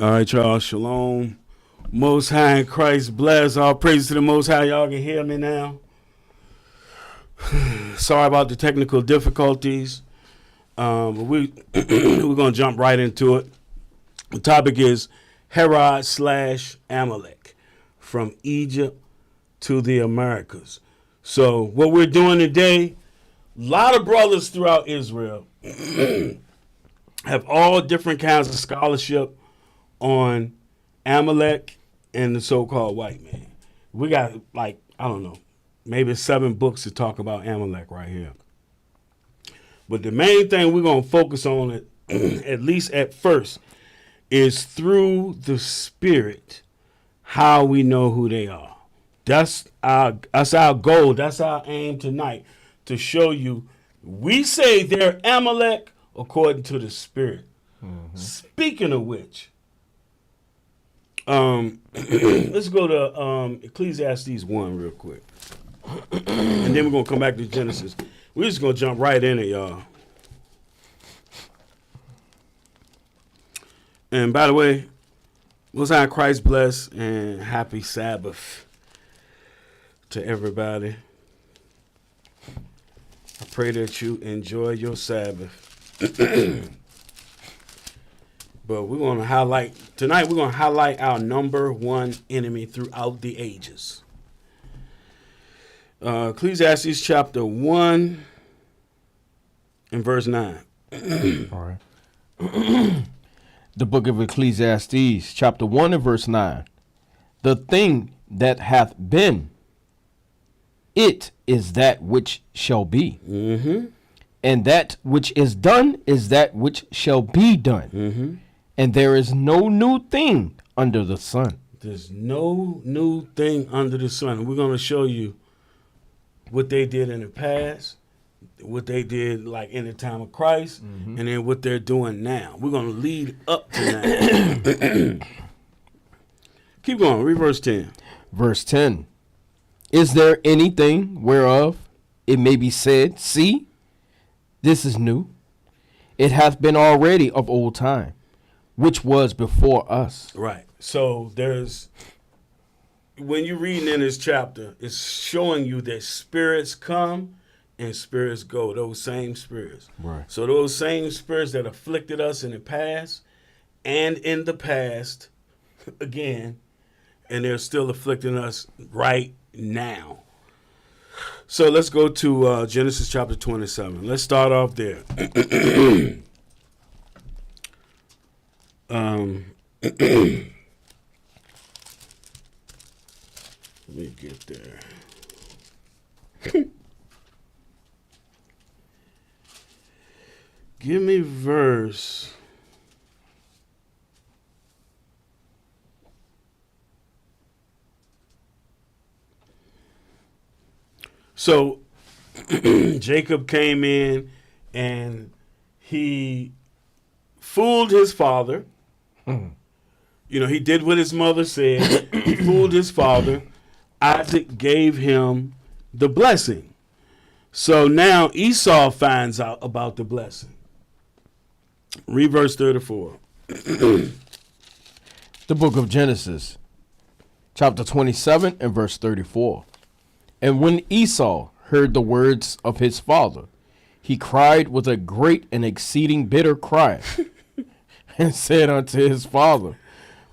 All right, y'all. Shalom. Most High in Christ bless. All praise to the Most High. Y'all can hear me now. Sorry about the technical difficulties. But we're going to jump right into it. The topic is Herod/Amalek, from Egypt to the Americas. So what we're doing today, a lot of brothers throughout Israel have all different kinds of scholarship on Amalek and the so-called white man. We got maybe 7 books to talk about Amalek right here. But the main thing we're going to focus on, at least at first, is through the Spirit, how we know who they are. That's our goal. That's our aim tonight, to show you we say they're Amalek according to the Spirit. Mm-hmm. Speaking of which, let's go to Ecclesiastes 1 real quick. And then we're going to come back to Genesis. We're just going to jump right in it, y'all. And by the way, Most High Christ bless and happy Sabbath to everybody. I pray that you enjoy your Sabbath. But we're going to highlight our number one enemy throughout the ages. Ecclesiastes chapter 1 and verse 9. All right. The book of Ecclesiastes chapter 1 and verse 9. The thing that hath been, it is that which shall be. Mm-hmm. And that which is done is that which shall be done. Mm-hmm. And there is no new thing under the sun. There's no new thing under the sun. We're going to show you what they did in the past, what they did like in the time of Christ, mm-hmm. and then what they're doing now. We're going to lead up to that. Keep going. Read verse 10. Verse 10. Is there anything whereof it may be said, see, this is new? It hath been already of old time, which was before us. Right. So when you're reading in this chapter, it's showing you that spirits come and spirits go, those same spirits. Right. So those same spirits that afflicted us in the past and in the past again, and they're still afflicting us right now. So let's go to Genesis chapter 27. Let's start off there. Let me get there. Give me verse. So Jacob came in and he fooled his father. You know, he did what his mother said. He fooled his father. Isaac gave him the blessing. So now Esau finds out about the blessing. Read verse 34. The book of Genesis, chapter 27 and verse 34. And when Esau heard the words of his father, he cried with a great and exceeding bitter cry, and said unto his father,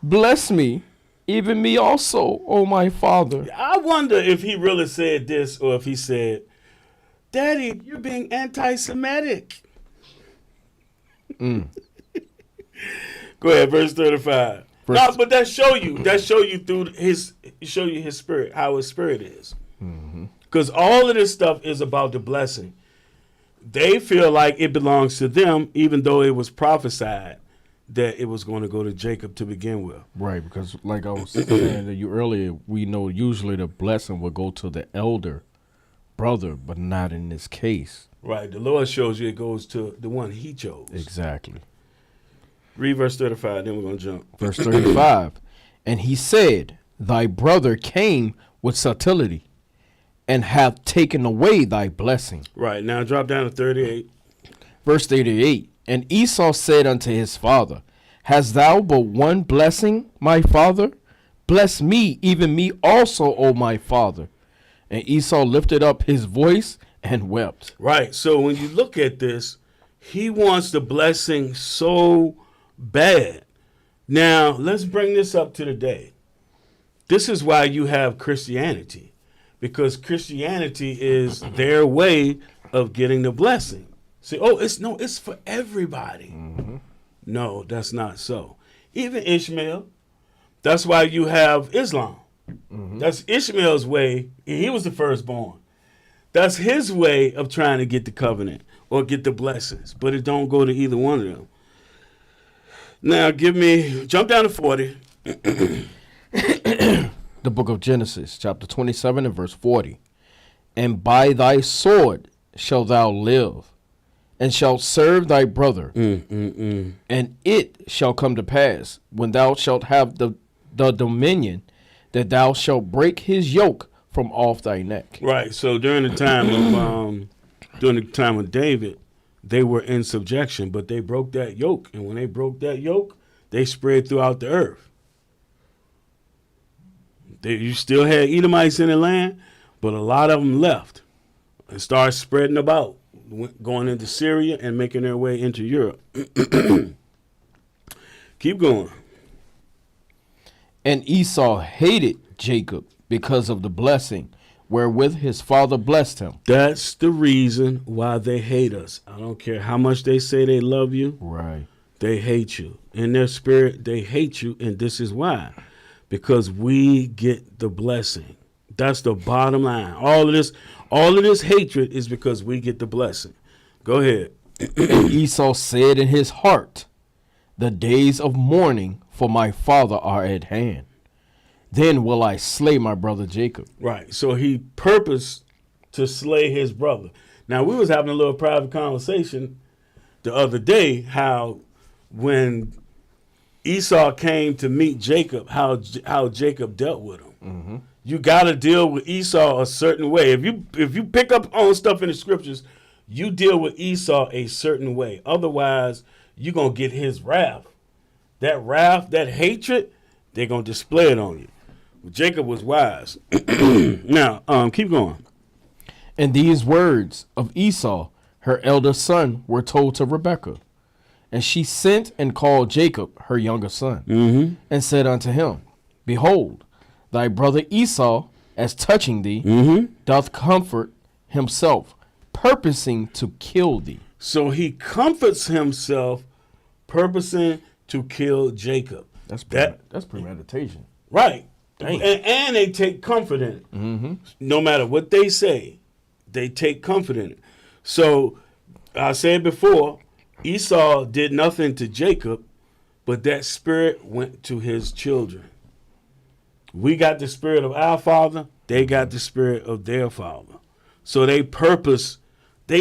bless me, even me also, O my father. I wonder if he really said this, or if he said, Daddy, you're being anti-Semitic. Go ahead, verse 35. No, but that show you through his spirit, how his spirit is. Because all of this stuff is about the blessing. They feel like it belongs to them, even though it was prophesied that it was going to go to Jacob to begin with. Right, because like I was saying to you earlier, we know usually the blessing will go to the elder brother, but not in this case. Right, the Lord shows you it goes to the one he chose. Exactly. Read verse 35, then we're going to jump. Verse 35. And he said, thy brother came with subtlety, and hath taken away thy blessing. Right, now drop down to 38. Verse 38. And Esau said unto his father, Hast thou but one blessing, my father? Bless me, even me also, O my father. And Esau lifted up his voice and wept. Right. So when you look at this, he wants the blessing so bad. Now, let's bring this up to the day. This is why you have Christianity, because Christianity is their way of getting the blessing. See, it's for everybody. Mm-hmm. No, that's not so. Even Ishmael, that's why you have Islam. Mm-hmm. That's Ishmael's way. He was the firstborn. That's his way of trying to get the covenant or get the blessings, but it don't go to either one of them. Now, jump down to 40. The book of Genesis, chapter 27 and verse 40. And by thy sword shalt thou live, and shalt serve thy brother. And it shall come to pass, when thou shalt have the dominion, that thou shalt break his yoke from off thy neck. Right. So during the time of David, they were in subjection, but they broke that yoke. And when they broke that yoke, they spread throughout the earth. You still had Edomites in the land, but a lot of them left and started spreading about, going into Syria and making their way into Europe. Keep going. And Esau hated Jacob because of the blessing wherewith his father blessed him. That's the reason why they hate us. I don't care how much they say they love you. Right. They hate you. In their spirit, they hate you, and this is why. Because we get the blessing. That's the bottom line. All of this hatred is because we get the blessing. Go ahead. And Esau said in his heart, the days of mourning for my father are at hand. Then will I slay my brother Jacob. Right. So he purposed to slay his brother. Now, we was having a little private conversation the other day, how when Esau came to meet Jacob, how Jacob dealt with him. Mm-hmm. You got to deal with Esau a certain way. If you pick up on stuff in the scriptures, you deal with Esau a certain way. Otherwise, you're going to get his wrath. That wrath, that hatred, they're going to display it on you. Jacob was wise. Now, keep going. And these words of Esau, her elder son, were told to Rebekah. And she sent and called Jacob, her younger son, and said unto him, Behold, thy brother Esau, as touching thee, doth comfort himself, purposing to kill thee. So he comforts himself, purposing to kill Jacob. That's premeditation. Right. Dang. And they take comfort in it. Mm-hmm. No matter what they say, they take comfort in it. So I said before, Esau did nothing to Jacob, but that spirit went to his children. We got the spirit of our father. They got the spirit of their father. So they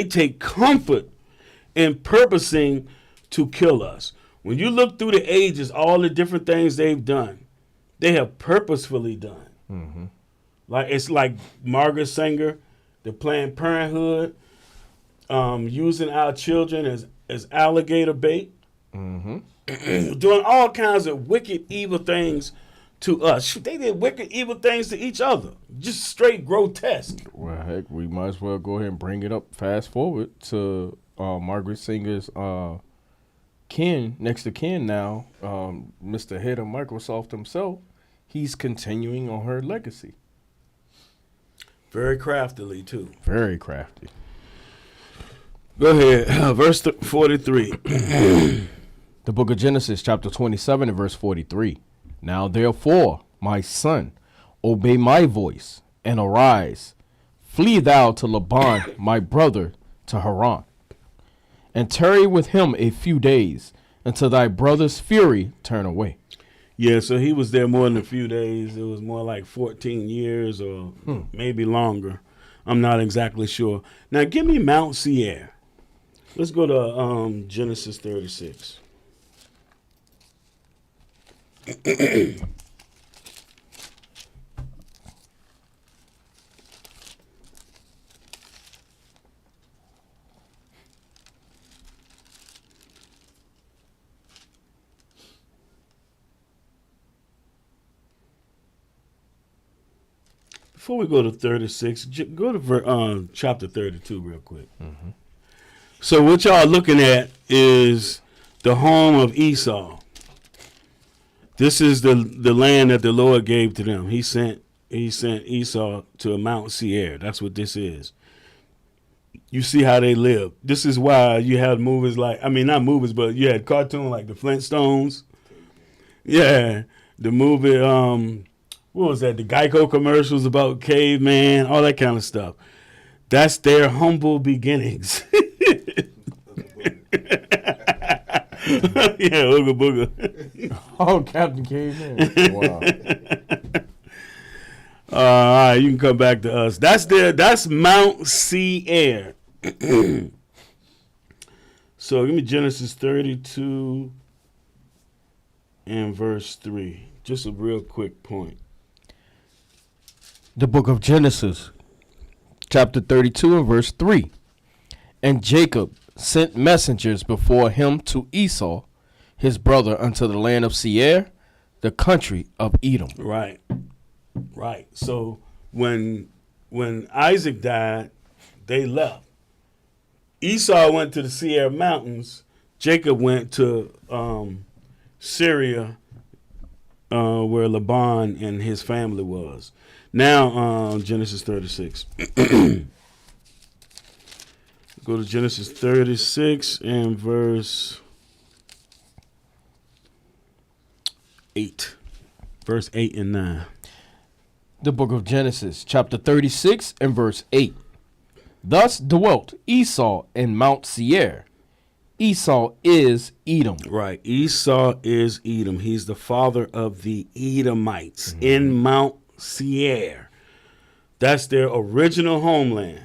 take comfort in purposing to kill us. When you look through the ages, all the different things they've done, they have purposefully done. Mm-hmm. It's like Margaret Sanger, the Planned Parenthood, using our children as alligator bait, doing all kinds of wicked, evil things to us. They did wicked, evil things to each other. Just straight grotesque. Well, heck, we might as well go ahead and bring it up, fast forward to Margaret Sanger's next to kin now, Mr. Head of Microsoft himself. He's continuing on her legacy. Very craftily, too. Very crafty. Go ahead. Verse 43. The book of Genesis, chapter 27 and verse 43. Now, therefore, my son, obey my voice and arise. Flee thou to Laban, my brother, to Haran, and tarry with him a few days until thy brother's fury turn away. Yeah, so he was there more than a few days. It was more like 14 years or maybe longer. I'm not exactly sure. Now, give me Mount Seir. Let's go to Genesis 36. before we go to 36, go to chapter 32 real quick. Mm-hmm. So what y'all looking at is the home of Esau. This is the land that the Lord gave to them. He sent Esau to Mount Seir. That's what this is. You see how they live. This is why you had movies like, I mean, not movies, but you had cartoons like the Flintstones. Yeah, the movie, what was that? The Geico commercials about caveman, all that kind of stuff. That's their humble beginnings. Yeah, Ooga Booga. Oh, Captain Caveman. Wow. All right, you can come back to us. That's Mount Seir. So give me Genesis 32 and verse 3. Just a real quick point. The book of Genesis, chapter 32 and verse 3. And Jacob sent messengers before him to Esau, his brother, unto the land of Seir, the country of Edom. Right. So when Isaac died, they left. Esau went to the Seir Mountains. Jacob went to Syria, where Laban and his family was. Now, Genesis 36. Go to Genesis 36 and verse 8. Verse 8 and 9. The book of Genesis, chapter 36 and verse 8. Thus dwelt Esau in Mount Seir. Esau is Edom. Right. Esau is Edom. He's the father of the Edomites in Mount Seir. That's their original homeland.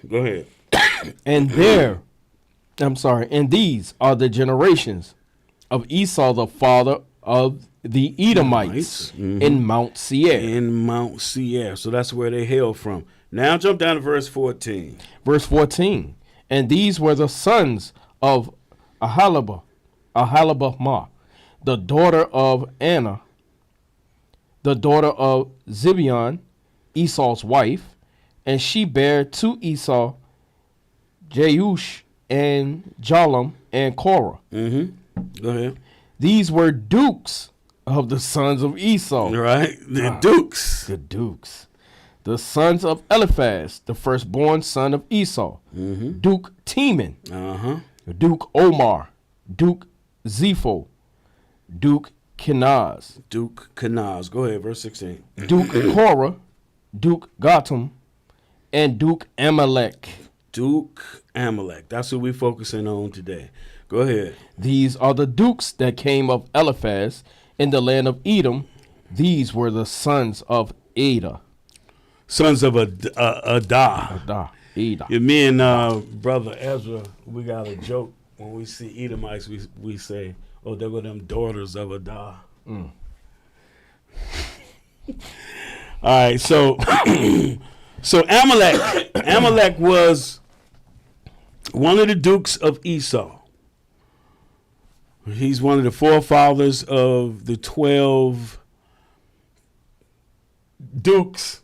Go ahead. And these are the generations of Esau, the father of the Edomites in Mount Seir. In Mount Seir. So that's where they hail from. Now jump down to verse 14. Verse 14. And these were the sons of Ahalabah, the daughter of Anna, the daughter of Zibeon, Esau's wife, and she bare to Esau Jeush and Jalam and Korah. Mm-hmm. Go ahead. These were dukes of the sons of Esau. Right. The dukes. The dukes. The sons of Eliphaz, the firstborn son of Esau. Mm-hmm. Duke Teman. Uh-huh. Duke Omar. Duke Zepho. Duke Kenaz. Duke Kenaz. Go ahead, verse 16. Duke Korah. Duke Gotham. And Duke Amalek. Duke Amalek. That's what we're focusing on today. Go ahead. These are the dukes that came of Eliphaz in the land of Edom. These were the sons of Ada. Sons of Adah. Ada. Yeah, me and Brother Ezra, we got a joke. When we see Edomites, we say, oh, there go them daughters of Adah. All right, so Amalek was one of the dukes of Esau. He's one of the forefathers of the 12 dukes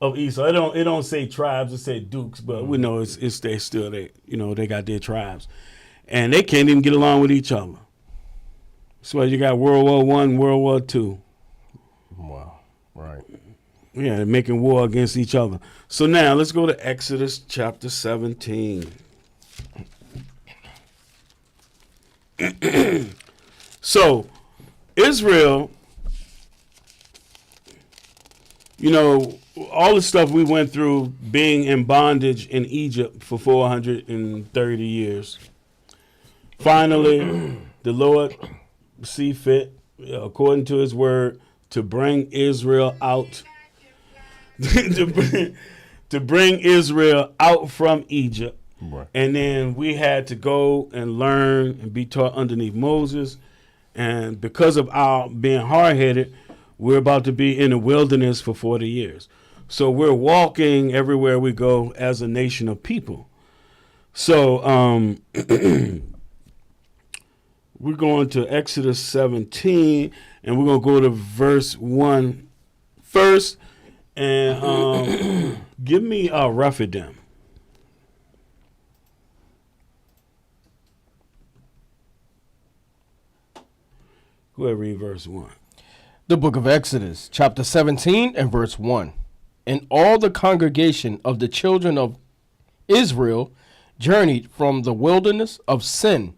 of Esau. It don't say tribes, it say dukes, but we know it's they still they got their tribes, and they can't even get along with each other. That's why you got World War I, World War II. Wow, right. Yeah, they're making war against each other. So now let's go to Exodus chapter 17. So Israel, all the stuff we went through being in bondage in Egypt for 430 years. Finally, the Lord see fit, according to his word, to bring Israel out, to bring Israel out from Egypt. Right. And then we had to go and learn and be taught underneath Moses. And because of our being hard-headed, we're about to be in the wilderness for 40 years. So we're walking everywhere we go as a nation of people. So we're going to Exodus 17, and we're going to go to verse 1 first. And give me Rephidim. Go ahead, read verse 1. The book of Exodus, chapter 17 and verse 1. And all the congregation of the children of Israel journeyed from the wilderness of Sin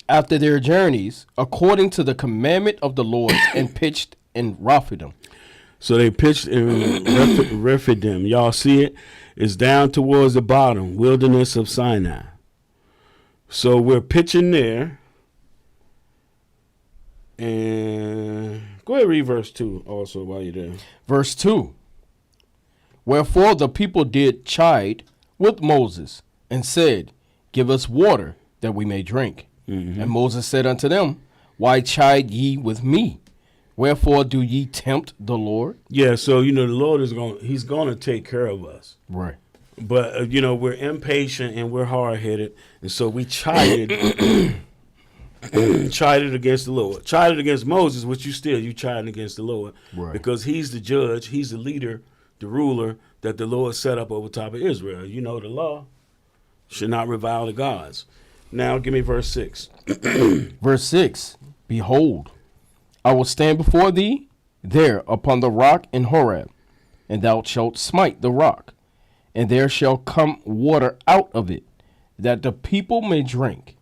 after their journeys, according to the commandment of the Lord, and pitched in Rephidim. So they pitched in Rephidim. Y'all see it? It's down towards the bottom, wilderness of Sinai. So we're pitching there. And go ahead and read verse 2 also while you're there. Verse 2. Wherefore the people did chide with Moses, and said, Give us water, that we may drink. And Moses said unto them, Why chide ye with me? Wherefore do ye tempt the Lord? Yeah, so, the Lord he's going to take care of us. Right. But, we're impatient and we're hard-headed. And so we chided against the Lord. Chided against Moses, which you chiding against the Lord. Right. Because he's the judge, he's the leader, the ruler that the Lord set up over top of Israel. You know the law. Should not revile the gods. Now give me verse 6. Verse 6. Behold, I will stand before thee there upon the rock in Horeb, and thou shalt smite the rock, and there shall come water out of it, that the people may drink.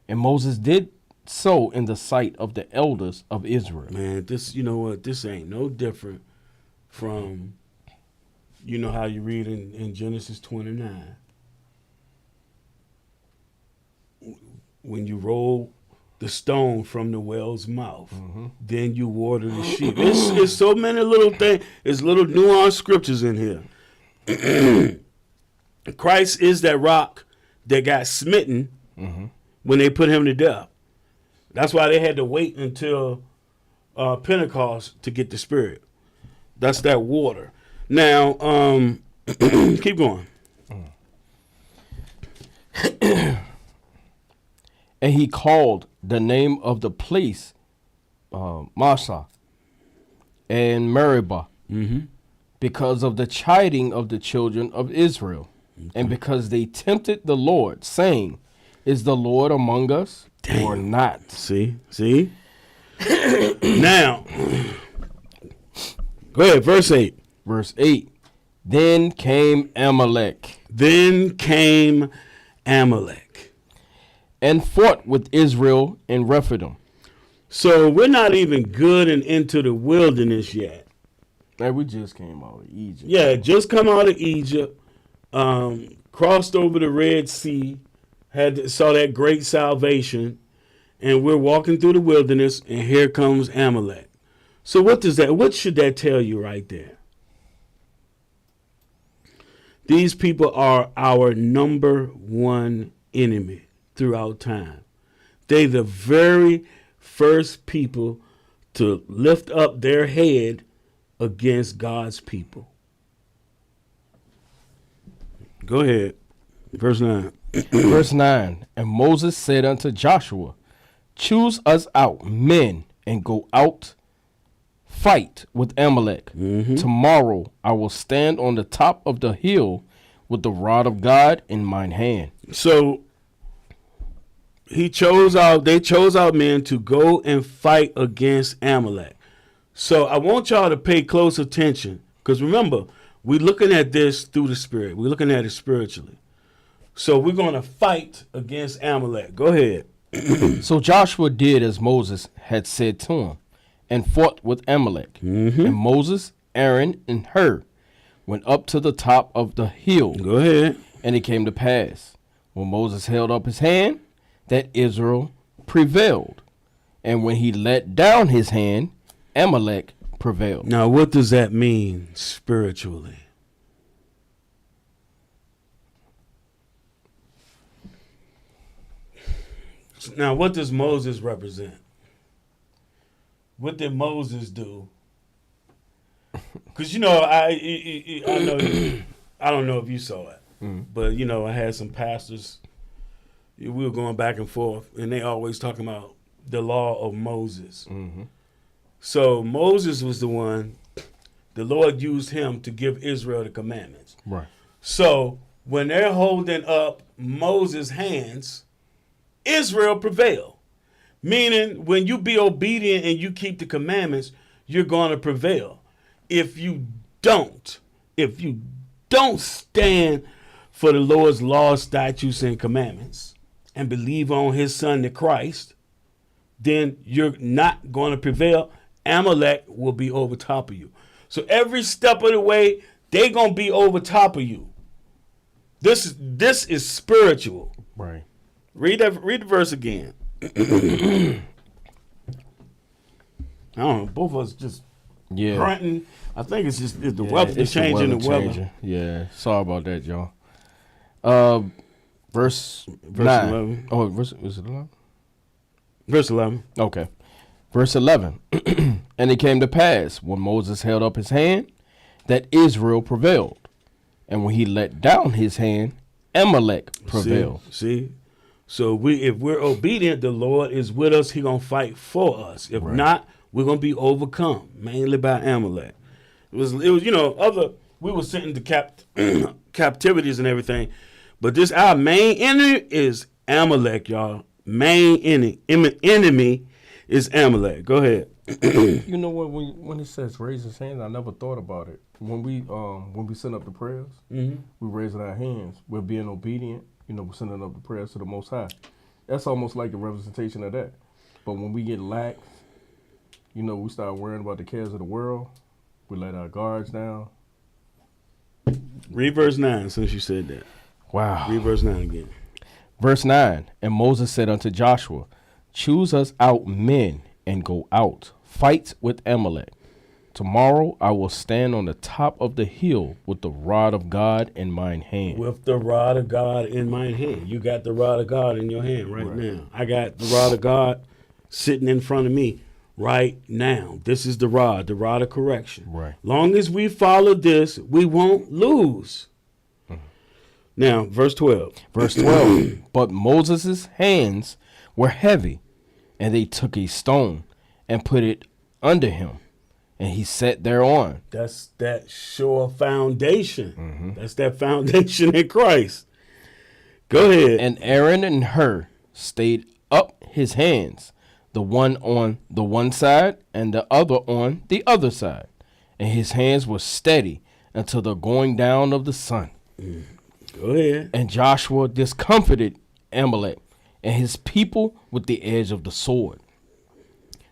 And Moses did so in the sight of the elders of Israel. Man, this, you know what? This ain't no different from, how you read in Genesis 29. When you roll the stone from the well's mouth, then you water the sheep. It's so many little things. There's little nuanced scriptures in here. Christ is that rock that got smitten when they put him to death. That's why they had to wait until Pentecost to get the Spirit. That's that water. Now, keep going. And he called the name of the place Massa and Meribah, because of the chiding of the children of Israel, and because they tempted the Lord, saying, Is the Lord among us or not? See? Now, go ahead, verse 8. Verse 8. Then came Amalek and fought with Israel in Rephidim. So we're not even good and into the wilderness yet. Hey, we just came out of Egypt. Yeah, just come out of Egypt, crossed over the Red Sea, saw that great salvation, and we're walking through the wilderness, and here comes Amalek. So what should that tell you right there? These people are our number one enemy throughout time. They the very first people to lift up their head against God's people. Go ahead. Verse 9. Verse 9. And Moses said unto Joshua, Choose us out men and go out fight with Amalek. Tomorrow I will stand on the top of the hill with the rod of God in mine hand. So they chose out men to go and fight against Amalek. So I want y'all to pay close attention, because remember, we're looking at this through the Spirit. We're looking at it spiritually. So we're going to fight against Amalek. Go ahead. So Joshua did as Moses had said to him, and fought with Amalek. And Moses, Aaron, and Hur went up to the top of the hill. Go ahead. And it came to pass, when Moses held up his hand, that Israel prevailed. And when he let down his hand, Amalek prevailed. Now, what does that mean spiritually? Now, what does Moses represent? What did Moses do? Because, I know, I don't know if you saw it, but, I had some pastors, we were going back and forth, and they always talking about the law of Moses. So Moses was the one the Lord used him to give Israel the commandments. Right. So when they're holding up Moses' hands, Israel prevail. Meaning, when you be obedient and you keep the commandments, you're going to prevail. If you don't stand for the Lord's laws, statutes, and commandments, and believe on his son, the Christ, then you're not going to prevail. Amalek will be over top of you. So every step of the way, they're going to be over top of you. This is spiritual. Right. Read the verse again. I don't know. Both of us just grunting. I think it's just the weather. It's changing the weather. Yeah. Sorry about that, y'all. Verse 9. 11. Oh, was it 11? Verse 11. Okay. Verse 11. And it came to pass, when Moses held up his hand, that Israel prevailed. And when he let down his hand, Amalek prevailed. See? So if we're obedient, the Lord is with us. He's going to fight for us. If not, we're going to be overcome, mainly by Amalek. It was we were sent into captivities and everything. But our main enemy is Amalek, y'all. Main enemy is Amalek. Go ahead. You know what? When it says raise his hands, I never thought about it. When we send up the prayers, we raising our hands. We're being obedient. We're sending up the prayers to the Most High. That's almost like a representation of that. But when we get lax, we start worrying about the cares of the world. We let our guards down. Read verse 9 since you said that. Wow. Read verse 9 again. Verse 9, and Moses said unto Joshua, choose us out men and go out, fight with Amalek. Tomorrow I will stand on the top of the hill with the rod of God in mine hand. With the rod of God in my hand. You got the rod of God in your hand right now. I got the rod of God sitting in front of me right now. This is the rod of correction. Right. Long as we follow this, we won't lose. Now, verse 12. Verse 12. But Moses' hands were heavy, and they took a stone and put it under him, and he sat thereon. That's that sure foundation. That's that foundation in Christ. Go ahead. And Aaron and Hur stayed up his hands, the one on the one side and the other on the other side. And his hands were steady until the going down of the sun. Go ahead. And Joshua discomfited Amalek and his people with the edge of the sword.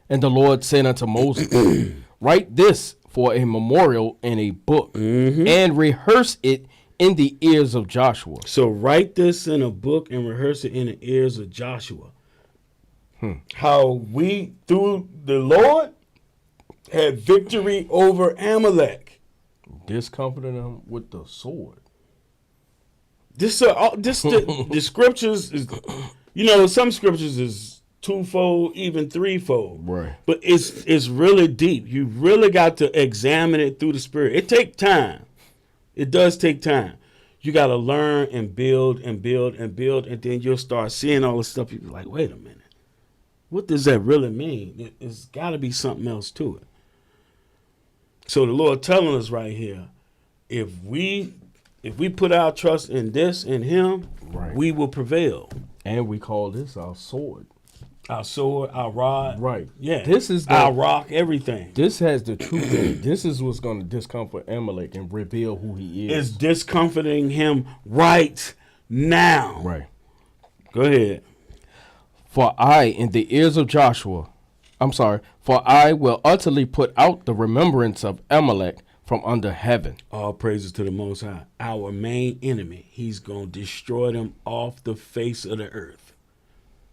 And the Lord said unto Moses, write this for a memorial in a book, and rehearse it in the ears of Joshua. So write this in a book and rehearse it in the ears of Joshua. How we, through the Lord, had victory over Amalek. Discomfited him with the sword. The scriptures is, some scriptures is twofold, even threefold. Right. But it's really deep. You really got to examine it through the Spirit. It takes time. It does take time. You got to learn and build and build and build, and then you'll start seeing all the stuff. You'll be like, wait a minute. What does that really mean? It's got to be something else to it. So the Lord telling us right here, if we put our trust in this, in him, we will prevail. And we call this our sword. Our sword, our rod. Right. Yeah. This is our rock, everything. This has the truth in it. This is what's going to discomfort Amalek and reveal who he is. It's discomforting him right now. Right. Go ahead. For I will utterly put out the remembrance of Amalek from under heaven. All praises to the Most High. Our main enemy. He's going to destroy them off the face of the earth.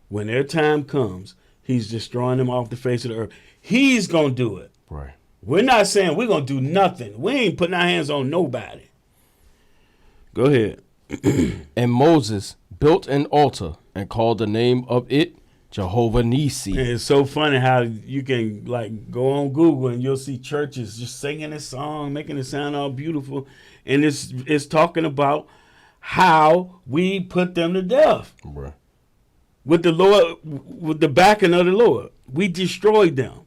When their time comes, he's destroying them off the face of the earth. He's going to do it. Right. We're not saying we're going to do nothing. We ain't putting our hands on nobody. Go ahead. And Moses built an altar and called the name of it Jehovah Nissi. And it's so funny how you can go on Google and you'll see churches just singing this song, making it sound all beautiful. And it's talking about how we put them to death. Right. With the Lord, with the backing of the Lord. We destroyed them.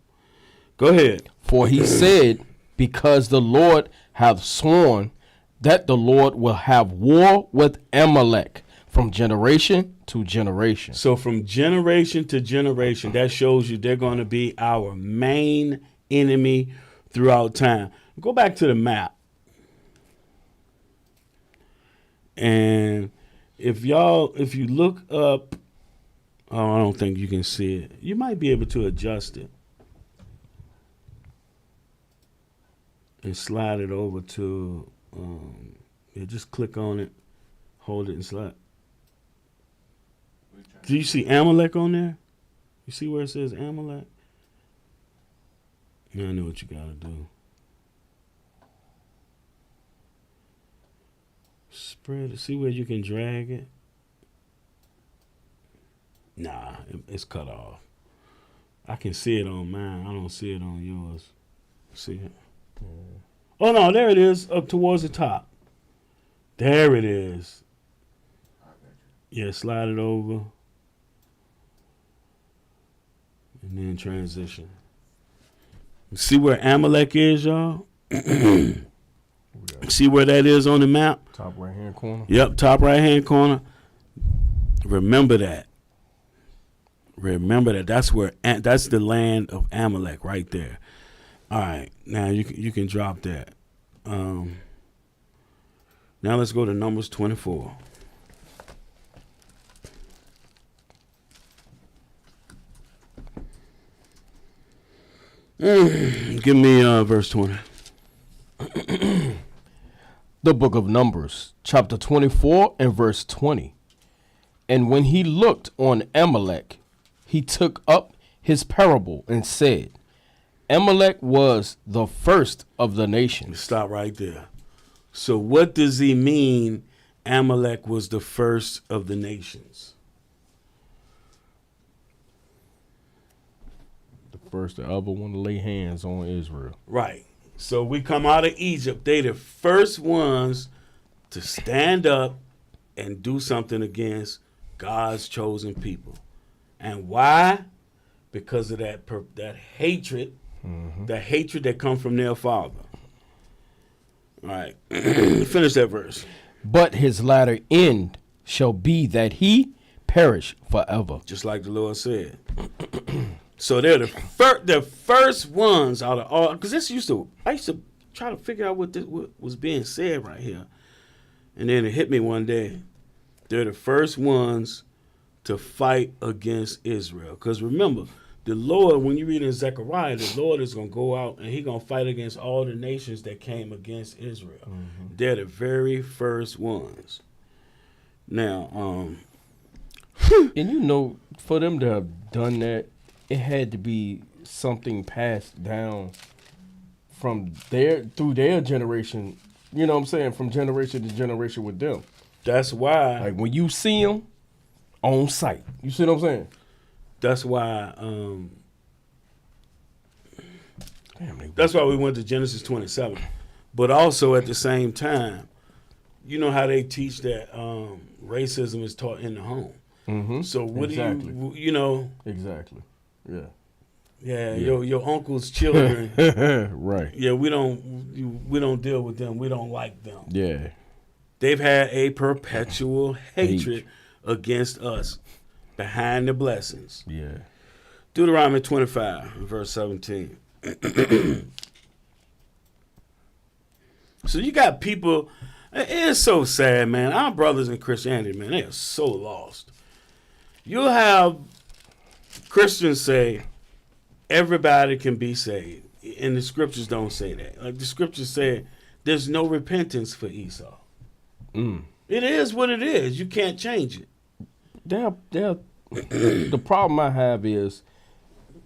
Go ahead. For he said, because the Lord hath sworn that the Lord will have war with Amalek from generation to generation. So from generation to generation, that shows you they're going to be our main enemy throughout time. Go back to the map. And if you look up, oh, I don't think you can see it. You might be able to adjust it and slide it over to, just click on it, hold it and slide. Do you see Amalek on there? You see where it says Amalek? Yeah, I know what you gotta do. Spread it. See where you can drag it? Nah, it's cut off. I can see it on mine. I don't see it on yours. See it? Oh, no, there it is, up towards the top. There it is. Yeah, slide it over. And then transition. See where Amalek is, y'all? See where that is on the map? Top right-hand corner. Yep, top right-hand corner. Remember that. Remember that. That's the land of Amalek right there. All right, now you can drop that. Now let's go to Numbers 24. Give me verse 20. The book of Numbers, chapter 24 and verse 20. And when he looked on Amalek, he took up his parable and said, Amalek was the first of the nations. Stop right there. So what does he mean Amalek was the first of the nations? The first to ever want to lay hands on Israel. Right. So we come out of Egypt. They the first ones to stand up and do something against God's chosen people. And why? Because of that hatred, the hatred that comes from their father. All right. Finish that verse. But his latter end shall be that he perish forever. Just like the Lord said. So they're the first ones out of all. Because I used to try to figure out what was being said right here. And then it hit me one day. They're the first ones to fight against Israel. Because remember, the Lord, when you read in Zechariah, the Lord is going to go out and he's going to fight against all the nations that came against Israel. Mm-hmm. They're the very first ones. Now, and for them to have done that, it had to be something passed down through their generation, you know what I'm saying, from generation to generation with them. That's why. Like when you see them on sight, you see what I'm saying? That's why. That's why we went to Genesis 27. But also at the same time, you know how they teach that racism is taught in the home. Mm-hmm. So what exactly. do you know? Exactly. Yeah. Yeah. Your uncle's children. Right. Yeah, we don't deal with them. We don't like them. Yeah. They've had a perpetual hatred against us behind the blessings. Yeah. Deuteronomy 25, verse 17. So you got people, it's so sad, man. Our brothers in Christianity, man, they are so lost. You'll have Christians say everybody can be saved. And the scriptures don't say that. Like the scriptures say there's no repentance for Esau. It is what it is. You can't change it. The problem I have is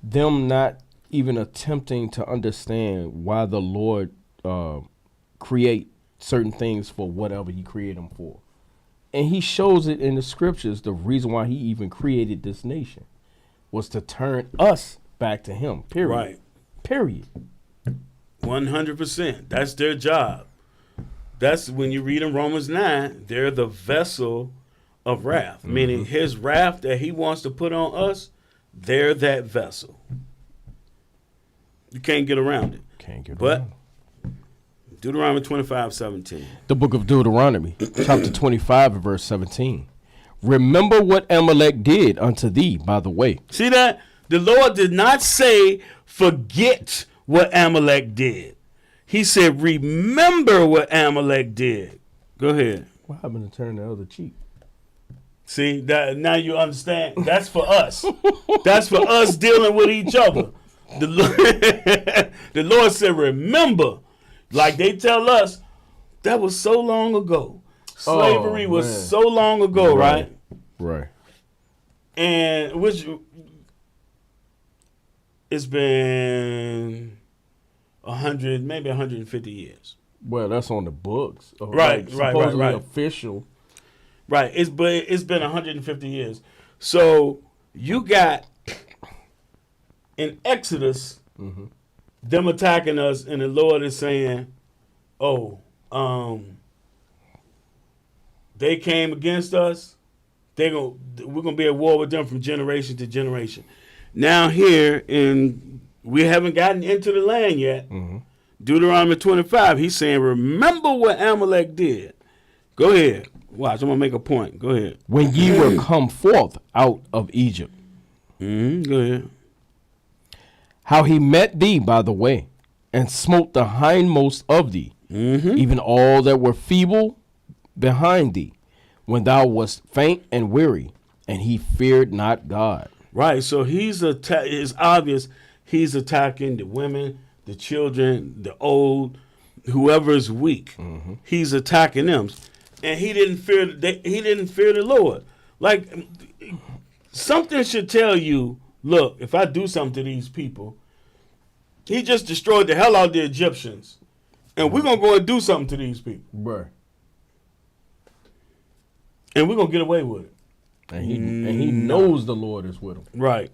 them not even attempting to understand why the Lord create certain things for whatever he created them for. And he shows it in the scriptures. The reason why he even created this nation was to turn us back to him. Period. Right. Period. 100%. That's their job. That's when you read in Romans 9, they're the vessel of wrath. Mm-hmm. Meaning his wrath that he wants to put on us, they're that vessel. You can't get around it. Can't get around it. Deuteronomy 25:17. The book of Deuteronomy, chapter 25 and verse 17. Remember what Amalek did unto thee by the way. See that? The Lord did not say, forget what Amalek did. He said, remember what Amalek did. Go ahead. What happened to turn the other cheek? See, that now you understand. That's for us. That's for us dealing with each other. The Lord said, remember. Like they tell us, that was so long ago. Slavery was so long ago, right? Right. And which it's been 100, maybe 150 years. Well, that's on the books. Right. Supposedly official. Right. It's been 150 years. So you got in Exodus them attacking us, and the Lord is saying, they came against us. We're gonna be at war with them from generation to generation. Now we haven't gotten into the land yet. Deuteronomy 25, he's saying, remember what Amalek did. Go ahead. Watch, I'm gonna make a point. Go ahead. When ye were come forth out of Egypt. Go ahead. How he met thee by the way, and smote the hindmost of thee, even all that were feeble behind thee, when thou wast faint and weary, and he feared not God. Right, so it's obvious he's attacking the women, the children, the old, whoever is weak. He's attacking them, and he didn't fear the Lord. Like something should tell you, look, if I do something to these people, he just destroyed the hell out of the Egyptians, and we're gonna go and do something to these people, Right. and we're gonna get away with it. And he knows the Lord is with him. Right.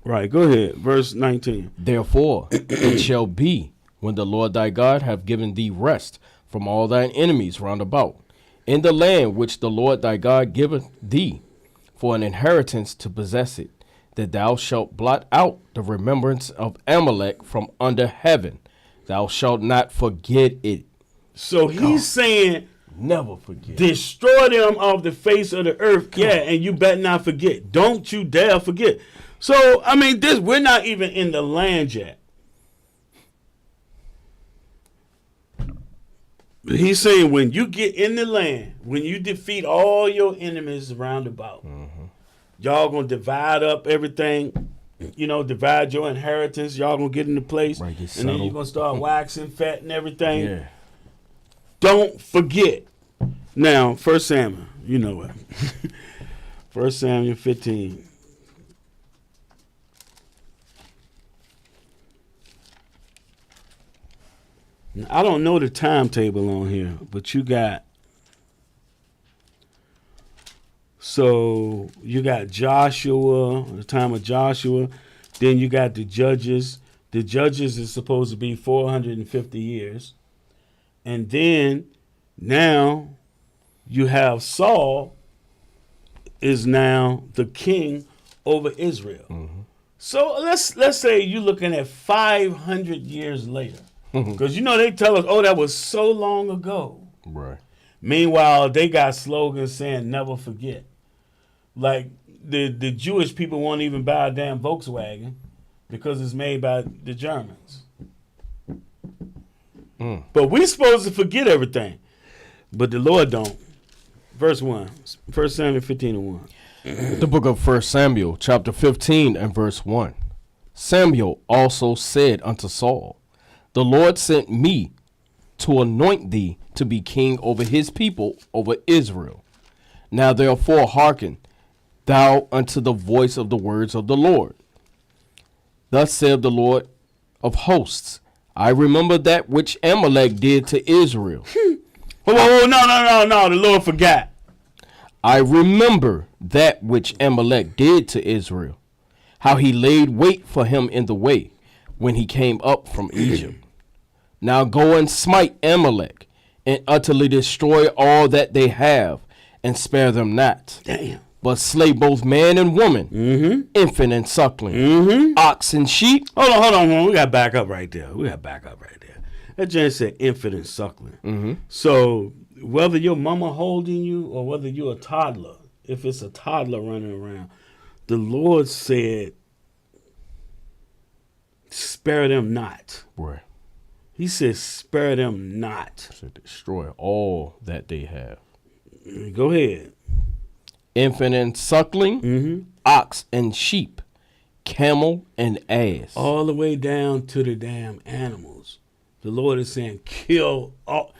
Right. Go ahead. Verse 19. Therefore it shall be, when the Lord thy God have given thee rest from all thine enemies round about, in the land which the Lord thy God giveth thee for an inheritance to possess it, that thou shalt blot out the remembrance of Amalek from under heaven. Thou shalt not forget it. So he's saying, Never forget. destroy them off the face of the earth. And you better not forget. Don't you dare forget. So, I mean, we're not even in the land yet. He's saying when you get in the land, when you defeat all your enemies round about, y'all gonna divide up everything, divide your inheritance. Y'all gonna get into place, Right, and then you're gonna start waxing fat and everything. Yeah. Don't forget. Now, 1 Samuel, you know it. 1 Samuel 15. Now, I don't know the timetable on here, but you got Joshua, the time of Joshua. Then you got the Judges. The Judges is supposed to be 450 years. And then now you have Saul is now the king over Israel. So let's say you're looking at 500 years later. Because they tell us, that was so long ago. Right. Meanwhile, they got slogans saying never forget. Like the Jewish people won't even buy a damn Volkswagen because it's made by the Germans. But we supposed to forget everything. But the Lord don't. Verse 1. 1 Samuel 15 and 1. The book of 1 Samuel, chapter 15 and verse 1. Samuel also said unto Saul, the Lord sent me to anoint thee to be king over his people, over Israel. Now therefore hearken thou unto the voice of the words of the Lord. Thus saith the Lord of hosts, I remember that which Amalek did to Israel. No, the Lord forgot. I remember that which Amalek did to Israel, how he laid wait for him in the way when he came up from Egypt. Now go and smite Amalek, and utterly destroy all that they have, and spare them not. Damn. But slay both man and woman, infant and suckling, ox and sheep. Hold on. We got to back up right there. That Jan said infant and suckling. Mm-hmm. So whether your mama holding you or whether you're a toddler, if it's a toddler running around, the Lord said, spare them not. Right. He said, spare them not. To destroy all that they have. Go ahead. Infant and suckling, Mm-hmm. ox and sheep, camel and ass. All the way down to the damn animals. The Lord is saying, kill all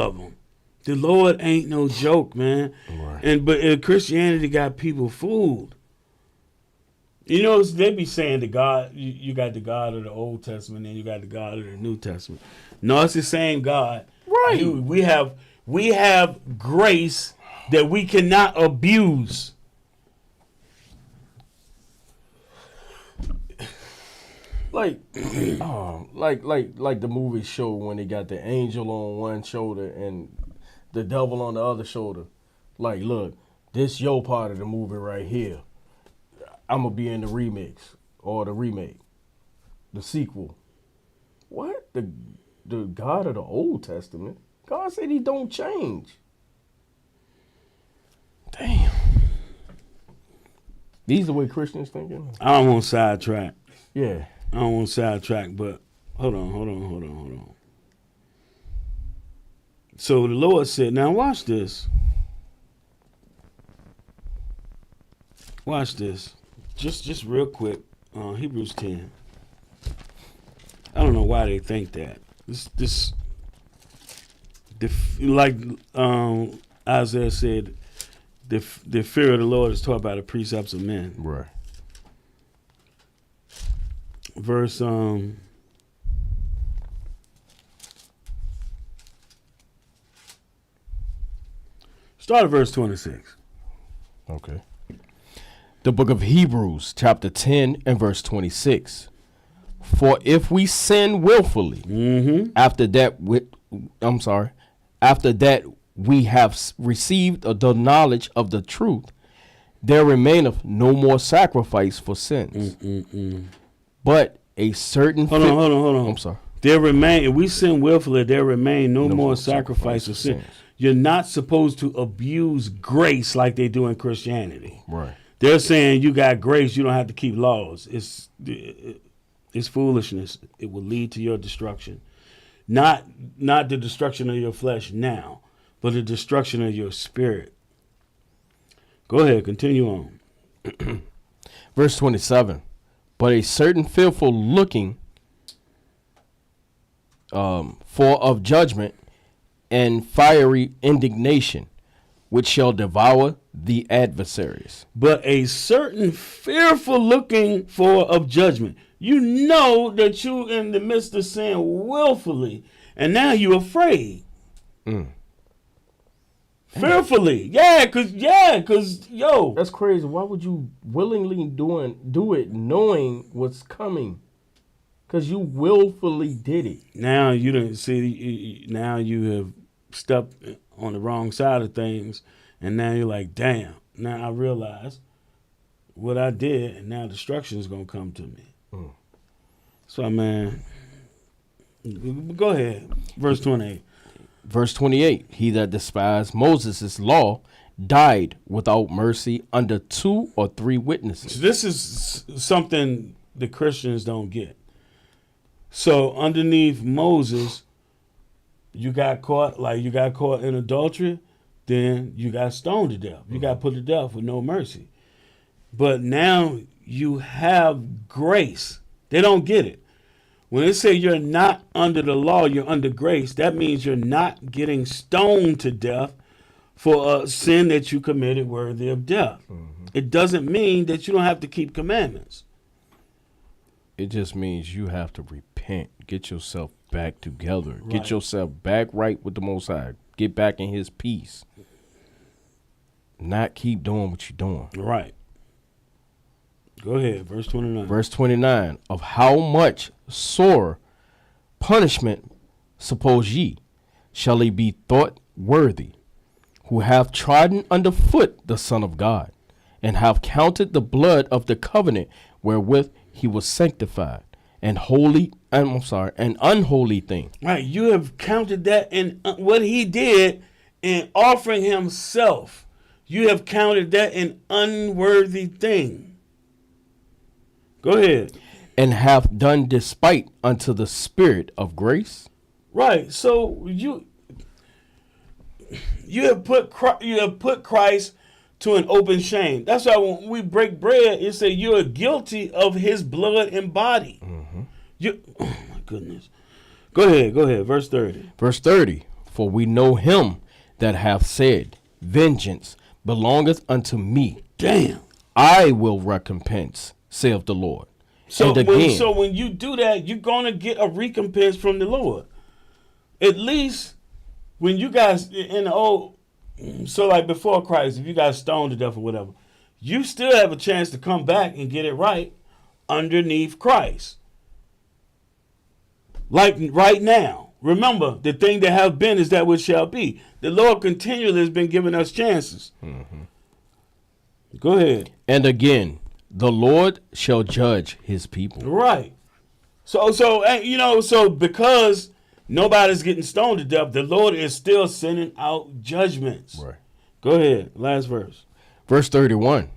of them. The Lord ain't no joke, man. Right. But Christianity got people fooled. You know, they be saying the God, you got the God of the Old Testament and you got the God of the New Testament. No, it's the same God. Right. We have grace that we cannot abuse. Like, like the movie show when they got the angel on one shoulder and the devil on the other shoulder. Like, look, this your part of the movie right here. I'm gonna be in the remix or the remake, the sequel. What? The God of the Old Testament? God said he don't change. Damn. These the way Christians thinking? I don't want to sidetrack. Yeah. I don't want to sidetrack, but hold on. So the Lord said, now watch this. Watch this. Just real quick. Hebrews 10. I don't know why they think that. Like Isaiah said, the fear of the Lord is taught by the precepts of men. Right. Verse start at verse 26. Okay. The book of Hebrews, chapter 10 and verse 26. For if we sin willfully, after that we have received the knowledge of the truth, there remaineth no more sacrifice for sins. But a certain Hold on. I'm sorry. There remain, if we sin willfully, there remain no more sacrifice of sin. You're not supposed to abuse grace like they do in Christianity. Right. They're saying you got grace, you don't have to keep laws. It's foolishness. It will lead to your destruction. Not the destruction of your flesh now, but the destruction of your spirit. Go ahead, continue on. Verse 27. But a certain fearful looking for of judgment and fiery indignation, which shall devour the adversaries. But a certain fearful looking for of judgment. You know that you in the midst of sin willfully, and now you're afraid. Fearfully. Yeah, cause yo. That's crazy. Why would you willingly do it knowing what's coming? Because you willfully did it. Now you didn't see. Now you have stepped on the wrong side of things, and now you're like, damn. Now I realize what I did, and now destruction is gonna come to me. So, man, go ahead. Verse 28. Verse 28. He that despised Moses' law died without mercy under 2 or 3 witnesses. So this is something the Christians don't get. So underneath Moses, you got caught in adultery, then you got stoned to death. You got put to death with no mercy. But now you have grace. They don't get it. When they say you're not under the law, you're under grace, that means you're not getting stoned to death for a sin that you committed worthy of death. It doesn't mean that you don't have to keep commandments. It just means you have to repent, get yourself back together, Right. get yourself back right with the Most High, get back in His peace, not keep doing what you're doing. Right. Go ahead, verse 29. Verse 29, of how much sore punishment, suppose ye, shall he be thought worthy, who have trodden under foot the Son of God, and have counted the blood of the covenant wherewith he was sanctified, an unholy thing. Right. You have counted that in what he did in offering himself. You have counted that an unworthy thing. Go ahead. And hath done despite unto the Spirit of grace. Right. So you have put Christ to an open shame. That's why when we break bread, it say you are guilty of his blood and body. Oh my goodness. Go ahead. Verse 30. Verse 30. For we know him that hath said, vengeance belongeth unto me. Damn. I will recompense, saith the Lord. So and again, when you do that, you're going to get a recompense from the Lord. At least when you guys in the old, so like before Christ, if you got stoned to death or whatever, you still have a chance to come back and get it right underneath Christ. Like right now. Remember, the thing that have been is that which shall be. The Lord continually has been giving us chances. Go ahead. And again, the Lord shall judge his people. Right. So because nobody's getting stoned to death, the Lord is still sending out judgments. Right. Go ahead. Last verse. Verse 31.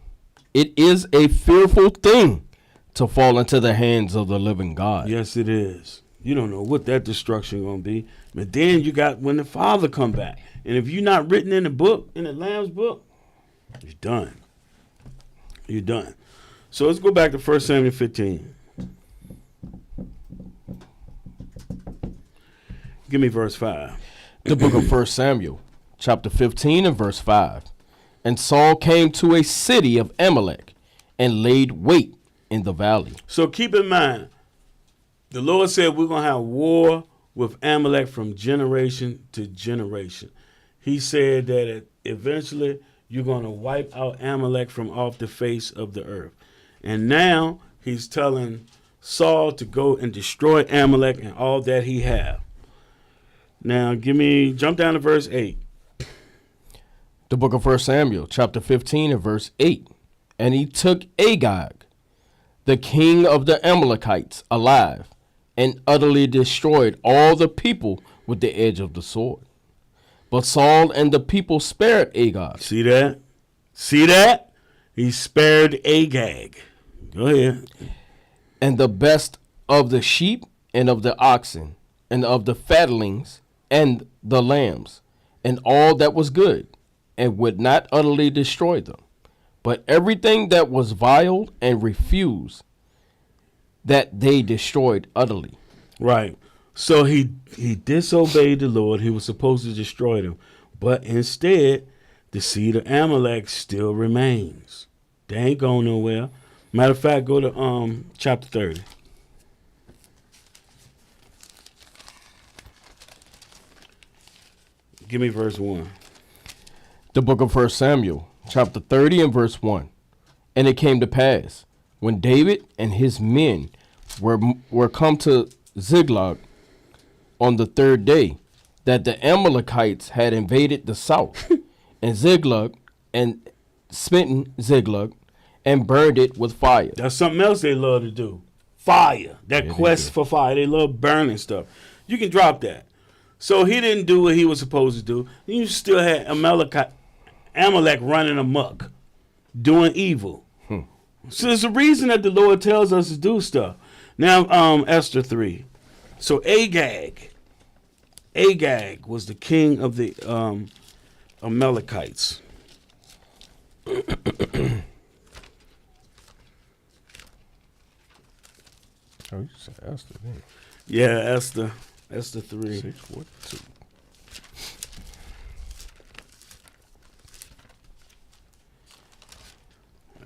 It is a fearful thing to fall into the hands of the living God. Yes, it is. You don't know what that destruction going to be. But then you got when the Father come back. And if you're not written in the book, in the Lamb's book, you're done. You're done. So let's go back to 1 Samuel 15. Give me verse 5. The book of 1 Samuel, chapter 15 and verse 5. And Saul came to a city of Amalek and laid wait in the valley. So keep in mind, the Lord said we're going to have war with Amalek from generation to generation. He said that eventually you're going to wipe out Amalek from off the face of the earth. And now he's telling Saul to go and destroy Amalek and all that he have. Now jump down to verse 8. The book of 1 Samuel, chapter 15 and verse 8. And he took Agag, the king of the Amalekites, alive, and utterly destroyed all the people with the edge of the sword. But Saul and the people spared Agag. See that? He spared Agag. Go ahead. And the best of the sheep and of the oxen and of the fatlings and the lambs and all that was good, and would not utterly destroy them. But everything that was vile and refused, that they destroyed utterly. Right. So he disobeyed the Lord. He was supposed to destroy them. But instead, the seed of Amalek still remains. They ain't going nowhere. Matter of fact, go to chapter 30. Give me verse 1. The book of 1 Samuel, chapter 30 and verse 1. And it came to pass, when David and his men were come to Ziklag on the third day, that the Amalekites had invaded the south, and Ziklag, and smitten Ziklag, and burned it with fire. That's something else they love to do. Fire. That quest for fire. They love burning stuff. You can drop that. So he didn't do what he was supposed to do. You still had Amalek running amok, doing evil. So there's a reason that the Lord tells us to do stuff. Now, Esther 3. So Agag was the king of the Amalekites. Oh, you said Esther, didn't you? Yeah, Esther 3. 6:42.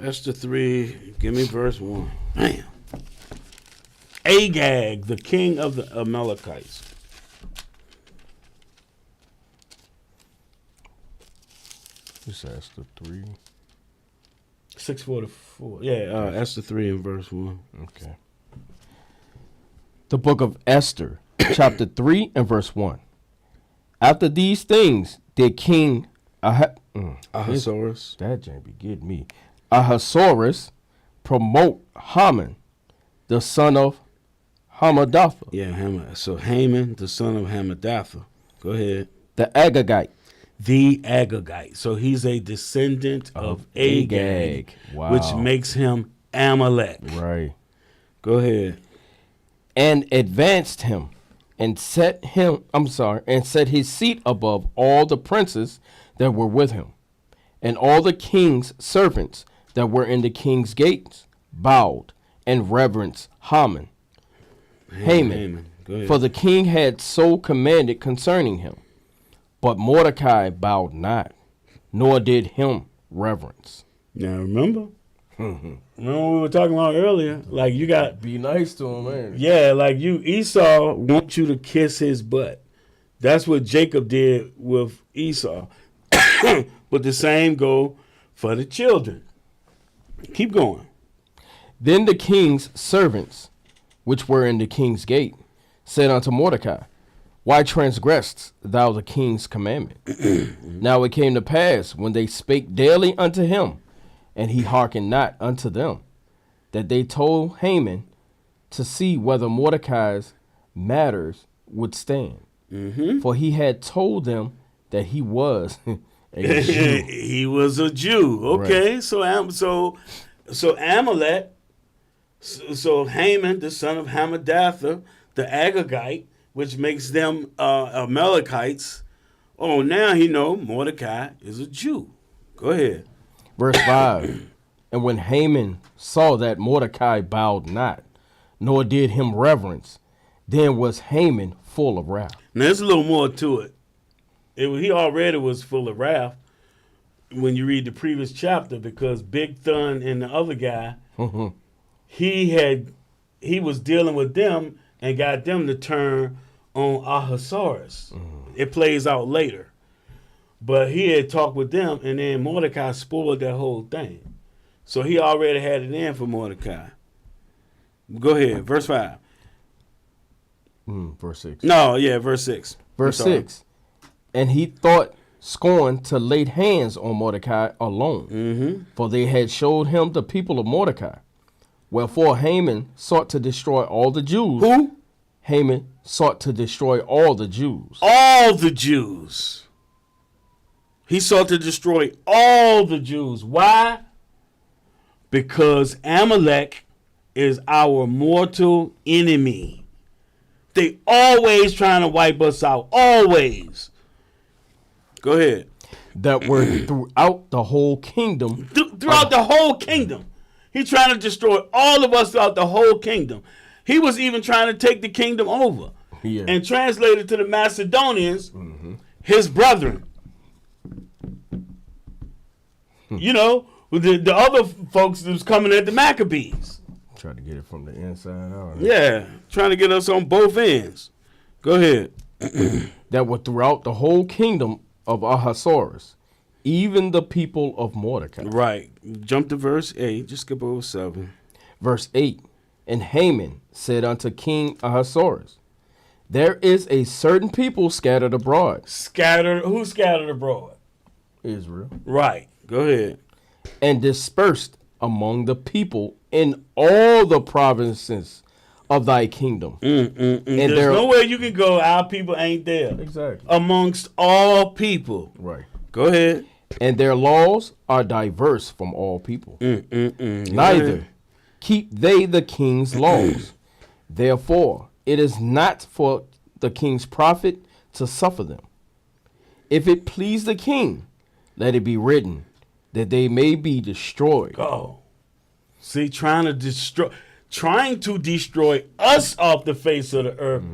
Esther 3, give me verse 1. Bam. Agag, the king of the Amalekites. You said Esther 3. 644. Yeah, Esther 3 and verse 1. Okay. The book of Esther, chapter 3 and verse 1. After these things did King Ahasuerus. That jank be getting me. Ahasuerus promote Haman, the son of Hamadatha, So Haman, the son of Hamadatha. Go ahead. the Agagite, The Agagite. So he's a descendant of Agag, Wow. which makes him Amalek. Right. Go ahead. And advanced him and set his seat above all the princes that were with him. And all the king's servants that were in the king's gates bowed and reverenced Haman. Go ahead. For the king had so commanded concerning him. But Mordecai bowed not, nor did him reverence. Now remember? Remember what we were talking about earlier? Like you got, Be nice to him, man. yeah, like Esau wants you to kiss his butt. That's what Jacob did with Esau. But the same go for the children. Keep going. Then the king's servants, which were in the king's gate, said unto Mordecai, Why transgressed thou the king's commandment? Now it came to pass, when they spake daily unto him, and he hearkened not unto them, that they told Haman to see whether Mordecai's matters would stand. For he had told them that he was a Jew. He was a Jew. Okay, Right. so Amalek, so Haman, the son of Hamadatha, the Agagite, which makes them Amalekites. Oh, now he know Mordecai is a Jew. Go ahead. Verse 5. And when Haman saw that Mordecai bowed not, nor did him reverence, then was Haman full of wrath. Now there's a little more to it. He already was full of wrath when you read the previous chapter, because Big Thun and the other guy, he was dealing with them and got them to turn on Ahasuerus. It plays out later. But he had talked with them, and then Mordecai spoiled that whole thing. So he already had it in for Mordecai. Go ahead, verse 5. Verse 6. No, yeah, verse 6. Verse 6. And he thought scorn to lay hands on Mordecai alone, for they had showed him the people of Mordecai. Wherefore Haman sought to destroy all the Jews. Who? Haman sought to destroy all the Jews. All the Jews. He sought to destroy all the Jews. Why? Because Amalek is our mortal enemy. They always trying to wipe us out. Always. Go ahead. That were throughout the whole kingdom. Throughout the whole kingdom. He's trying to destroy all of us throughout the whole kingdom. He was even trying to take the kingdom over. Yeah. And translate it to the Macedonians, his brethren. You know, the other folks that was coming at the Maccabees. Try to get it from the inside out. Yeah, trying to get us on both ends. Go ahead. That were throughout the whole kingdom of Ahasuerus, even the people of Mordecai. Right. Jump to verse 8. Just skip over 7. Verse 8. And Haman said unto King Ahasuerus, There is a certain people scattered abroad. Scattered. Who scattered abroad? Israel. Right. Go ahead. And dispersed among the people in all the provinces of thy kingdom. And There's nowhere you can go. Our people ain't there. Exactly. Amongst all people. Right. Go ahead. And their laws are diverse from all people. Neither keep they the king's laws. Therefore, it is not for the king's profit to suffer them. If it please the king, let it be written that they may be destroyed. Go. See, trying to destroy us off the face of the earth.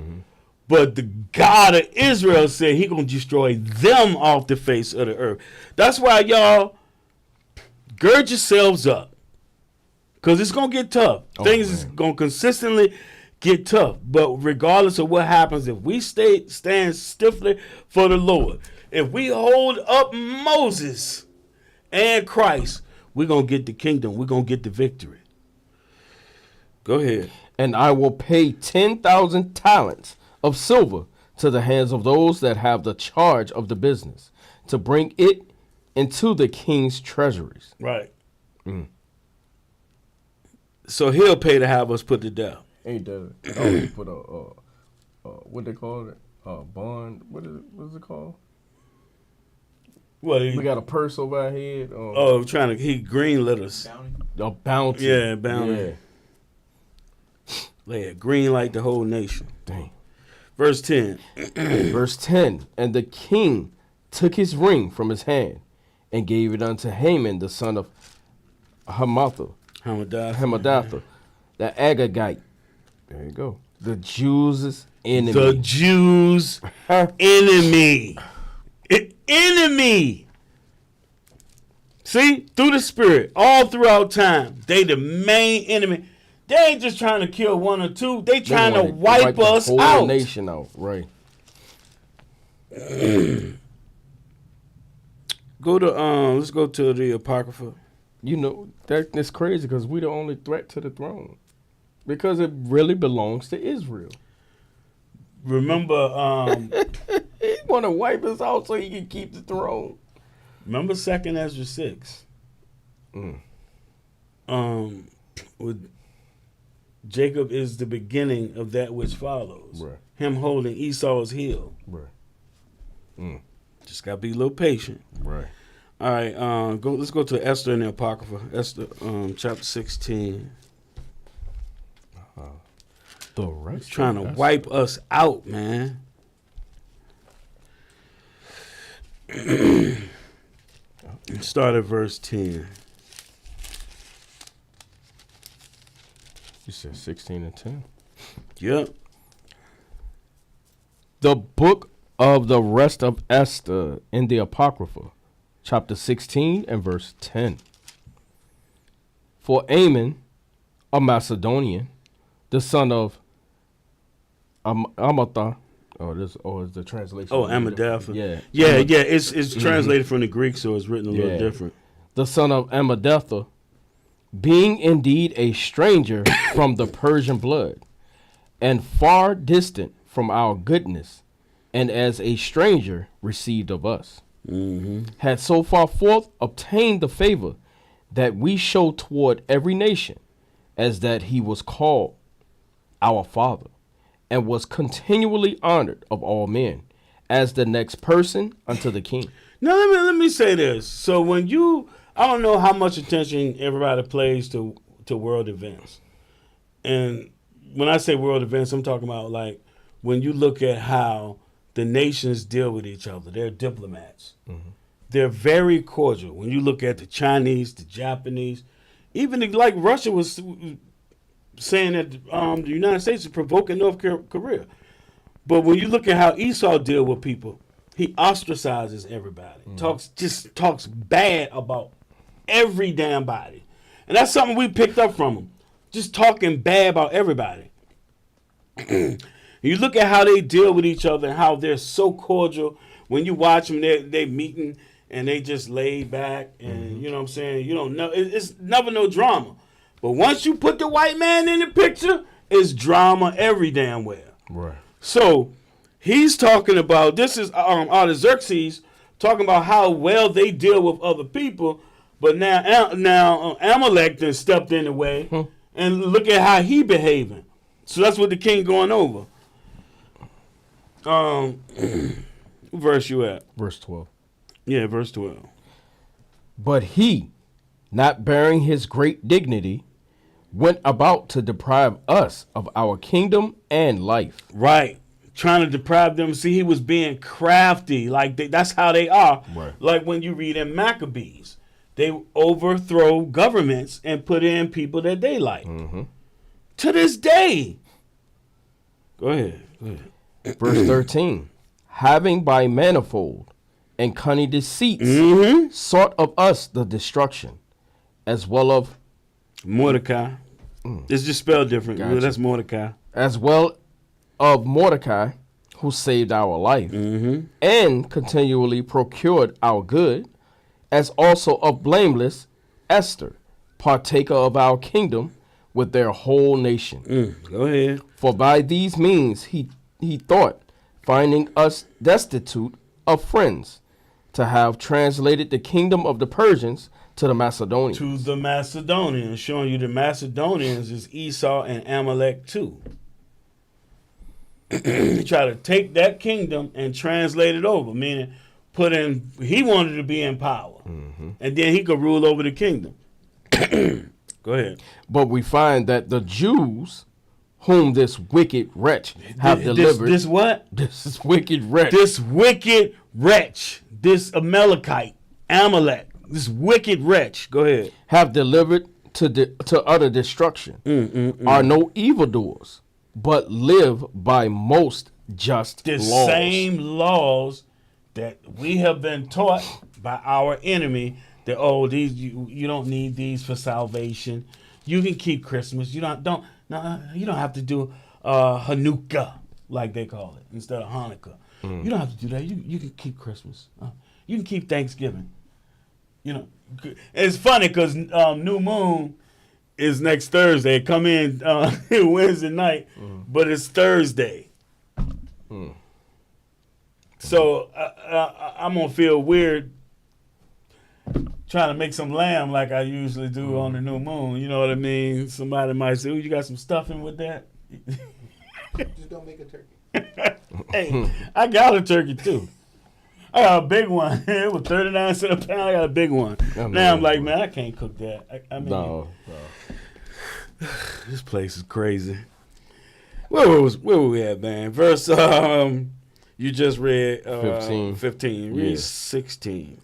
But the God of Israel said he going to destroy them off the face of the earth. That's why y'all gird yourselves up. Because it's going to get tough. Things is going to consistently get tough. But regardless of what happens, if we stand stiffly for the Lord, if we hold up Moses and Christ, we're going to get the kingdom. We're going to get the victory. Go ahead. And I will pay 10,000 talents of silver to the hands of those that have the charge of the business, to bring it into the king's treasuries. Right. So he'll pay to have us put to death. Ain't that? Oh, put a what they call it? Bond. What is it called? What? We got a purse over our head. He greenlit us. A bounty. Yeah, bounty. Yeah, green like the whole nation. Dang. Verse 10. Verse 10. And the king took his ring from his hand and gave it unto Haman, the son of Hammedatha, the Agagite. There you go. The Jews' enemy. The Jews' enemy. Enemy. See? Through the Spirit. All throughout time. They the main enemy. They ain't just trying to kill one or two. They trying to wipe us the whole out. Nation out. Right. Let's go to the Apocrypha. You know, that's crazy because we the only threat to the throne. Because it really belongs to Israel. Remember, he want to wipe us out so he can keep the throne. Remember 2nd Ezra 6? With Jacob is the beginning of that which follows. Right. Him holding Esau's heel. Right. Just gotta be a little patient. Right. All right. Let's go to Esther and the Apocrypha. Esther, chapter 16. The rest He's trying to wipe us out, man. Start at verse 10. You said 16 and 10. Yep. The book of the rest of Esther in the Apocrypha, chapter 16 and verse 10. For Ammon, a Macedonian, the son of Amatha. Is the translation. Amadatha. Yeah. It's translated from the Greek, so it's written a little different. The son of Amadatha, being indeed a stranger from the Persian blood, and far distant from our goodness, and as a stranger received of us, had so far forth obtained the favor that we show toward every nation, as that he was called our father, and was continually honored of all men, as the next person unto the king. Now let me say this. So I don't know how much attention everybody plays to world events, and when I say world events, I'm talking about like when you look at how the nations deal with each other. They're diplomats. They're very cordial. When you look at the Chinese, the Japanese, even like Russia was saying that the United States is provoking North Korea. But when you look at how Esau deal with people, he ostracizes everybody. Talks bad about every damn body. And that's something we picked up from him. Just talking bad about everybody. You look at how they deal with each other and how they're so cordial. When you watch them, they meeting and they just laid back and you know what I'm saying? You don't know. It's never no drama. But once you put the white man in the picture, it's drama every damn where. Right. So he's talking about, this is Artaxerxes talking about how well they deal with other people. But now Amalek then stepped in the way and look at how he behaving. So that's what the king going over. Verse you at? Verse 12. Yeah, verse 12. But he, not bearing his great dignity, went about to deprive us of our kingdom and life. Right. Trying to deprive them. See, he was being crafty. Like that's how they are. Right. Like when you read in Maccabees, they overthrow governments and put in people that they like. To this day. Go ahead. Verse 13. Having by manifold and cunning deceits sought of us the destruction, as well of Mordecai. It's just spelled different. Gotcha. That's Mordecai. As well of Mordecai, who saved our life, and continually procured our good, as also of blameless Esther, partaker of our kingdom with their whole nation. Go ahead. For by these means he thought, finding us destitute of friends, to have translated the kingdom of the Persians to the Macedonians. To the Macedonians, showing you the Macedonians is Esau and Amalek too. He tried to take that kingdom and translate it over, meaning he wanted to be in power. And then he could rule over the kingdom. Go ahead. But we find that the Jews, whom this wicked wretch have delivered. This what? This wicked wretch. This wicked wretch. This Amalek. This wicked wretch. Go ahead. Have delivered to utter destruction. Are no evildoers, but live by most just the laws. Same laws that we have been taught by our enemy that these you don't need these for salvation. You can keep Christmas. You don't have to do Hanukkah like they call it instead of Hanukkah. You don't have to do that. You can keep Christmas. You can keep Thanksgiving. You know, it's funny because New Moon is next Thursday. Come in Wednesday night, but it's Thursday. So I'm gonna feel weird trying to make some lamb like I usually do on the new moon. You know what I mean? Somebody might say, "Oh, you got some stuffing with that?" Just don't make a turkey. Hey, I got a turkey too. I got a big one. It was 39 cents a pound. I got a big one. Now I'm like, man, I can't cook that. I mean, No. This place is crazy. Where were we at, man? Verse you just read 15. Read 16.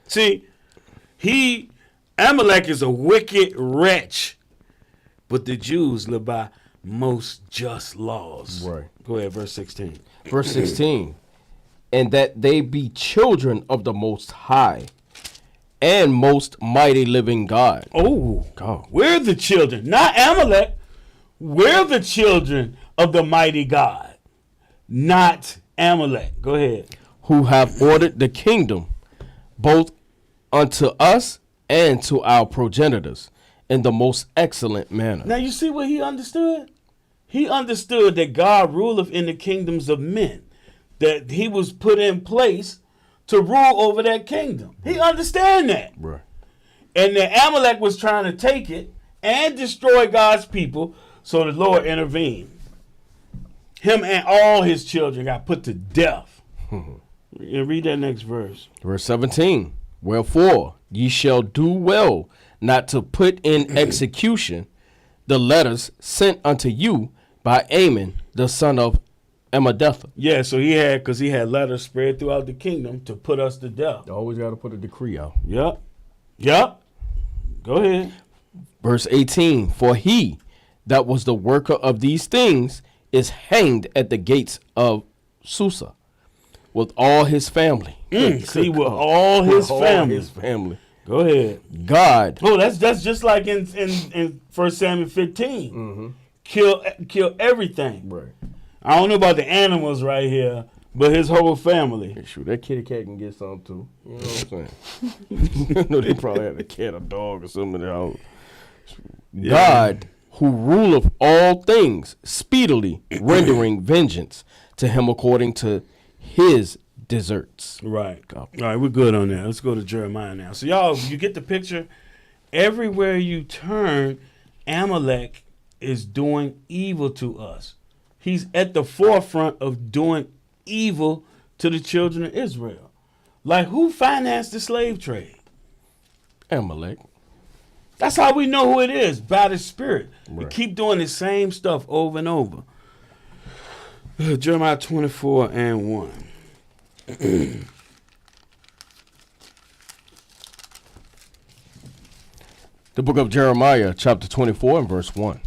See, Amalek is a wicked wretch, but the Jews live by most just laws. Right. Go ahead, verse 16. Verse 16. And that they be children of the Most High and most mighty living God. Oh, God. We're the children, not Amalek. We're the children of the mighty God, not Amalek. Go ahead. Who have ordered the kingdom both unto us and to our progenitors in the most excellent manner. Now you see what he understood? He understood that God ruleth in the kingdoms of men, that he was put in place to rule over that kingdom. He understand that. Right. And that Amalek was trying to take it and destroy God's people, so the Lord intervened. Him and all his children got put to death. Read that next verse. Verse 17. Wherefore ye shall do well not to put in execution the letters sent unto you by Ammon, the son of Amadatha. Yeah, so he had letters spread throughout the kingdom to put us to death. Always got to put a decree out. Yep. Go ahead. Verse 18. For he that was the worker of these things is hanged at the gates of Susa with all his family. See, with all his family. Go ahead. God. Oh, that's just like in 1 Samuel 15. Kill everything. Right. I don't know about the animals right here, but his whole family. Shoot, that kitty cat can get something too. You know what I'm saying? I know they probably had a cat or dog or something in their house. Yeah. God, who ruleth all things, speedily rendering vengeance to him according to his deserts. Right. All right, we're good on that. Let's go to Jeremiah now. So y'all, you get the picture? Everywhere you turn, Amalek is doing evil to us. He's at the forefront of doing evil to the children of Israel. Like, who financed the slave trade? Amalek. That's how we know who it is, by the Spirit. Right. We keep doing the same stuff over and over. Jeremiah 24 and 1. The book of Jeremiah, chapter 24 and verse 1.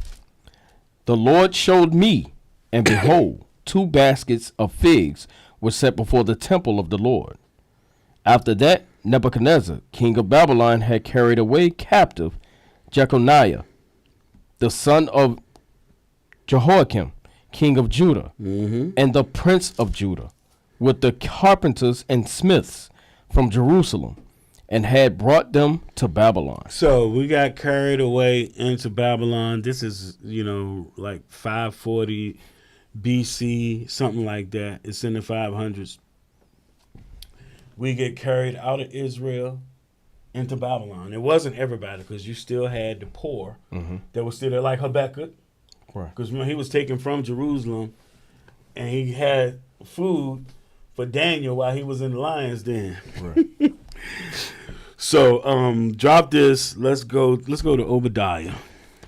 The Lord showed me, and behold, 2 baskets of figs were set before the temple of the Lord. After that, Nebuchadnezzar, king of Babylon, had carried away captive Jeconiah, the son of Jehoiakim, king of Judah, and the prince of Judah, with the carpenters and smiths from Jerusalem, and had brought them to Babylon. So we got carried away into Babylon. This is, like 540 BC, something like that. It's in the 500s. We get carried out of Israel into Babylon. It wasn't everybody, because you still had the poor that was still there, like Habakkuk. Right. Because he was taken from Jerusalem, and he had food for Daniel while he was in the lion's den. Right. So drop this. Let's go to Obadiah.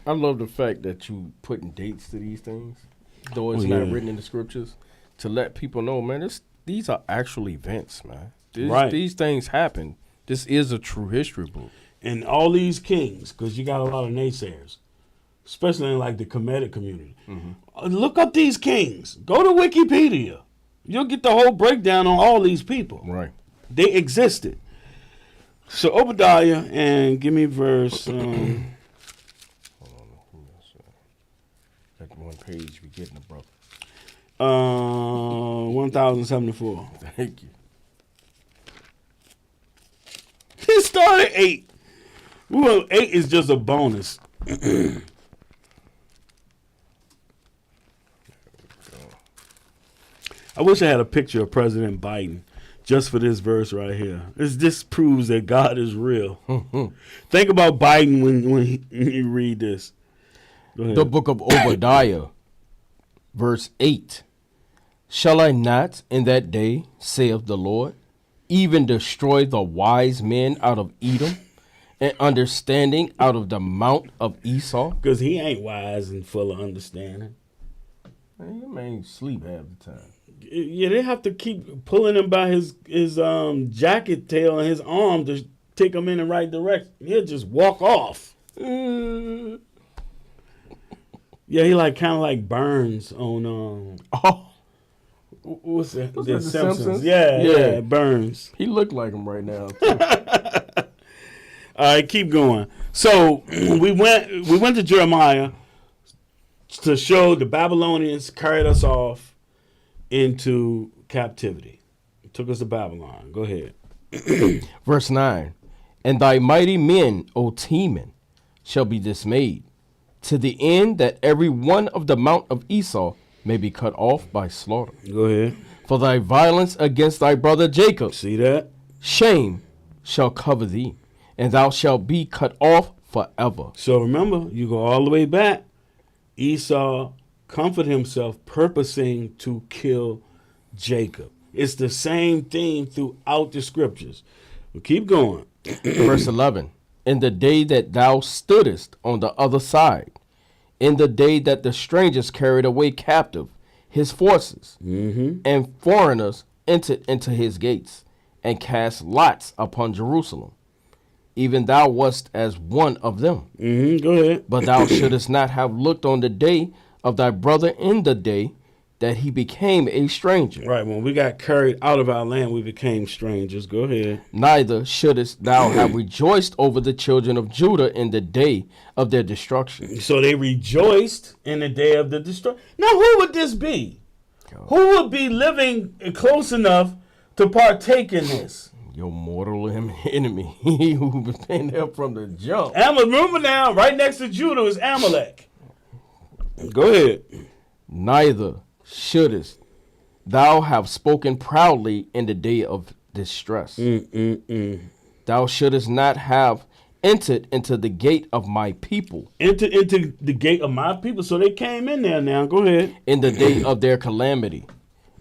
I love the fact that you putting dates to these things, though it's Oh, not yeah. written in the scriptures, to let people know, man, these are actual events, man. Right. These things happen. This is a true history book. And all these kings, because you got a lot of naysayers, especially in like the Kemetic community. Look up these kings. Go to Wikipedia. You'll get the whole breakdown on all these people. Right. They existed. So Obadiah, and give me verse. Hold on. That one page we getting, bro. 1074. Thank you. He started 8. Well, 8 is just a bonus. I wish I had a picture of President Biden just for this verse right here. This proves that God is real. Think about Biden when you read this. Go ahead. The book of Obadiah, verse 8. Shall I not in that day, saith the Lord, even destroy the wise men out of Edom, and understanding out of the mount of Esau? Because he ain't wise and full of understanding. Man, you man sleep half the time. Yeah, they have to keep pulling him by his jacket tail and his arm to take him in the right direction. He'll just walk off. Yeah, he kind of like Burns on Oh, what's that? Was The that The Simpsons. Simpsons? Yeah, Yeah. Burns. he looked like him right now. All right, keep going. So we went to Jeremiah to show the Babylonians carried us off into captivity. It took us to Babylon. Go ahead. Verse 9. And thy mighty men, O Teman, shall be dismayed, to the end that every one of the mount of Esau may be cut off by slaughter. Go ahead. For thy violence against thy brother Jacob, See that? shame shall cover thee, and thou shalt be cut off forever. So remember, you go all the way back. Esau comforted himself, purposing to kill Jacob. It's the same theme throughout the scriptures. Well, keep going. Verse 11. In the day that thou stoodest on the other side, in the day that the strangers carried away captive his forces, and foreigners entered into his gates, and cast lots upon Jerusalem, even thou wast as one of them. Go ahead. But thou shouldest not have looked on the day of thy brother in the day that he became a stranger. Right, when we got carried out of our land, we became strangers. Go ahead. Neither shouldest thou have rejoiced over the children of Judah in the day of their destruction. So they rejoiced in the day of the destruction. Now, who would this be? Who would be living close enough to partake in this? Your mortal enemy, he who been there from the jump. Remember now, right next to Judah is Amalek. Go ahead. Neither shouldest thou have spoken proudly in the day of distress. Thou shouldest not have entered into the gate of my people Enter into the gate of my people. So they came in there now. Go ahead. in the day of their calamity.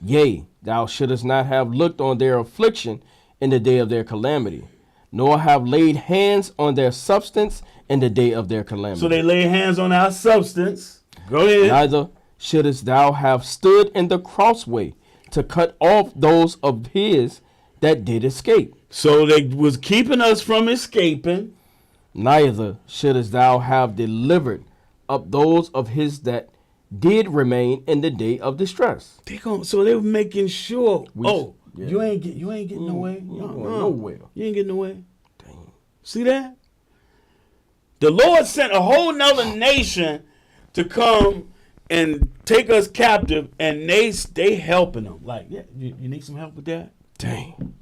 Yea, thou shouldest not have looked on their affliction in the day of their calamity, nor have laid hands on their substance in the day of their calamity. So they lay hands on our substance. Go ahead. Neither shouldest thou have stood in the crossway to cut off those of his that did escape. So they was keeping us from escaping. Neither shouldest thou have delivered up those of his that did remain in the day of distress. So they were making sure. Yeah. You ain't getting away. You ain't going nowhere. You ain't getting away. Dang. See that? The Lord sent a whole nother nation to come and take us captive, and they helping them. Like, yeah, you need some help with that? Dang.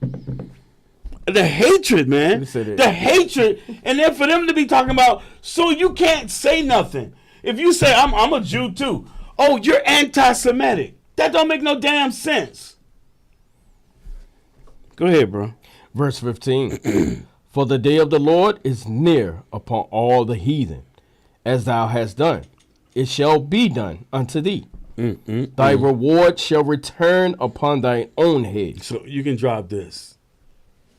The hatred, man. They said it. The hatred. And then for them to be talking about, so you can't say nothing. If you say, I'm a Jew too. Oh, you're anti-Semitic. That don't make no damn sense. Go ahead, bro. Verse 15. For the day of the Lord is near upon all the heathen. As thou hast done, it shall be done unto thee. Thy reward shall return upon thine own head. So you can drop this.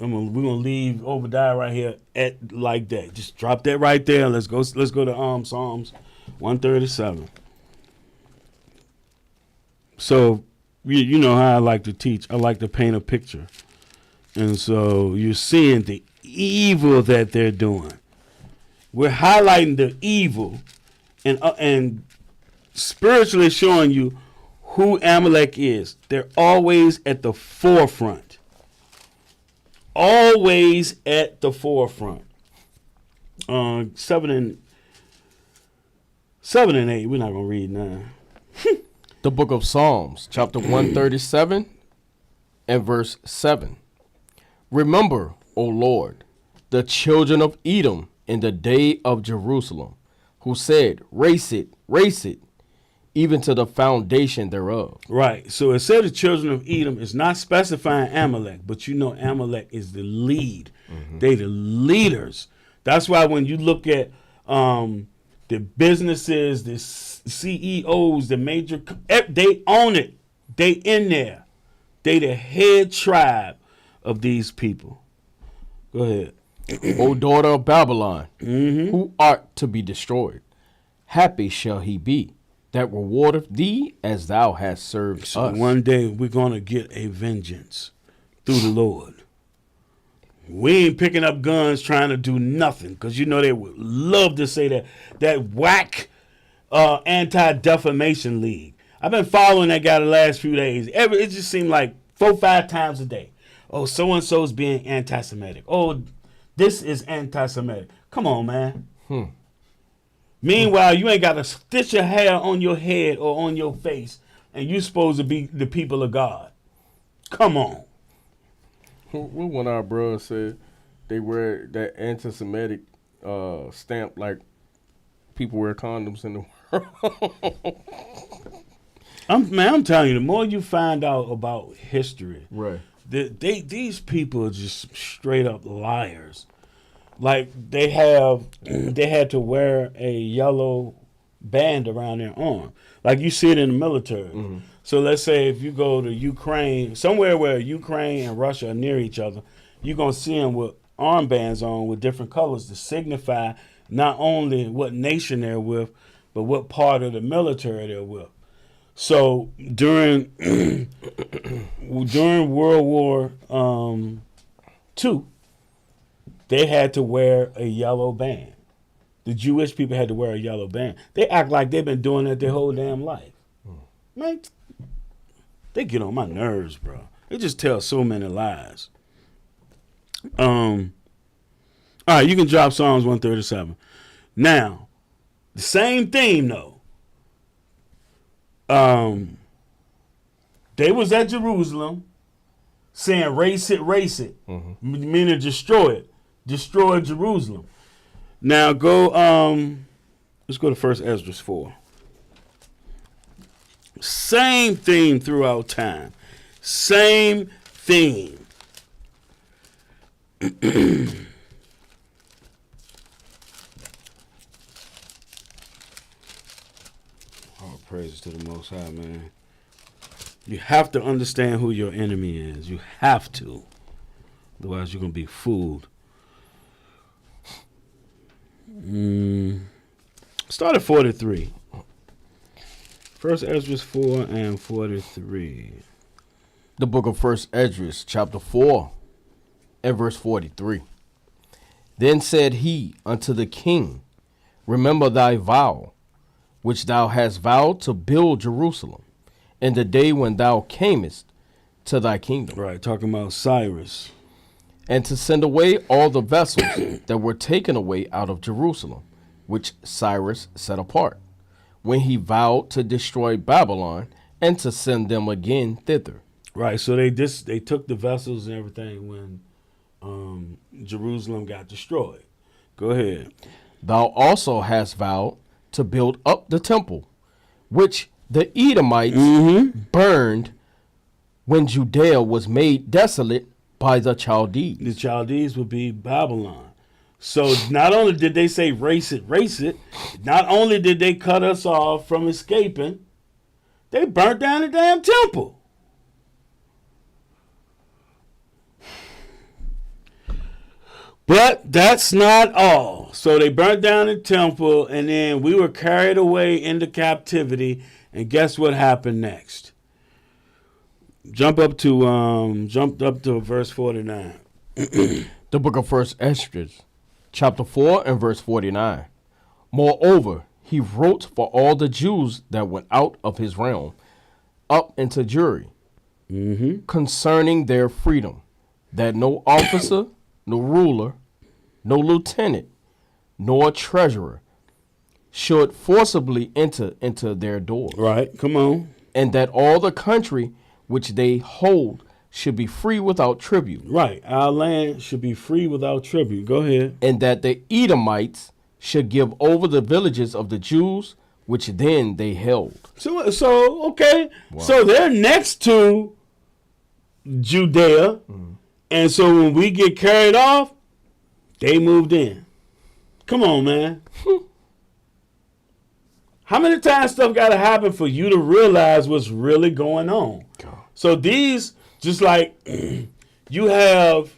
We're gonna leave Obadiah right here at like that. Just drop that right there. Let's go to Psalms 137. So you know how I like to teach. I like to paint a picture. And so you're seeing the evil that they're doing. We're highlighting the evil and spiritually showing you who Amalek is. They're always at the forefront. Always at the forefront. 7 and 8. We're not gonna read now. The book of Psalms, chapter 137 and verse 7. Remember, O Lord, the children of Edom in the day of Jerusalem, who said, race it, even to the foundation thereof. Right. So it said the children of Edom is not specifying Amalek, but you know Amalek is the lead. They the leaders. That's why when you look at the businesses, the CEOs, the major, they own it. They in there. They the head tribe of these people. Go ahead. O daughter of Babylon, who art to be destroyed, happy shall he be that rewardeth thee as thou hast served So us. one day we're going to get a vengeance through the Lord. We ain't picking up guns trying to do nothing, because you know they would love to say that whack anti-defamation league. I've been following that guy the last few days. It just seemed like 4-5 times a day. Oh, so-and-so's being anti-Semitic. Oh, this is anti-Semitic. Come on, man. Meanwhile, you ain't got a stitch of hair on your head or on your face, and you supposed to be the people of God. Come on. What one of our brothers said they wear that anti-Semitic stamp like people wear condoms in the world. I'm telling you, the more you find out about history, Right. these people are just straight up liars. Like they had to wear a yellow band around their arm, like you see it in the military. So let's say if you go to Ukraine, somewhere where Ukraine and Russia are near each other, you're gonna see them with armbands on with different colors to signify not only what nation they're with, but what part of the military they're with. So during World War II, they had to wear a yellow band. The Jewish people had to wear a yellow band. They act like they've been doing that their whole damn life. Man, they get on my nerves, bro. They just tell so many lies. All right, you can drop Psalms 137. Now, the same theme though. They was at Jerusalem saying race it, meaning destroy Jerusalem. Now go let's go to 1 Esdras 4. Same theme throughout time. Same theme. All praises to the Most High, man. You have to understand who your enemy is. You have to. Otherwise, you're going to be fooled. Start at 43. First Esdras 4 and 43. The book of First Esdras, chapter 4, and verse 43. Then said he unto the king, remember thy vow, which thou hast vowed to build Jerusalem, in the day when thou camest to thy kingdom. Right, talking about Cyrus. And to send away all the vessels that were taken away out of Jerusalem, which Cyrus set apart, when he vowed to destroy Babylon and to send them again thither. Right, so they took the vessels and everything when Jerusalem got destroyed. Go ahead. Thou also hast vowed to build up the temple, which the Edomites burned when Judea was made desolate by the Chaldees. The Chaldees would be Babylon. So not only did they say race it, not only did they cut us off from escaping, they burnt down the damn temple. But that's not all. So they burnt down the temple, and then we were carried away into captivity. And guess what happened next? Jumped up to verse 49. The book of First Esdras, chapter 4 and verse 49. Moreover, he wrote for all the Jews that went out of his realm up into Jewry, concerning their freedom, that no officer, no ruler, no lieutenant, nor treasurer should forcibly enter into their doors. Right, come on. And that all the country which they hold should be free without tribute. Right, our land should be free without tribute. Go ahead. And that the Edomites should give over the villages of the Jews, which then they held. So okay. Wow. So they're next to Judea. And so when we get carried off, they moved in. Come on, man. How many times stuff got to happen for you to realize what's really going on? God. So these, just like you have,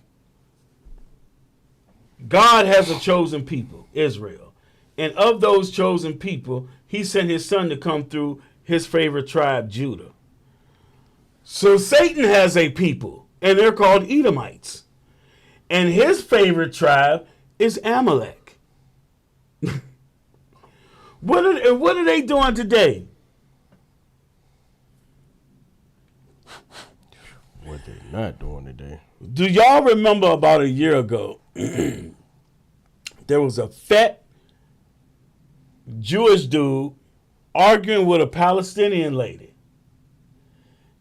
God has a chosen people, Israel. And of those chosen people, he sent his son to come through his favorite tribe, Judah. So Satan has a people, and they're called Edomites. And his favorite tribe is Amalek. What are they doing today? What they not doing today? Do y'all remember about a year ago, there was a fat Jewish dude arguing with a Palestinian lady.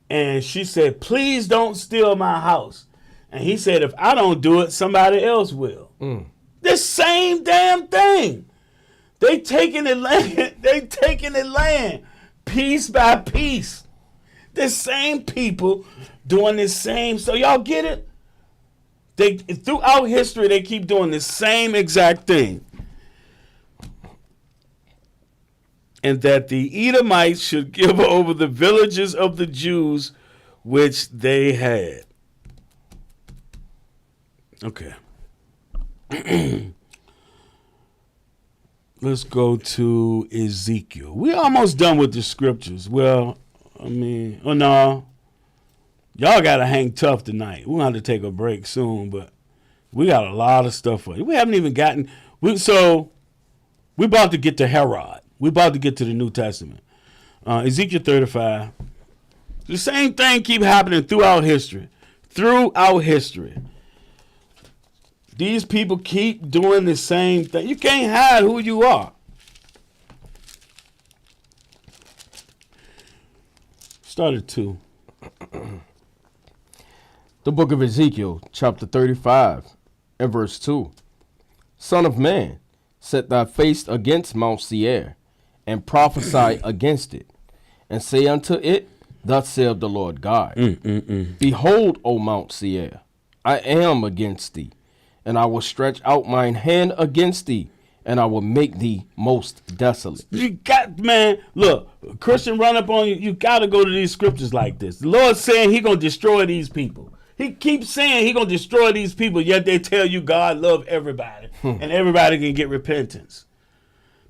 And she said, please don't steal my house. And he said, if I don't do it, somebody else will. The same damn thing. They taking the land piece by piece. The same people doing the same. So y'all get it? They throughout history they keep doing the same exact thing. And that the Edomites should give over the villages of the Jews which they had. Okay. Let's go to Ezekiel. We're almost done with the scriptures. Well, I mean, oh no. Y'all got to hang tough tonight. We're going to have to take a break soon, but we got a lot of stuff for you. We haven't even gotten, we're about to get to Herod. We're about to get to the New Testament. Ezekiel 35. The same thing keep happening throughout history. Throughout history. These people keep doing the same thing. You can't hide who you are. Start at 2. The book of Ezekiel, chapter 35, and verse 2. Son of man, set thy face against Mount Seir, and prophesy against it, and say unto it, thus saith the Lord God, Behold, O Mount Seir, I am against thee, and I will stretch out mine hand against thee, and I will make thee most desolate. You got, man, look, Christian run up on you. You got to go to these scriptures like this. The Lord's saying he going to destroy these people. He keeps saying he going to destroy these people, yet they tell you God love everybody, and everybody can get repentance.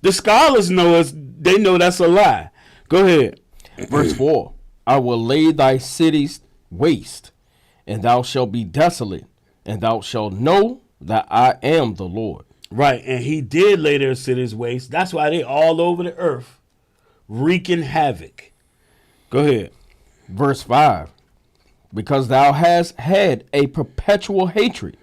The scholars know us. They know that's a lie. Go ahead. Verse 4, I will lay thy cities waste, and thou shalt be desolate, and thou shalt know that I am the Lord. Right, and he did lay their cities waste. That's why they all over the earth, wreaking havoc. Go ahead. Verse 5, because thou hast had a perpetual hatred,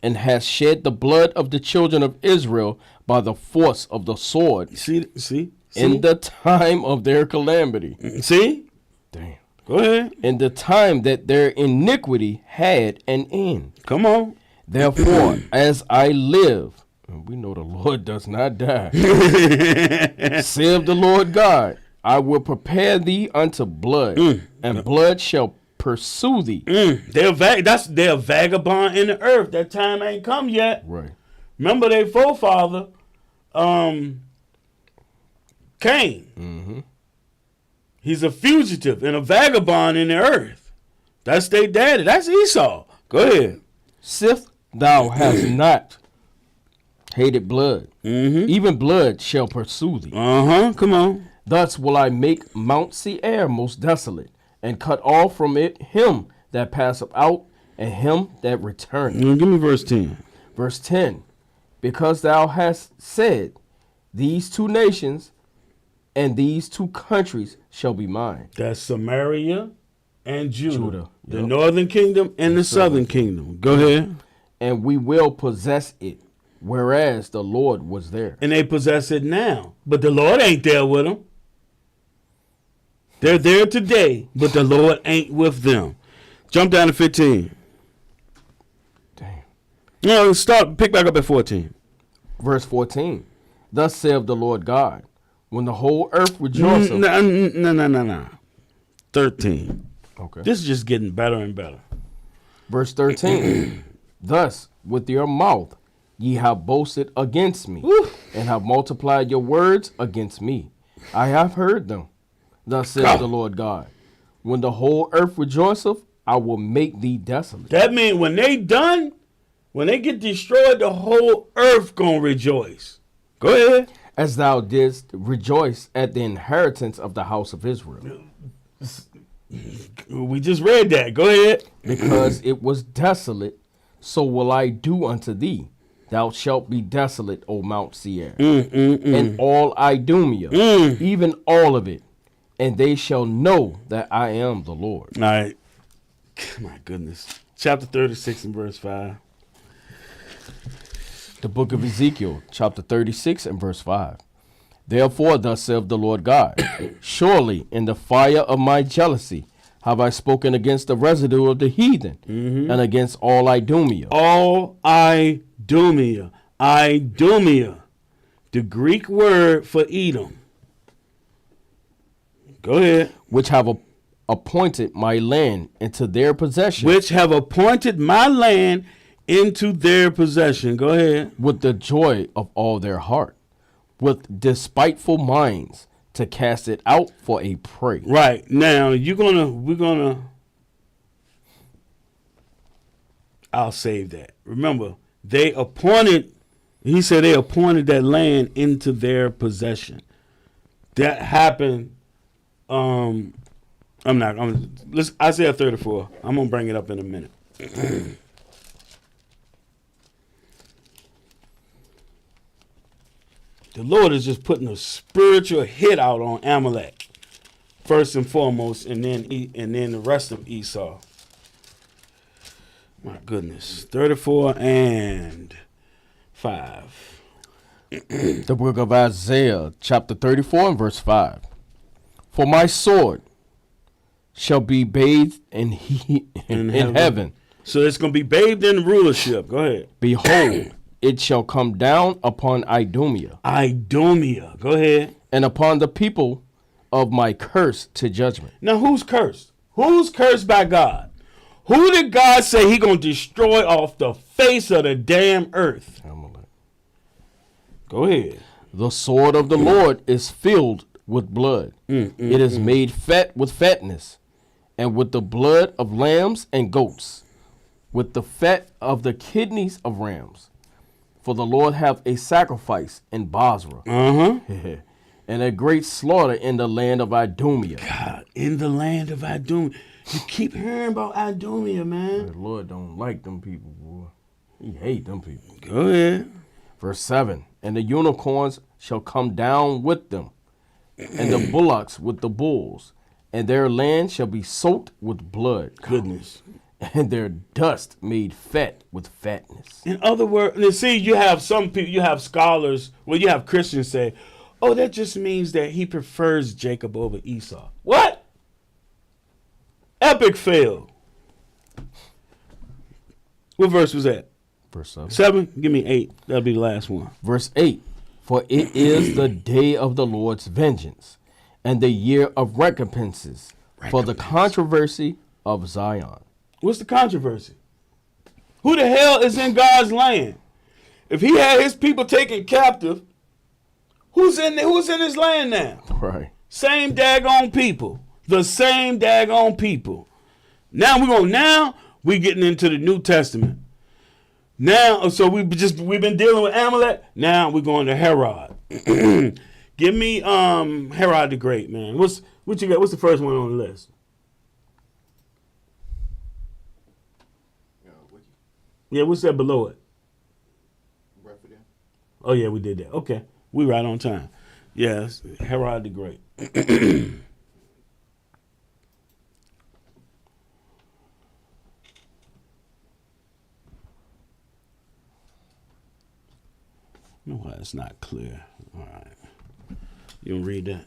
and hast shed the blood of the children of Israel by the force of the sword. See? In the time of their calamity. See? Damn. Go ahead. In the time that their iniquity had an end. Come on. Therefore, as I live, and we know the Lord does not die, saith the Lord God, I will prepare thee unto blood, and blood shall pursue thee. They're vagabond in the earth. That time ain't come yet. Right. Remember their forefather, Cain. Mm-hmm. He's a fugitive and a vagabond in the earth. That's their daddy. That's Esau. Go ahead. Sith thou hast not hated blood, even blood shall pursue thee. Come on. Thus will I make Mount Seir most desolate, and cut off from it him that passeth out, and him that returneth. Give me verse 10. Verse 10, because thou hast said, these two nations and these two countries shall be mine. That's Samaria and Judah. The Yep. northern kingdom and the southern kingdom. Go ahead. And we will possess it, whereas the Lord was there. And they possess it now. But the Lord ain't there with them. They're there today, but the Lord ain't with them. Jump down to 15. Damn. No, pick back up at 14. Verse 14, thus saith the Lord God, when the whole earth rejoiceth. No. 13. Okay. This is just getting better and better. Verse 13, thus with your mouth ye have boasted against me, and have multiplied your words against me. I have heard them. Thus saith the Lord God, when the whole earth rejoiceth, I will make thee desolate. That means when they done, when they get destroyed, the whole earth gonna rejoice. Go ahead. As thou didst rejoice at the inheritance of the house of Israel, We just read that. Go ahead. because it was desolate, so will I do unto thee. Thou shalt be desolate, O Mount Seir, and all Idumea, even all of it, and they shall know that I am the Lord. All right. My goodness. Chapter 36 and verse 5. The book of Ezekiel, chapter 36 and verse 5. Therefore, thus saith the Lord God, surely in the fire of my jealousy have I spoken against the residue of the heathen, and against all Idumea. All Idumea. Idumea. The Greek word for Edom. Go ahead. Which have appointed my land into their possession. Which have appointed my land into their possession. Go ahead. With the joy of all their heart, with despiteful minds, to cast it out for a prey. Right. Now, I'll save that. Remember, he said they appointed that land into their possession. That happened, Isaiah 34. I'm going to bring it up in a minute. The Lord is just putting a spiritual hit out on Amalek, first and foremost, and then the rest of Esau. My goodness, 34 and 5. The book of Isaiah, chapter 34 and verse 5. For my sword shall be bathed in heaven. So it's going to be bathed in rulership. Go ahead. Behold, it shall come down upon Idumea. Idumea. Go ahead. And upon the people of my curse to judgment. Now, who's cursed? Who's cursed by God? Who did God say he going to destroy off the face of the damn earth? Amalek. Go ahead. The sword of the Lord is filled with blood. It is made fat with fatness, and with the blood of lambs and goats, with the fat of the kidneys of rams. For the Lord hath a sacrifice in Basra, and a great slaughter in the land of Idumea. God, in the land of Idumea. You keep hearing about Idumea, man. The Lord don't like them people, boy. He hate them people. Go ahead. Verse 7, and the unicorns shall come down with them, and the bullocks with the bulls, and their land shall be soaked with blood. Goodness. And their dust made fat with fatness. In other words, see, you have some people, you have scholars, you have Christians say, oh, that just means that he prefers Jacob over Esau. What? Epic fail. What verse was that? Verse 7. 7? Give me 8. That'll be the last one. Verse 8. For it is the day of the Lord's vengeance, and the year of recompenses, for the controversy of Zion. What's the controversy? Who the hell is in God's land? If he had his people taken captive, who's in his land now? Right. Same daggone people. The same daggone people. Now we getting into the New Testament. Now, so we've been dealing with Amalek. Now we're going to Herod. Give me Herod the Great, man. What you got? What's the first one on the list? Wiki. Yeah, what's that below it? Right for them. Oh yeah, we did that. Okay, we right on time. Yes, Herod the Great. No, why it's not clear. All right, you gonna read that?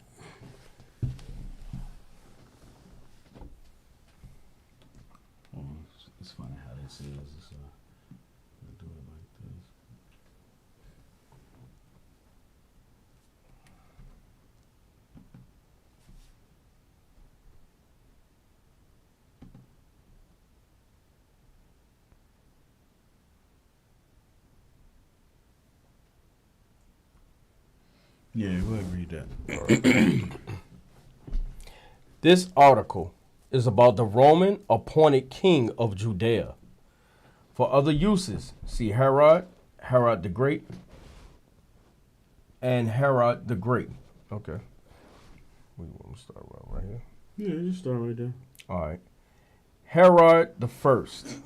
Oh, it's funny how they say it's do it like this. Yeah, go ahead and read that. This article is about the Roman appointed king of Judea. For other uses, see Herod, Herod the Great, and Herod the Great. Okay. We want to start right here. Yeah, just start right there. All right. Herod the First,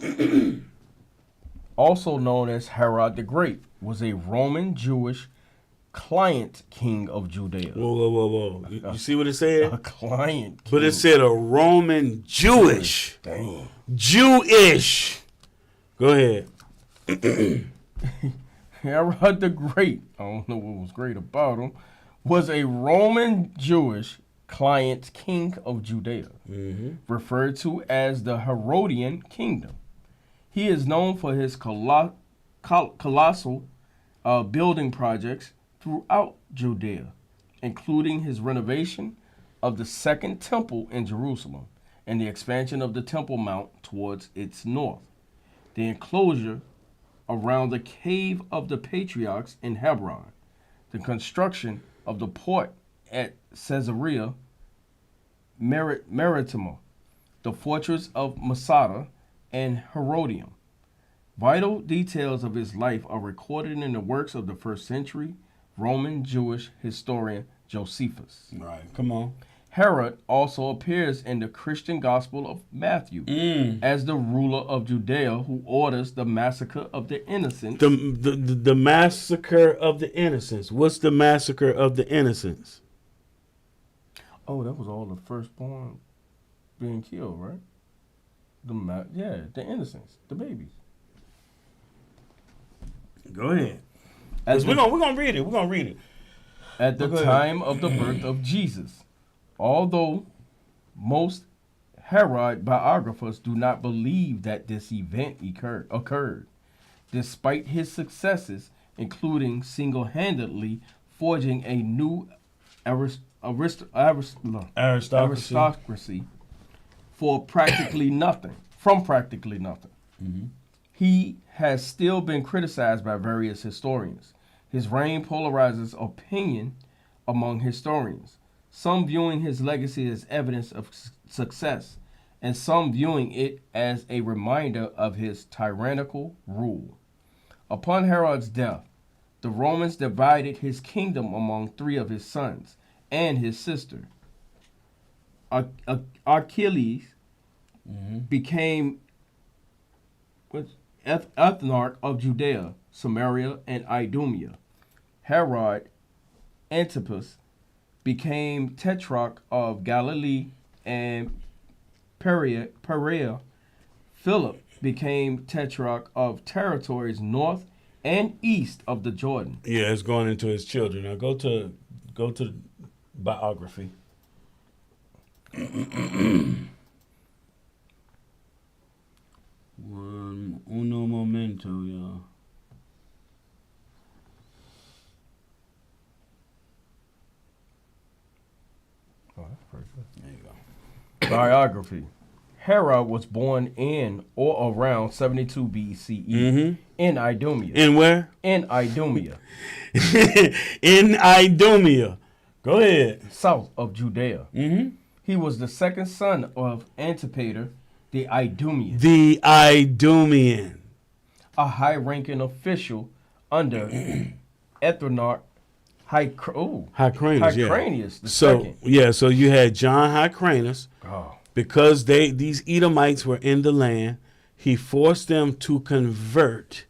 also known as Herod the Great, was a Roman Jewish client king of Judea. Whoa. You see what it said? A client king. But it said a Roman Jewish. Dang. Jewish. Go ahead. Herod the Great, I don't know what was great about him, was a Roman Jewish client king of Judea, referred to as the Herodian kingdom. He is known for his colossal building projects throughout Judea, including his renovation of the Second Temple in Jerusalem and the expansion of the Temple Mount towards its north, the enclosure around the Cave of the Patriarchs in Hebron, the construction of the port at Caesarea Maritima, the fortress of Masada, and Herodium. Vital details of his life are recorded in the works of the first century Roman Jewish historian Josephus. Right, come on. Herod also appears in the Christian Gospel of Matthew as the ruler of Judea who orders the massacre of the innocents. The massacre of the innocents. What's the massacre of the innocents? Oh, that was all the firstborn being killed, right? The innocents, the babies. Go ahead. We're gonna read it. We're gonna read it. At the time of the birth of Jesus, although most Herod biographers do not believe that this event occurred, despite his successes, including single-handedly forging a new aristocracy from practically nothing. He has still been criticized by various historians. His reign polarizes opinion among historians, some viewing his legacy as evidence of success, and some viewing it as a reminder of his tyrannical rule. Upon Herod's death, the Romans divided his kingdom among three of his sons and his sister. Achilles became ethnarch of Judea, Samaria, and Idumea. Herod Antipas became tetrarch of Galilee and Perea. Philip became tetrarch of territories north and east of the Jordan. Yeah, it's going into his children. Now go to biography. Uno momento, y'all. Oh, that's pretty good. There you go. Biography. Herod was born in or around 72 BCE in Idumea. In where? In Idumea, In Idumea. Go ahead. south of Judea. He was the second son of Antipater the Idumean, The Idumean. a high-ranking official under Ethnarch Hyrcanus, yeah. Hyrcanus the So second. yeah, so you had John Hyrcanus. Oh, Because these Edomites were in the land, he forced them to convert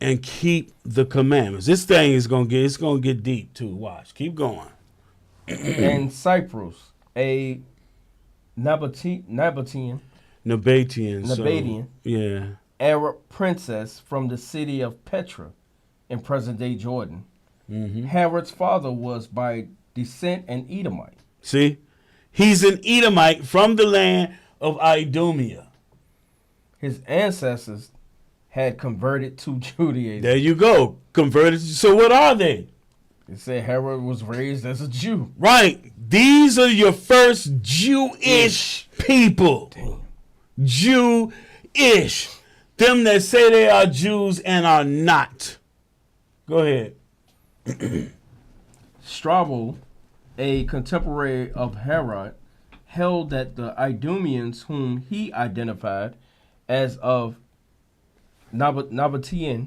and keep the commandments. This thing is gonna get deep too. Watch, keep going. and Cyprus, a Nabatean Nabatian. Yeah. Arab princess from the city of Petra in present-day Jordan. Herod's father was by descent an Edomite. See, he's an Edomite from the land of Idumea. His ancestors had converted to Judaism. There you go, converted. So what are they? It said Herod was raised as a Jew. Right. These are your first Jewish people. Damn. Jewish. Them that say they are Jews and are not. Go ahead. Strabo, a contemporary of Herod, held that the Idumeans, whom he identified as of Nabatean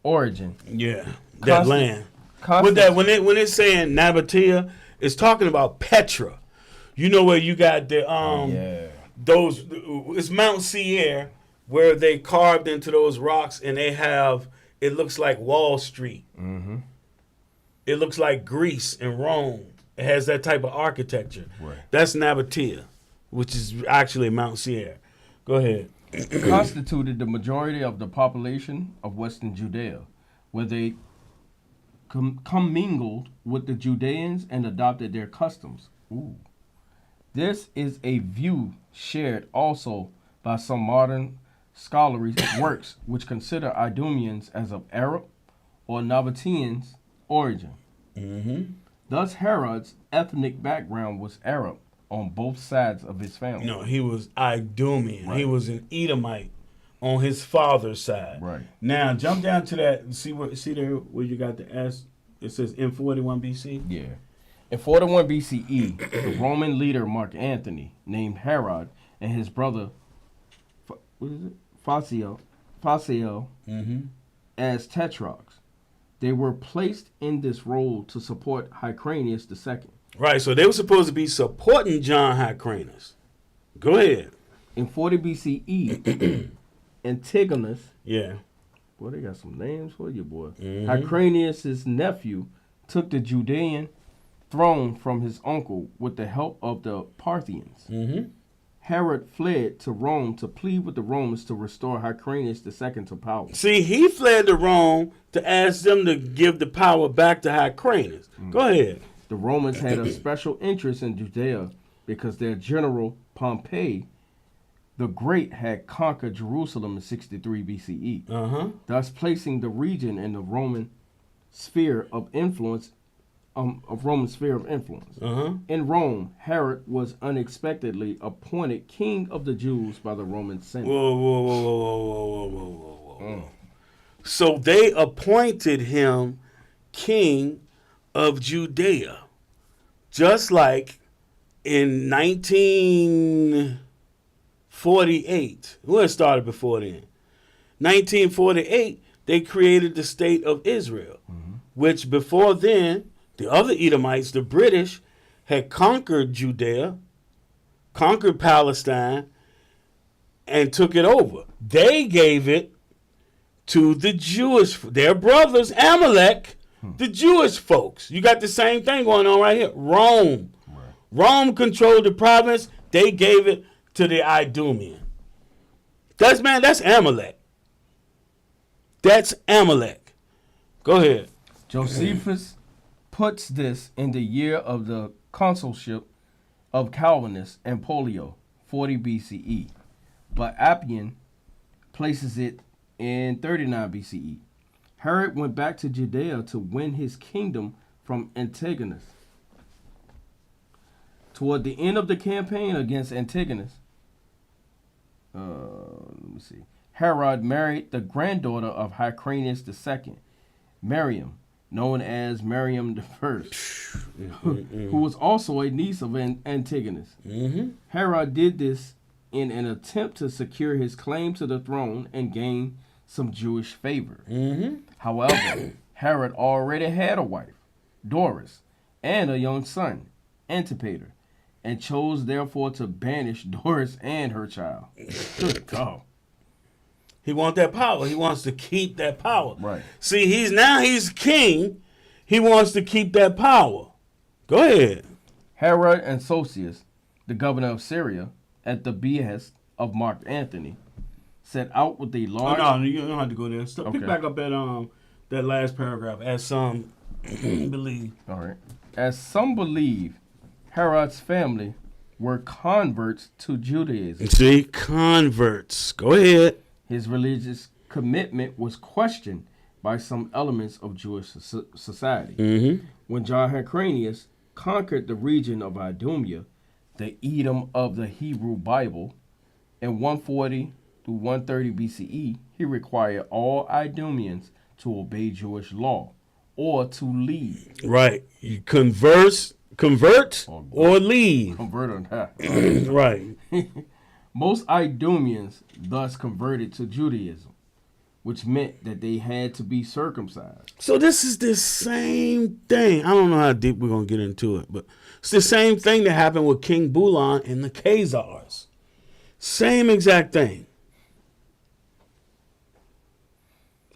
origin, Yeah. That Constant- land. With constant- that, when it's saying Nabatea, it's talking about Petra. You know where you got the yeah. those, it's Mount Seir, where they carved into those rocks and they have, it looks like Wall Street. It looks like Greece and Rome. It has that type of architecture. Right. That's Nabatea, which is actually Mount Seir. Go ahead. Constituted the majority of the population of Western Judea, where they commingled with the Judeans and adopted their customs. Ooh. This is a view shared also by some modern scholarly works which consider Idumeans as of Arab or Nabateans origin. Thus Herod's ethnic background was Arab on both sides of his family. No, he was Idumean. Right. He was an Edomite on his father's side. Right. Now jump down to that. See there where you got the S. It says in 41 BC. Yeah. In 41 BCE, the Roman leader Mark Antony named Herod and his brother Phasael as tetrarchs. They were placed in this role to support Hyrcanus II. Right. So they were supposed to be supporting John Hyrcanus. Go ahead. In 40 BCE, Antigonus, Yeah. boy, they got some names for you, boy. Hyrcanus' nephew took the Judean throne from his uncle with the help of the Parthians. Herod fled to Rome to plead with the Romans to restore Hyrcanus II to power. See, he fled to Rome to ask them to give the power back to Hyrcanus. Go ahead. The Romans had a special interest in Judea because their general Pompey the Great had conquered Jerusalem in 63 BCE, thus placing the region in the Roman sphere of influence. In Rome, Herod was unexpectedly appointed king of the Jews by the Roman Senate. Whoa. So they appointed him king of Judea, just like in 1948. Well, it started before then. 1948, they created the state of Israel, which before then, the other Edomites, the British, had conquered Judea, conquered Palestine, and took it over. They gave it to the Jewish, their brothers, Amalek, the Jewish folks. You got the same thing going on right here. Rome. Right. Rome controlled the province. They gave it to the Idumean. That's Amalek. That's Amalek. Go ahead. Josephus puts this in the year of the consulship of Calvinus and Pollio, 40 BCE, but Appian places it in 39 BCE. Herod went back to Judea to win his kingdom from Antigonus. Toward the end of the campaign against Antigonus, let me see. Herod married the granddaughter of Hyrcanus II, Miriam, known as Miriam the First, who was also a niece of Antigonus. Herod did this in an attempt to secure his claim to the throne and gain some Jewish favor. However, Herod already had a wife, Doris, and a young son, Antipater, and chose therefore to banish Doris and her child. Good God. He wants that power. He wants to keep that power. Right. See, he's king. He wants to keep that power. Go ahead. Herod and Sosius, the governor of Syria, at the behest of Mark Antony, set out with a large... Oh, no, you don't have to go there. Pick Okay. back up at that last paragraph. As some believe. All right. As some believe, Herod's family were converts to Judaism. See, converts. Go ahead. His religious commitment was questioned by some elements of Jewish society. When John Hyrcanus conquered the region of Idumea, the Edom of the Hebrew Bible, in 140 through 130 BCE, he required all Idumeans to obey Jewish law or to leave. Right. You convert or leave. Convert on that. Right. Most Idumeans thus converted to Judaism, which meant that they had to be circumcised. So this is the same thing. I don't know how deep we're going to get into it, but it's the same thing that happened with King Bulan and the Khazars. Same exact thing.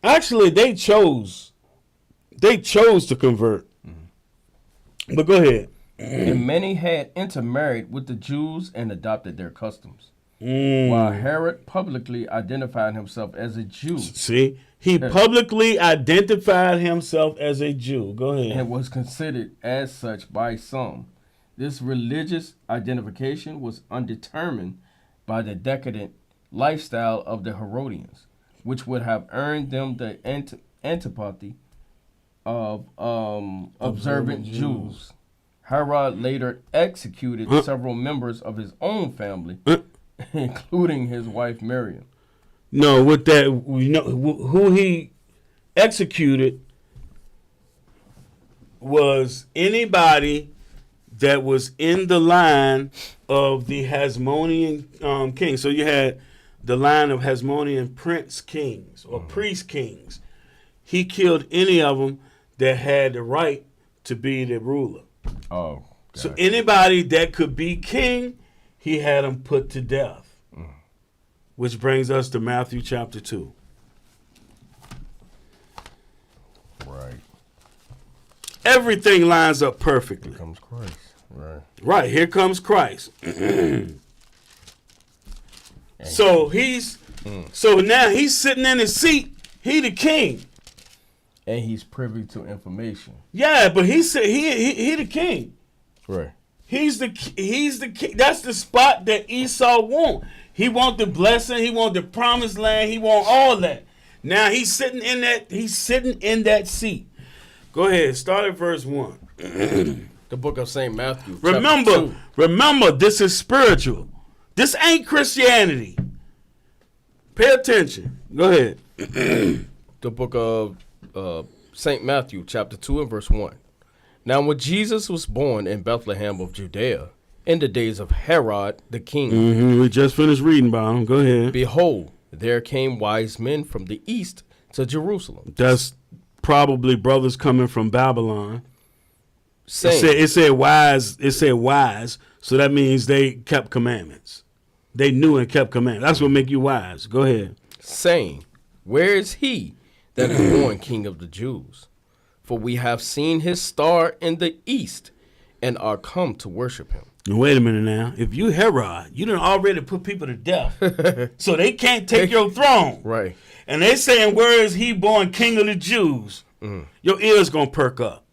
Actually, they chose to convert. But go ahead. And many had intermarried with the Jews and adopted their customs. While Herod publicly identified himself as a Jew. See, he publicly identified himself as a Jew. Go ahead. And was considered as such by some. This religious identification was undetermined by the decadent lifestyle of the Herodians, which would have earned them the antipathy of observant Jews. Herod later executed several members of his own family, including his wife Miriam. No, with that, you know who he executed was anybody that was in the line of the Hasmonean king. So you had the line of Hasmonean prince kings or priest kings. He killed any of them that had the right to be the ruler. Oh, so anybody that could be king, he had them put to death. Which brings us to Matthew chapter 2. Right. Everything lines up perfectly. Here comes Christ. Right. Right, here comes Christ. So now he's sitting in his seat. He the king. And he's privy to information. Yeah, but he the king. Right. He's the king. That's the spot that Esau want. He want the blessing. He want the promised land. He want all that. Now he's sitting in that seat. Go ahead. Start at verse 1. The book of St. Matthew. Remember, this is spiritual. This ain't Christianity. Pay attention. Go ahead. The book of St. Matthew, chapter 2 and verse 1. Now when Jesus was born in Bethlehem of Judea, in the days of Herod the king, we just finished reading about him. Go ahead. Behold, there came wise men from the east to Jerusalem. That's probably brothers coming from Babylon. Saying, It said wise. It said wise. So that means they kept commandments. They knew and kept commandments. That's what make you wise. Go ahead. saying, where is he that is born King of the Jews? For we have seen his star in the east and are come to worship him. Now, wait a minute now. If you Herod, you done already put people to death. So they can't take your throne. Right. And they saying, where is he born King of the Jews? Your ears going to perk up.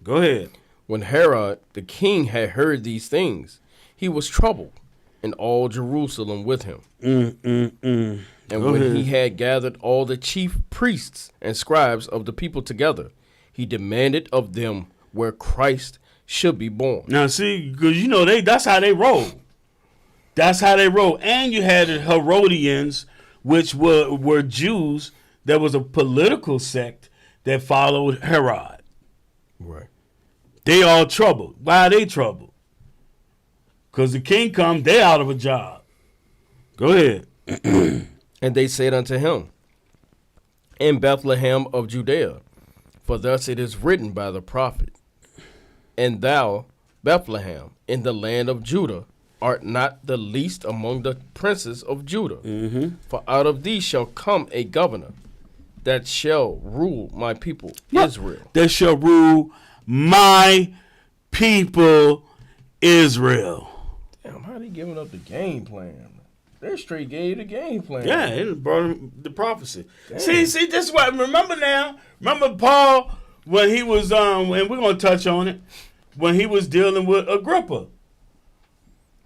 Go ahead. When Herod the king had heard these things, he was troubled, and all Jerusalem with him. And when he had gathered all the chief priests and scribes of the people together, he demanded of them where Christ should be born. Now, see, because you know that's how they roll. That's how they wrote. And you had the Herodians, which were Jews. That was a political sect that followed Herod. Right. They all troubled. Why are they troubled? Because the king come, they out of a job. Go ahead. And they said unto him, in Bethlehem of Judea, for thus it is written by the prophet, and thou, Bethlehem, in the land of Judah, art not the least among the princes of Judah. Mm-hmm. For out of thee shall come a governor that shall rule my people Israel. That shall rule my people Israel. Damn, how they giving up the game plan? They straight gave the game plan. Yeah, it brought him the prophecy. Damn. See, this is what, remember now? Remember Paul when he was, and we're going to touch on it, when he was dealing with Agrippa.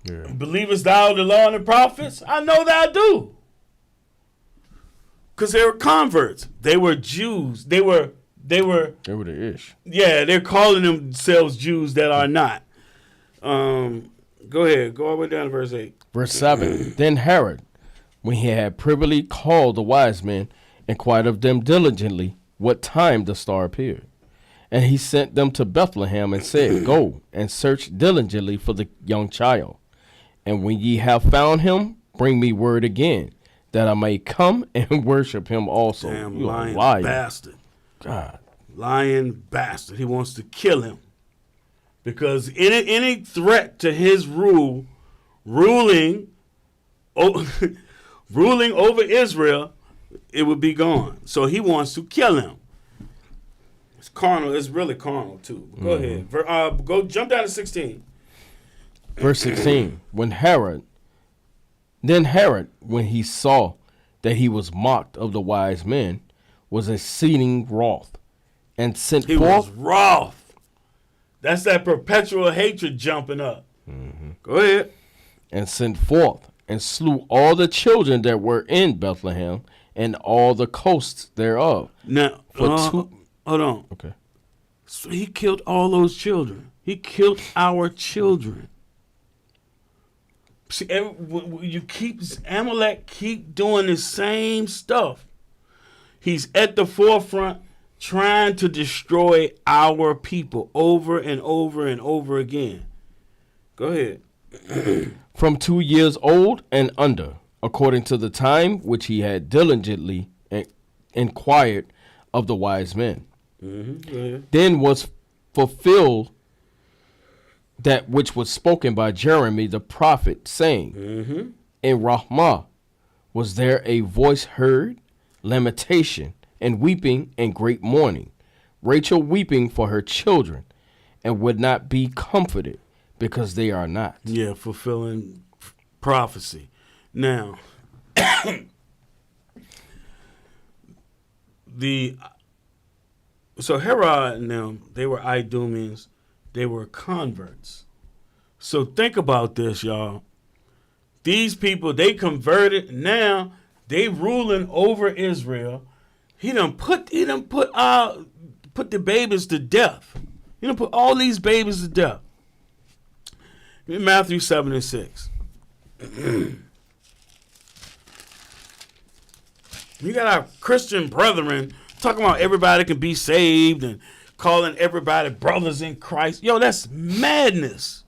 Yeah. Believest thou the law and the prophets? I know that I do. Because they were converts. They were Jews. They were the ish. Yeah, they're calling themselves Jews that are not. Go ahead. Go all the way down to verse 8. Verse 7. Then Herod, when he had privily called the wise men, inquired of them diligently what time the star appeared. And he sent them to Bethlehem and said, Go and search diligently for the young child. And when ye have found him, bring me word again, that I may come and worship him also. Damn You lying liar. bastard. God. Lying bastard. He wants to kill him. Because any threat to his ruling over Israel, it would be gone. So he wants to kill him. It's carnal. It's really carnal, too. Go ahead. Go jump down to 16. Verse 16. Then Herod, when he saw that he was mocked of the wise men, was exceeding wroth, and sent He forth. was wroth. That's that perpetual hatred jumping up. Mm-hmm. Go ahead. And sent forth and slew all the children that were in Bethlehem and all the coasts thereof. Now, hold on. Okay. So he killed all those children. He killed our children. See, Amalek keep doing the same stuff. He's at the forefront trying to destroy our people over and over and over again. Go ahead. From 2 years old and under, according to the time which he had diligently inquired of the wise men. Mm-hmm. Go ahead. Then was fulfilled that which was spoken by Jeremy the prophet, saying, In Ramah was there a voice heard, lamentation, and weeping, and great mourning, Rachel weeping for her children, and would not be comforted, because they are not. Yeah, fulfilling prophecy. Now, so Herod and them, they were Idumeans. They were converts. So think about this, y'all. These people, they converted. Now they ruling over Israel. He done put the babies to death. He done put all these babies to death. In Matthew 7 and 6. You got our Christian brethren talking about everybody can be saved and calling everybody brothers in Christ. Yo, that's madness.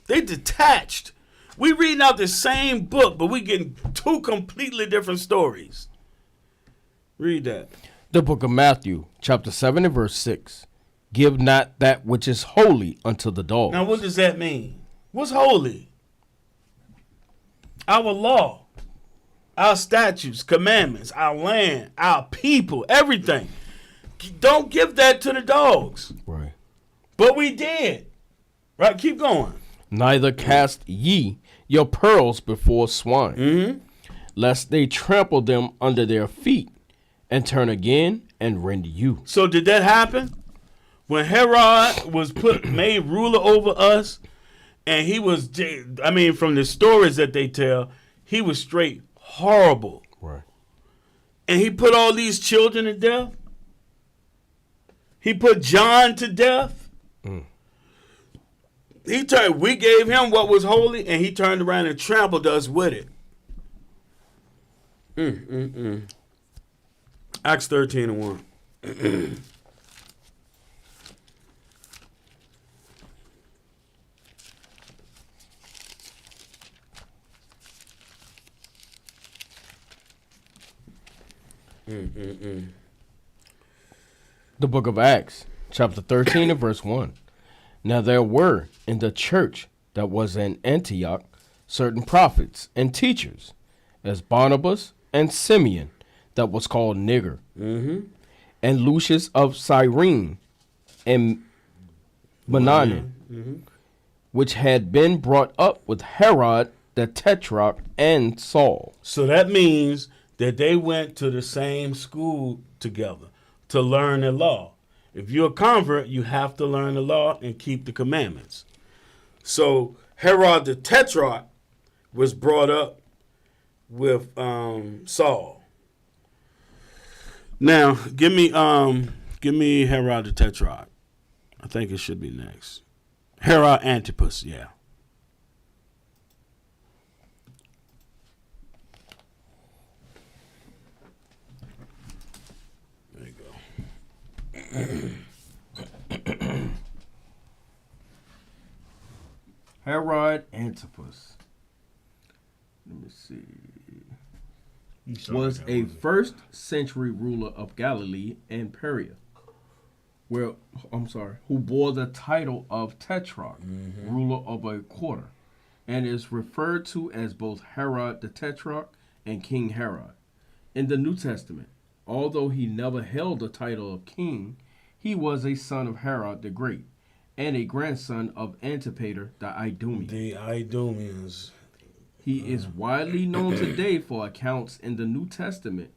They detached. We reading out the same book, but we getting two completely different stories. Read that. The book of Matthew, chapter 7 and verse 6. Give not that which is holy unto the dogs. Now, what does that mean? What's holy? Our law, our statutes, commandments, our land, our people, everything. Don't give that to the dogs. Right. But we did. Right? Keep going. Neither cast ye your pearls before swine, lest they trample them under their feet, and turn again and rend you. So did that happen? When Herod was made ruler over us, and he was, from the stories that they tell, he was straight horrible. Right. And he put all these children to death. He put John to death. We gave him what was holy, and he turned around and trampled us with it. Acts 13:1. The book of Acts, chapter 13 and verse 1. Now there were in the church that was in Antioch certain prophets and teachers, as Barnabas and Simeon, that was called Niger, and Lucius of Cyrene, and Manaen, which had been brought up with Herod the Tetrarch and Saul. So that means that they went to the same school together to learn the law. If you're a convert, you have to learn the law and keep the commandments. So Herod the Tetrarch was brought up with Saul. Now, give me Herod the Tetrarch. I think it should be next. Herod Antipas, yeah. There you go. Herod Antipas, let me see, was a first century ruler of Galilee and Perea, who bore the title of Tetrarch, ruler of a quarter, and is referred to as both Herod the Tetrarch and King Herod. In the New Testament, although he never held the title of king, he was a son of Herod the Great and a grandson of Antipater the Idumean. The Idumeans. He is widely known today for accounts in the New Testament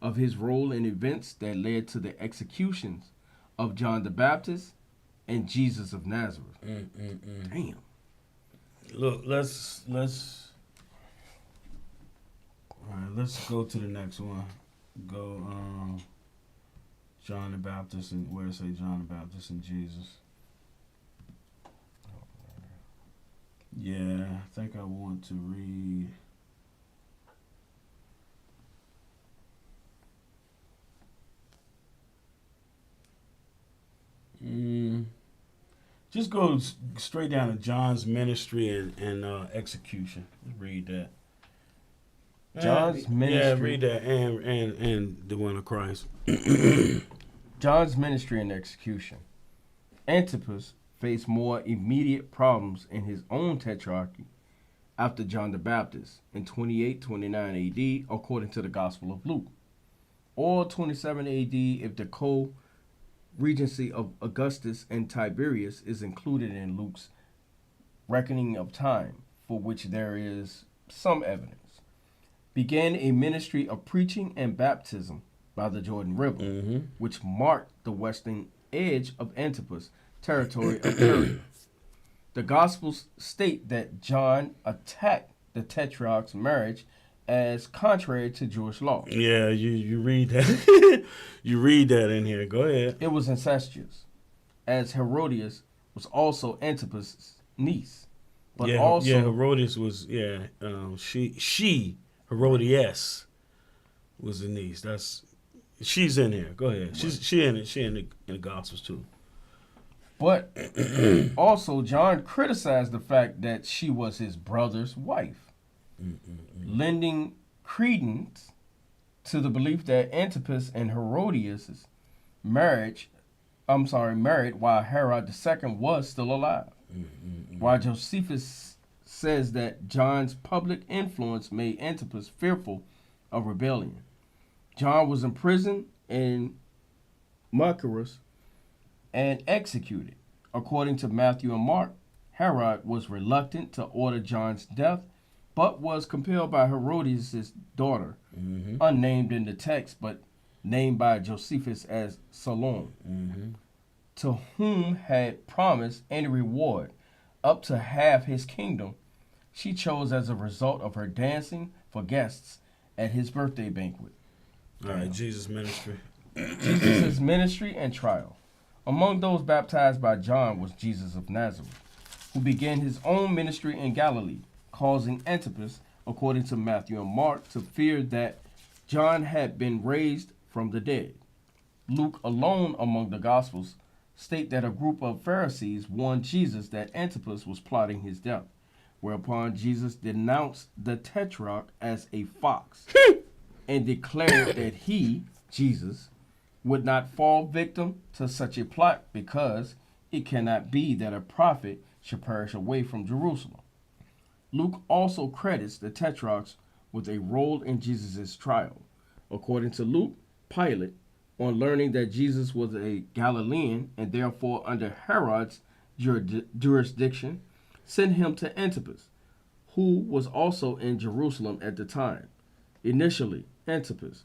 of his role in events that led to the executions of John the Baptist and Jesus of Nazareth. Damn. Look, let's go to the next one. Go John the Baptist, and where it say John the Baptist and Jesus. Yeah, I think I want to read. Just go straight down to John's ministry and execution. Read that. John's ministry. Yeah, read that and the one of Christ. John's ministry and execution. Antipas faced more immediate problems in his own tetrarchy after John the Baptist in 28-29 AD, according to the Gospel of Luke, or 27 AD if the co-regency of Augustus and Tiberius is included in Luke's reckoning of time, for which there is some evidence. Began a ministry of preaching and baptism by the Jordan River, which marked the western edge of Antipas' territory of Perea. The Gospels state that John attacked the Tetrarch's marriage as contrary to Jewish law. Yeah, you read that. You read that in here. Go ahead. It was incestuous, as Herodias was also Antipas' niece. But Herodias was she Herodias was the niece. She's in here. Go ahead. She in it. She in the Gospels too. But also John criticized the fact that she was his brother's wife, lending credence to the belief that Antipas and Herodias married while Herod II was still alive. While Josephus says that John's public influence made Antipas fearful of rebellion. John was imprisoned in Machaerus and executed. According to Matthew and Mark, Herod was reluctant to order John's death, but was compelled by Herodias' daughter, unnamed in the text, but named by Josephus as Salome, to whom had promised any reward up to half his kingdom. She chose as a result of her dancing for guests at his birthday banquet. All right, Jesus' ministry. Jesus' ministry and trial. Among those baptized by John was Jesus of Nazareth, who began his own ministry in Galilee, causing Antipas, according to Matthew and Mark, to fear that John had been raised from the dead. Luke alone among the Gospels state that a group of Pharisees warned Jesus that Antipas was plotting his death, whereupon Jesus denounced the tetrarch as a fox and declared that he, Jesus, would not fall victim to such a plot because it cannot be that a prophet should perish away from Jerusalem. Luke also credits the tetrarchs with a role in Jesus' trial. According to Luke, Pilate, on learning that Jesus was a Galilean and therefore under Herod's jurisdiction, sent him to Antipas, who was also in Jerusalem at the time. Initially, Antipas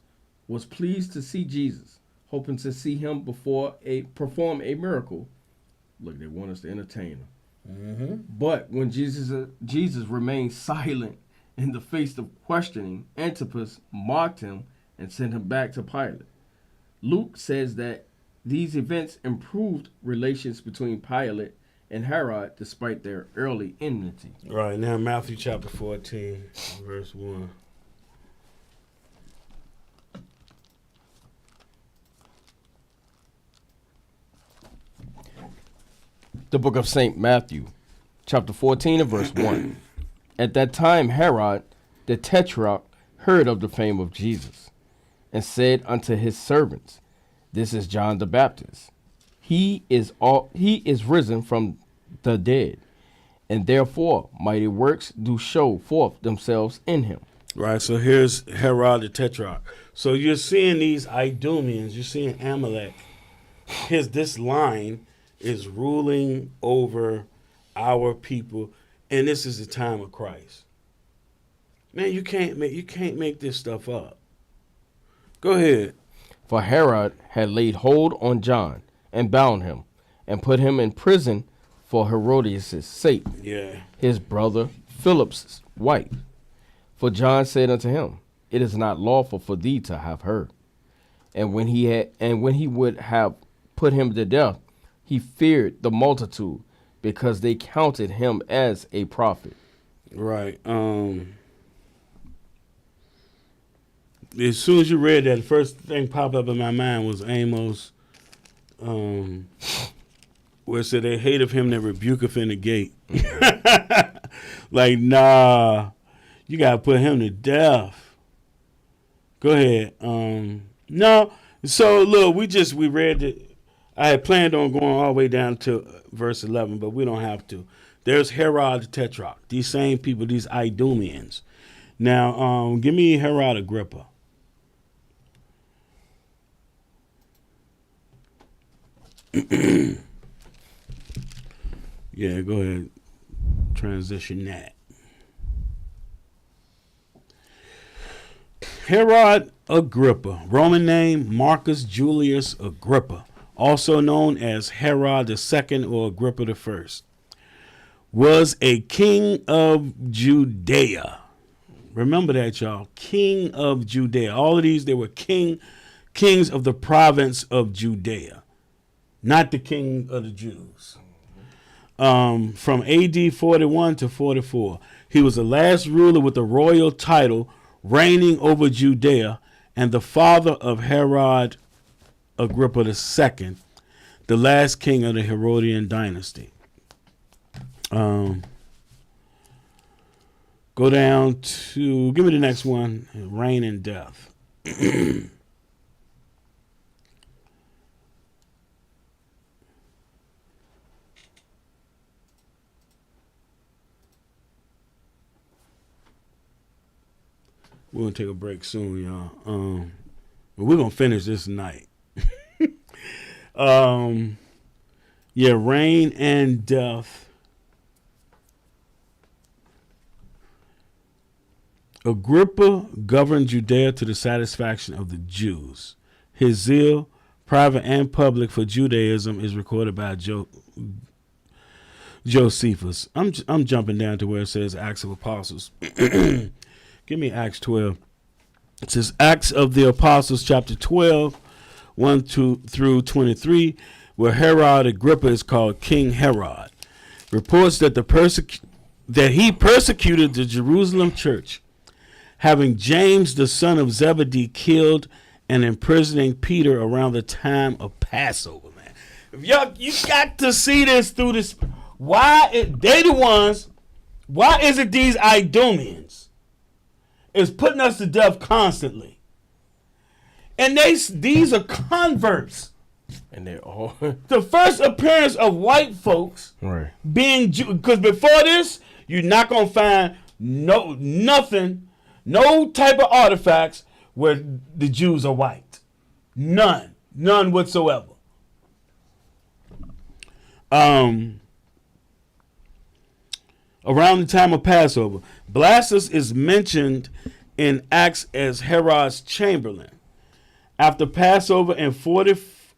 was pleased to see Jesus, hoping to see him perform a miracle. Look, they want us to entertain him. Mm-hmm. But when Jesus remained silent in the face of questioning, Antipas mocked him and sent him back to Pilate. Luke says that these events improved relations between Pilate and Herod despite their early enmity. Right, now Matthew chapter 14, verse 1. The book of St. Matthew, chapter 14 and verse 1. At that time Herod the tetrarch heard of the fame of Jesus, and said unto his servants, This is John the Baptist. He is risen from the dead, and therefore mighty works do show forth themselves in him. Right, so here's Herod the Tetrarch. So you're seeing these Idumeans, you're seeing Amalek. This line is ruling over our people, and this is the time of Christ. Man, you can't make this stuff up. Go ahead. For Herod had laid hold on John and bound him, and put him in prison for Herodias' sake, his brother Philip's wife. For John said unto him, It is not lawful for thee to have her. And when he would have put him to death, he feared the multitude, because they counted him as a prophet. Right. As soon as you read that, the first thing popped up in my mind was Amos, where it said they hate of him that rebuketh in the gate. Like, nah, you got to put him to death. Go ahead. No, so look, we read it. I had planned on going all the way down to verse 11, but we don't have to. There's Herod the Tetrarch, these same people, these Idumeans. Now, give me Herod Agrippa. Yeah, go ahead. Transition that. Herod Agrippa, Roman name Marcus Julius Agrippa, also known as Herod II or Agrippa I, was a king of Judea. Remember that, y'all. King of Judea. All of these, they were kings of the province of Judea, not the king of the Jews. From AD 41 to 44, he was the last ruler with the royal title, reigning over Judea, and the father of Herod Agrippa II, the last king of the Herodian dynasty. Go down to, give me the next one, reign and death. We're going to take a break soon, y'all. But we're going to finish this night. Reign and death. Agrippa governed Judea to the satisfaction of the Jews. His zeal, private and public, for Judaism is recorded by Josephus. I'm jumping down to where it says Acts of Apostles. Give me Acts 12. It says Acts of the Apostles, chapter 12, 1 through 23, where Herod Agrippa is called King Herod. reports that that he persecuted the Jerusalem church, having James the son of Zebedee killed and imprisoning Peter around the time of Passover. Man, if you got to see this through this. They the ones? Why is it these Idumeans is putting us to death constantly? And these are converts. And they're all The first appearance of white folks right. being Jew, because before this, you're not gonna find nothing, no type of artifacts where the Jews are white. None whatsoever. Around the time of Passover, Blastus is mentioned in Acts as Herod's chamberlain. After Passover in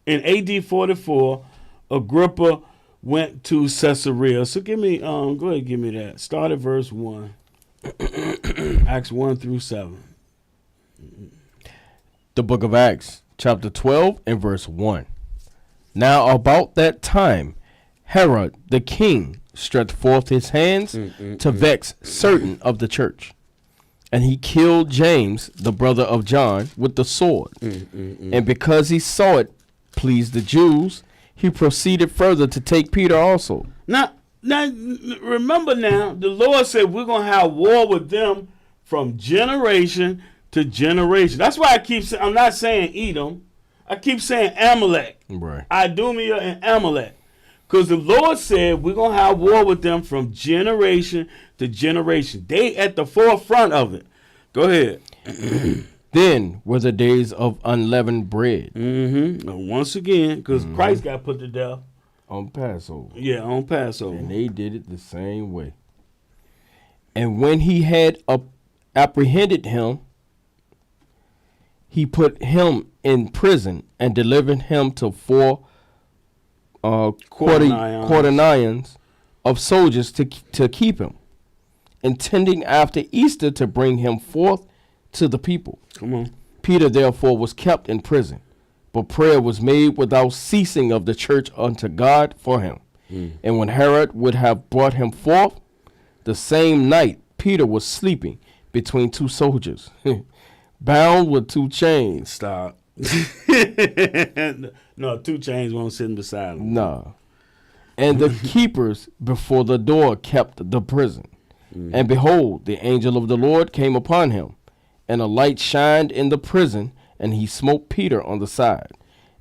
AD 44, Agrippa went to Caesarea. So go ahead, give me that. Start at verse 1. Acts 1 through 7. The book of Acts, chapter 12 and verse 1. Now about that time, Herod the king stretched forth his hands to vex certain of the church. And he killed James, the brother of John, with the sword. And because he saw it pleased the Jews, he proceeded further to take Peter also. Now remember now, the Lord said we're going to have war with them from generation to generation. That's why I'm not saying Edom. I keep saying Amalek. Right. Idumea and Amalek. Because the Lord said we're going to have war with them from generation to generation. They at the forefront of it. Go ahead. Then were the days of unleavened bread. And once again, because Christ got put to death. On Passover. Yeah, on Passover. And they did it the same way. And when he had apprehended him, he put him in prison and delivered him to 4 quaternions of soldiers to keep him, intending after Easter to bring him forth to the people. Come on. Peter therefore was kept in prison, but prayer was made without ceasing of the church unto God for him. And when Herod would have brought him forth, the same night Peter was sleeping between 2 soldiers, bound with 2 chains. Stop. No, 2 chains won't sit beside him. No. And the keepers before the door kept the prison. And behold, the angel of the Lord came upon him, and a light shined in the prison, and he smote Peter on the side,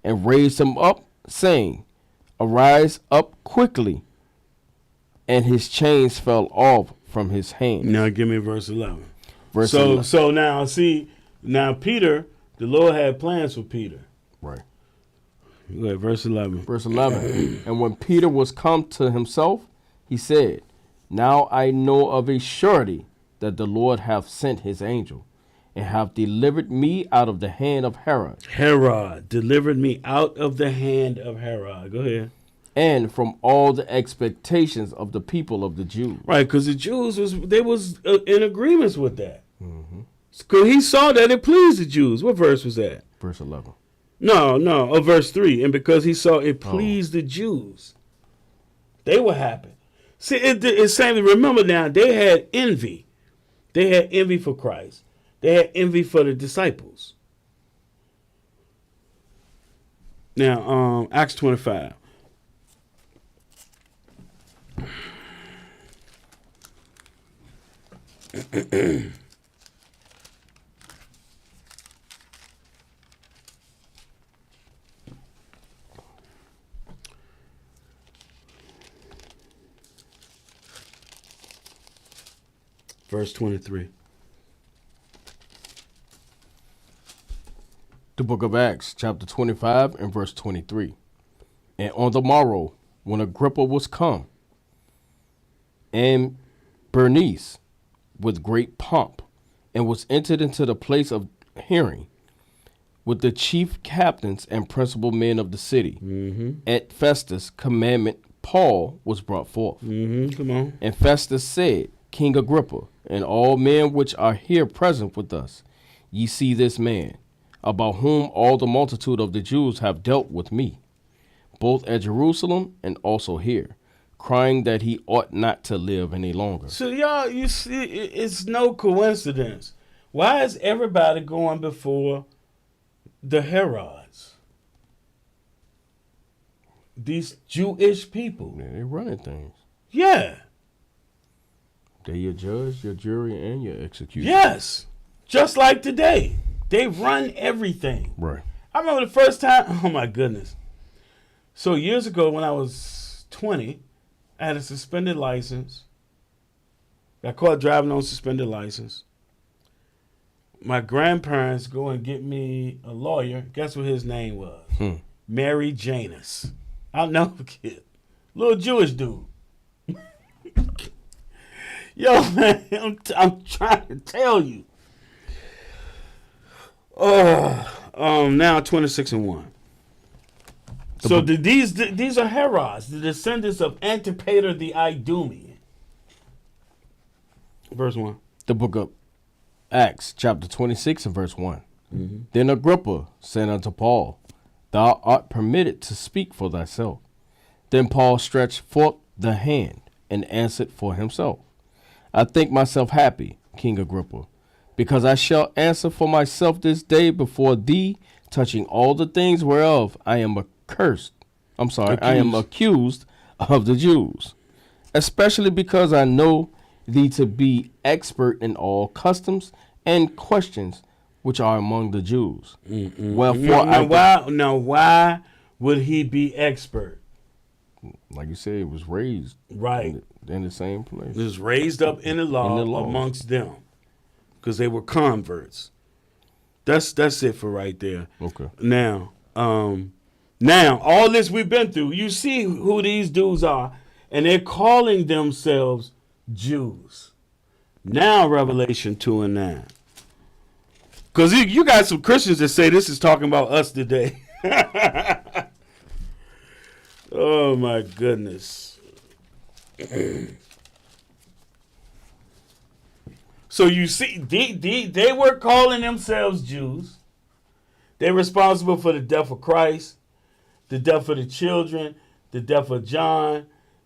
and raised him up, saying, Arise up quickly. And his chains fell off from his hands. Now give me verse 11. Verse 11. So now see, now Peter, the Lord had plans for Peter. Right. Go ahead, verse 11. Verse 11. And when Peter was come to himself, he said, Now I know of a surety that the Lord hath sent his angel, and hath delivered me out of the hand of Herod. Herod delivered me out of the hand of Herod. Go ahead. And from all the expectations of the people of the Jews. Right, because the Jews was in agreements with that. Because he saw that it pleased the Jews. What verse was that? Verse 11. No, verse 3. And because he saw it pleased the Jews, they were happy. See, it's saying, remember now, they had envy. They had envy for Christ. They had envy for the disciples. Now, Acts 25. Verse 23. The book of Acts, chapter 25 and verse 23. And on the morrow, when Agrippa was come, and Bernice, with great pomp, and was entered into the place of hearing, with the chief captains and principal men of the city, at Festus' commandment, Paul was brought forth. Come on. And Festus said, King Agrippa, and all men which are here present with us, ye see this man, about whom all the multitude of the Jews have dealt with me, both at Jerusalem and also here, crying that he ought not to live any longer. So y'all, you see, it's no coincidence. Why is everybody going before the Herods? These Jewish people. Yeah, they running things. Yeah. They're your judge, your jury, and your executioner. Yes. Just like today. They run everything. Right. I remember the first time, oh my goodness. So years ago when I was 20, I had a suspended license. Got caught driving on suspended license. My grandparents go and get me a lawyer. Guess what his name was? Mary Janus. I'll never forget. Little Jewish dude. Yo, man, I'm trying to tell you. Now 26-1. So these are Herods, the descendants of Antipater the Idumean. Verse 1. The book of Acts, chapter 26 and verse 1. Mm-hmm. Then Agrippa said unto Paul, Thou art permitted to speak for thyself. Then Paul stretched forth the hand and answered for himself. I think myself happy, King Agrippa, because I shall answer for myself this day before thee, touching all the things whereof I am I am accused of the Jews, especially because I know thee to be expert in all customs and questions which are among the Jews. Wherefore why would he be expert? Like you said, it was raised Right. in the same place. It was raised up in the law, amongst them because they were converts. That's it for right there. Okay. Now, all this we've been through, you see who these dudes are, and they're calling themselves Jews. Now, Revelation 2 and 9. Because you got some Christians that say this is talking about us today. Oh, my goodness. So you see, they were calling themselves Jews. They're responsible for the death of Christ, the death of the children, the death of John,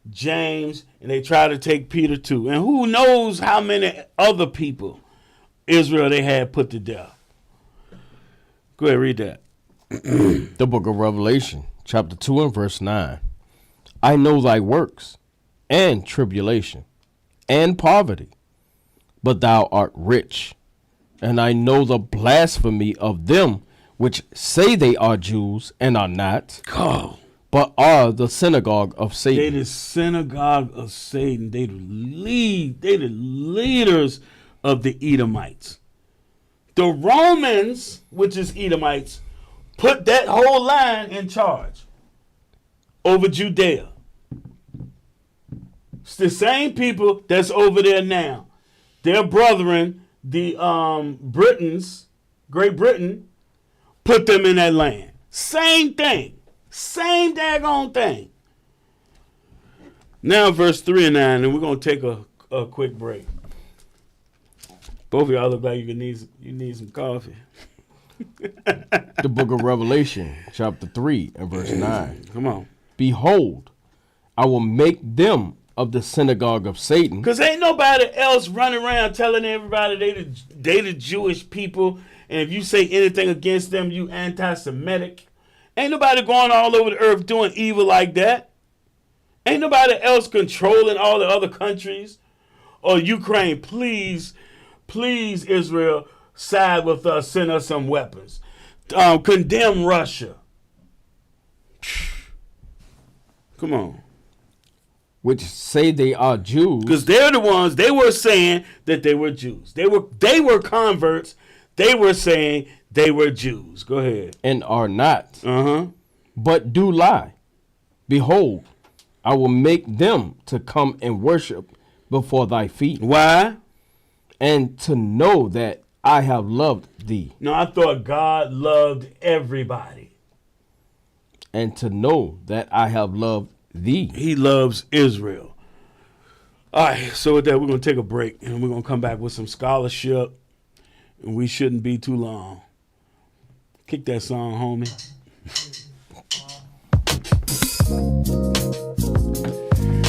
James, and they try to take Peter too. And who knows how many other people Israel they had put to death. Go ahead, read that. The book of Revelation, chapter 2 and verse 9. I know thy works, and tribulation, and poverty, but thou art rich. And I know the blasphemy of them which say they are Jews, and are not, but are the synagogue of Satan. They the synagogue of Satan. They the leaders of the Edomites. The Romans, which is Edomites, put that whole line in charge over Judea. It's the same people that's over there now. Their brethren, the Britons, Great Britain, put them in that land. Same thing. Same daggone thing. Now verse 3 and 9, and we're going to take a quick break. Both of y'all look like you need some coffee. The book of Revelation, chapter 3 and verse 9. Come on. Behold, I will make them of the synagogue of Satan. Because ain't nobody else running around telling everybody they the Jewish people, and if you say anything against them, you anti-Semitic. Ain't nobody going all over the earth doing evil like that. Ain't nobody else controlling all the other countries. Or Ukraine, please, Israel, side with us, send us some weapons. Condemn Russia. Come on. Which say they are Jews. Because they're the ones, they were saying that they were Jews. They were converts. They were saying they were Jews. Go ahead. And are not. Uh-huh. But do lie. Behold, I will make them to come and worship before thy feet. Why? And to know that I have loved thee. No, I thought God loved everybody. And to know that I have loved thee. He loves Israel. All right, so with that, we're going to take a break, and we're going to come back with some scholarship, and we shouldn't be too long. Kick that song, homie.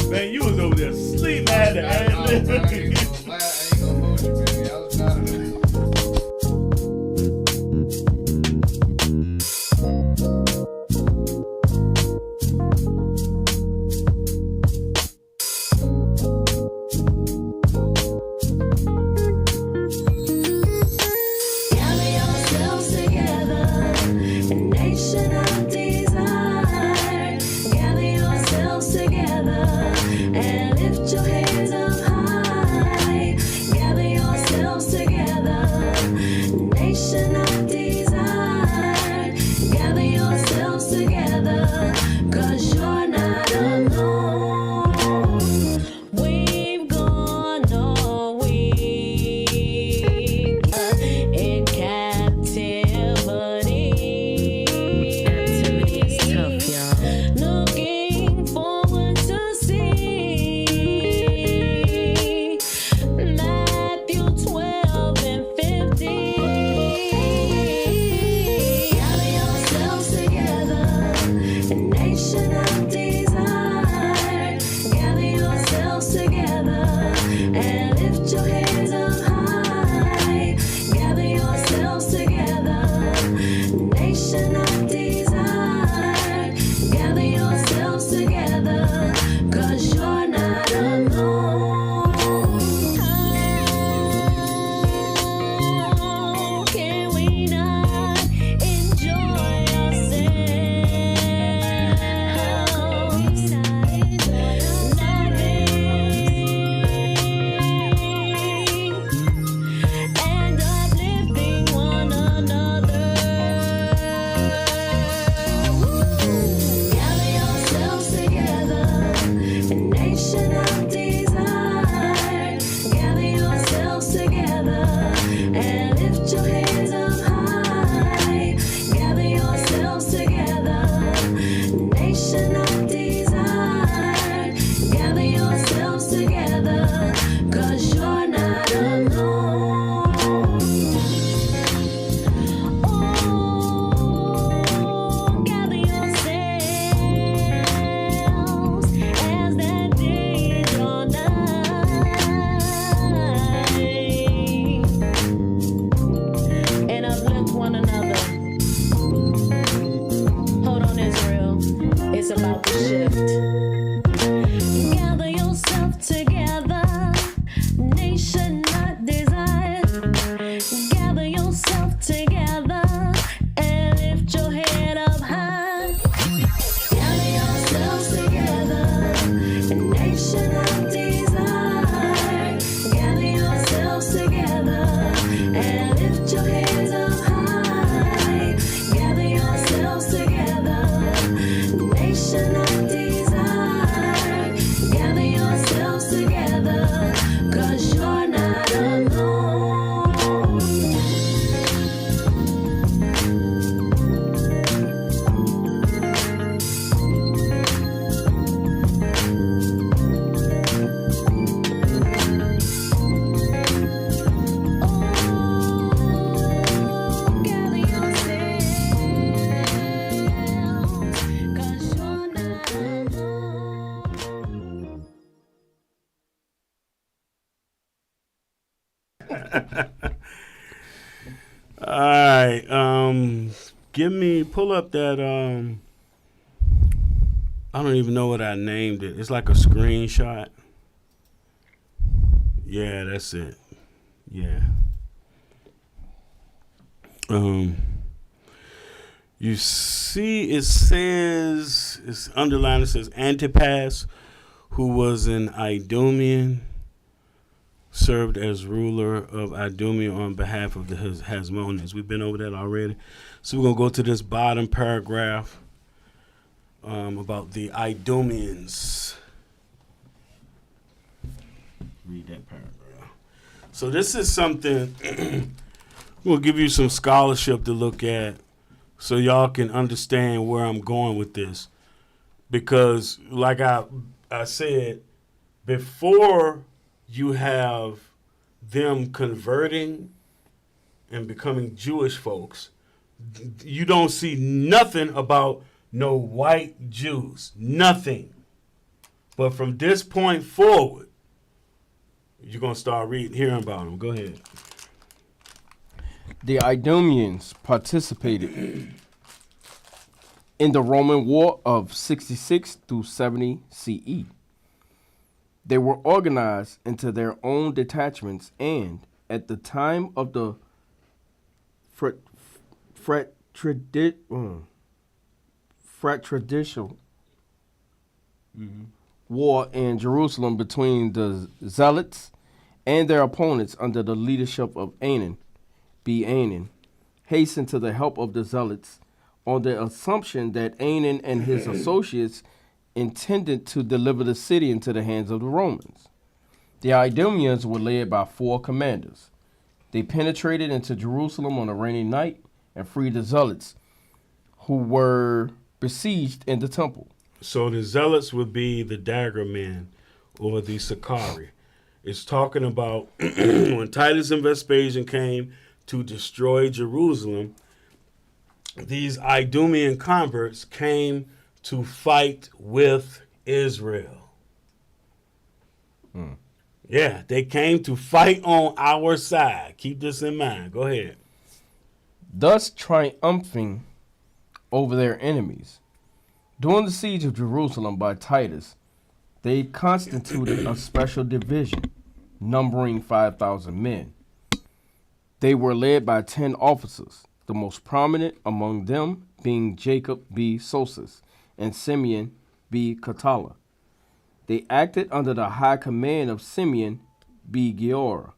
Man, You was over there asleep. I had to I know, ad-lib. man. I ain't gonna lie. I ain't gonna hold you, baby. I was trying to. Gather yourselves together, a nation of desire. Gather yourselves together and lift your heads up high. Gather yourselves together, nation of desire. Gather yourselves together, 'cause you're not alone. We've gone a week in captivity. Captivity's tough, y'all. Looking forward to see Matthew 12 and 15. Gather yourselves together, a nation of desire. Gather yourselves together and lift your heads up high. Gather yourselves together, nation of desire. Gather yourselves together, 'cause you're not alone. How can we not enjoy ourselves? And uplifting one another. Gather yourselves together, a nation of desire. Gather yourselves together and lift your heads up high. Gather yourselves together, nation of desire. Gather yourselves together, 'cause you're not alone. Oh, gather yourselves as that day draw nigh, and uplift one another. Hold on, Israel. It's about to shift. Gather yourself together, nation not desire. Gather yourself together and lift your head up high. Gather yourselves together, a nation of desire. Gather yourselves together and lift your heads up high. Gather yourselves together, nation of desire. Gather yourselves together, 'cause you're not alone. Oh, gather yourselves, 'cause you're not alone. All right. Pull up that. I don't even know what I named it. It's like a screenshot. Yeah, that's it. Yeah. You see, it says, it's underlined, it says Antipas, who was an Idumean, served as ruler of Idumea on behalf of the Hasmoneans. We've been over that already. So we're going to go to this bottom paragraph about the Idumeans. Read that paragraph. So this is something, we'll give you some scholarship to look at so y'all can understand where I'm going with this. Because like I said, before you have them converting and becoming Jewish folks, you don't see nothing about no white Jews. Nothing. But from this point forward, you're going to start hearing about them. Go ahead. The Idumeans participated in the Roman War of 66 through 70 CE. They were organized into their own detachments and, at the time of the fratricidal war in Jerusalem between the Zealots and their opponents under the leadership of Anan, hastened to the help of the Zealots on the assumption that Anan and his associates intended to deliver the city into the hands of the Romans. The Idumeans were led by 4 commanders. They penetrated into Jerusalem on a rainy night and freed the Zealots, who were besieged in the temple. So the Zealots would be the dagger men or the Sicarii. It's talking about when Titus and Vespasian came to destroy Jerusalem, these Idumean converts came to fight with Israel. Yeah, they came to fight on our side. Keep this in mind. Go ahead. Thus triumphing over their enemies. During the siege of Jerusalem by Titus, they constituted a special division, numbering 5,000 men. They were led by 10 officers, the most prominent among them being Jacob B. Sosis and Simeon B. Catala. They acted under the high command of Simeon B. Giora.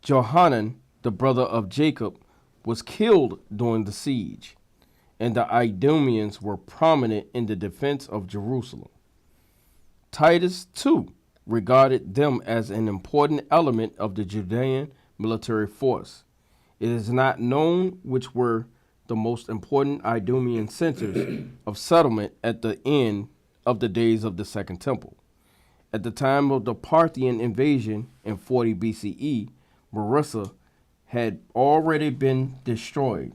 Johanan, the brother of Jacob, was killed during the siege, and the Idumeans were prominent in the defense of Jerusalem. Titus, too, regarded them as an important element of the Judean military force. It is not known which were the most important Idumean centers of settlement at the end of the days of the Second Temple. At the time of the Parthian invasion in 40 BCE, Marissa had already been destroyed,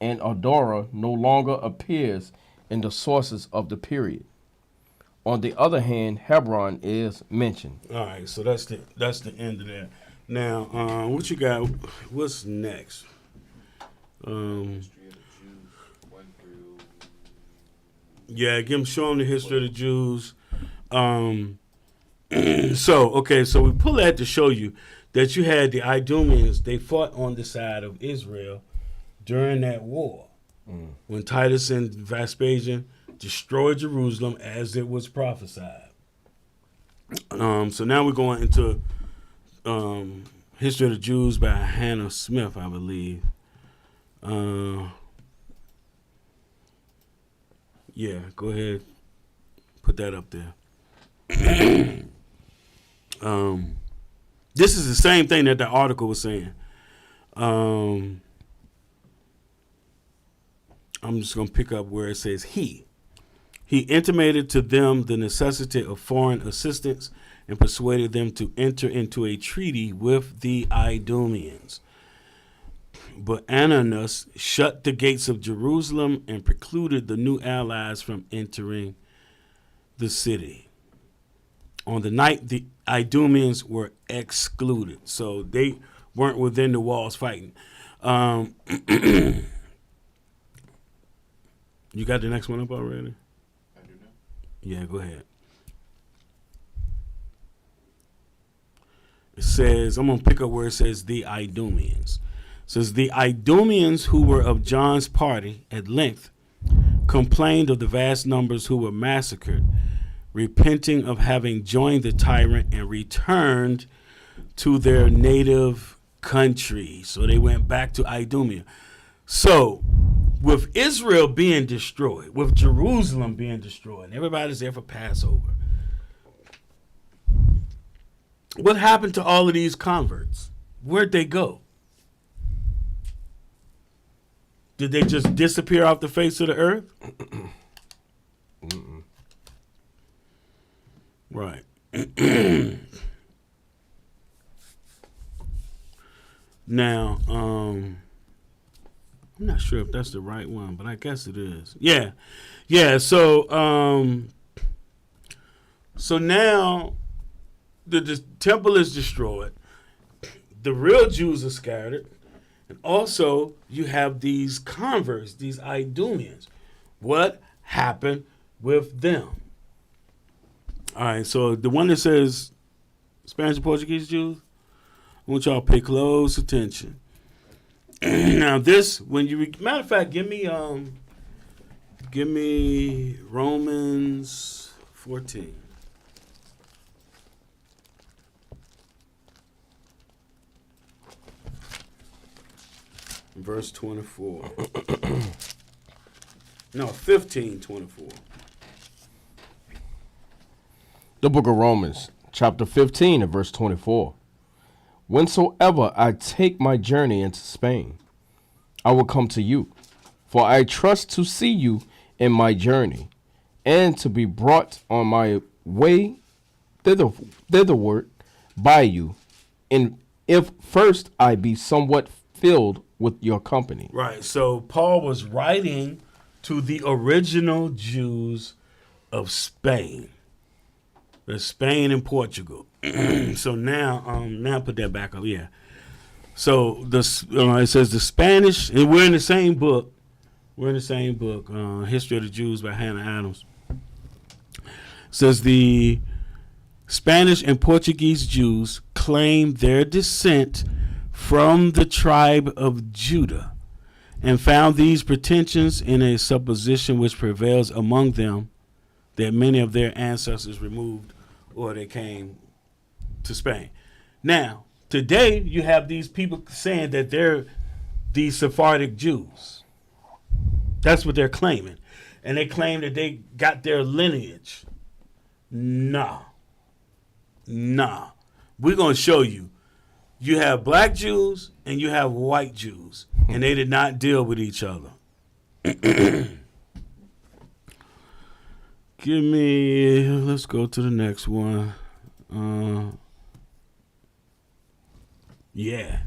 and Adora no longer appears in the sources of the period. On the other hand, Hebron is mentioned. All right, so that's the end of that. Now, what you got? What's next? History of the Jews 1 through. Yeah, show them the history of the Jews. So we pull that to show you that you had the Idumeans. They fought on the side of Israel during that war when Titus and Vespasian destroyed Jerusalem as it was prophesied. So now we're going into History of the Jews by Hannah Smith, I believe. Yeah, go ahead. Put that up there. This is the same thing that the article was saying. I'm just going to pick up where it says he intimated to them the necessity of foreign assistance and persuaded them to enter into a treaty with the Idumeans. But Ananus shut the gates of Jerusalem and precluded the new allies from entering the city. On the night, the Idumeans were excluded, so they weren't within the walls fighting. You got the next one up already? I do know. Yeah, go ahead. It says, I'm going to pick up where it says the Idumeans. It says, the Idumeans who were of John's party at length complained of the vast numbers who were massacred, repenting of having joined the tyrant and returned to their native country. So they went back to Idumea. So with Israel being destroyed, with Jerusalem being destroyed, and everybody's there for Passover, what happened to all of these converts? Where'd they go? Did they just disappear off the face of the earth? Right. Now, I'm not sure if that's the right one, but I guess it is. Yeah. So, So now the temple is destroyed. The real Jews are scattered. And also, you have these converts, these Idumeans. What happened with them? All right, so the one that says Spanish and Portuguese Jews, I want y'all to pay close attention. Now this, when you matter of fact, give me Romans 14. Verse 24. No, 15:24. The book of Romans, chapter 15 and verse 24. Whensoever I take my journey into Spain, I will come to you, for I trust to see you in my journey, and to be brought on my way thitherward by you, and if first I be somewhat filled with your company. Right. So Paul was writing to the original Jews of Spain. There's Spain and Portugal. So now put that back up. Yeah. So it says the Spanish, and we're in the same book. We're in the same book, History of the Jews by Hannah Adams. It says the Spanish and Portuguese Jews claim their descent from the tribe of Judah, and found these pretensions in a supposition which prevails among them, that many of their ancestors removed or they came to Spain. Now, today you have these people saying that they're the Sephardic Jews. That's what they're claiming. And they claim that they got their lineage. Nah. We're going to show you. You have black Jews and you have white Jews, and they did not deal with each other. Let's go to the next one. Yeah,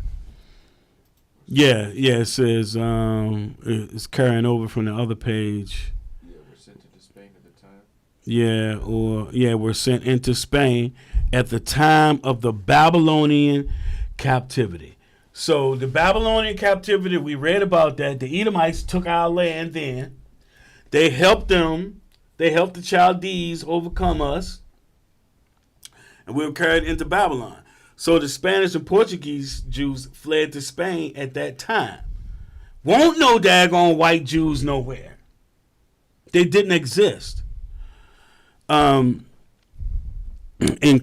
it says it's carrying over from the other page. Yeah, we're sent into Spain at the time. We're sent into Spain at the time of the Babylonian captivity. So the Babylonian captivity, we read about that. The Edomites took our land then. They helped them. They helped the Chaldees overcome us. And we were carried into Babylon. So the Spanish and Portuguese Jews fled to Spain at that time. Won't no daggone white Jews nowhere. They didn't exist. In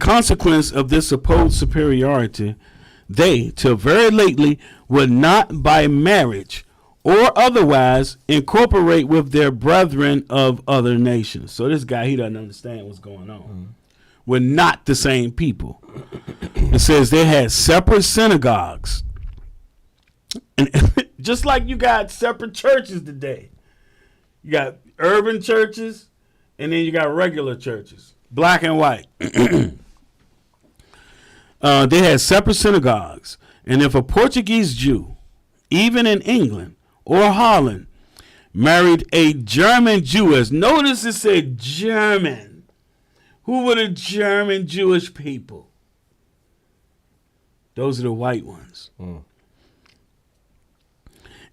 consequence of this supposed superiority, they, till very lately, would not by marriage or otherwise incorporate with their brethren of other nations. So this guy, he doesn't understand what's going on. We're not the same people. It says they had separate synagogues. And just like you got separate churches today. You got urban churches, and then you got regular churches, black and white. They had separate synagogues. And if a Portuguese Jew, even in England or Holland, married a German Jewess, notice it said German. Who were the German Jewish people? Those are the white ones.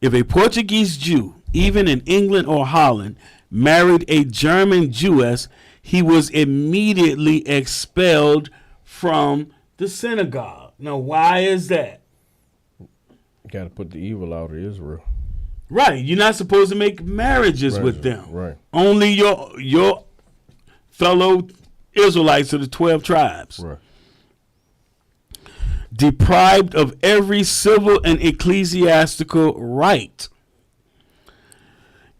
If a Portuguese Jew, even in England or Holland, married a German Jewess, he was immediately expelled from the synagogue. Now, why is that? Got to put the evil out of Israel. Right. You're not supposed to make marriages with them. Right. Only your fellow Israelites of the 12 tribes. Right. Deprived of every civil and ecclesiastical right,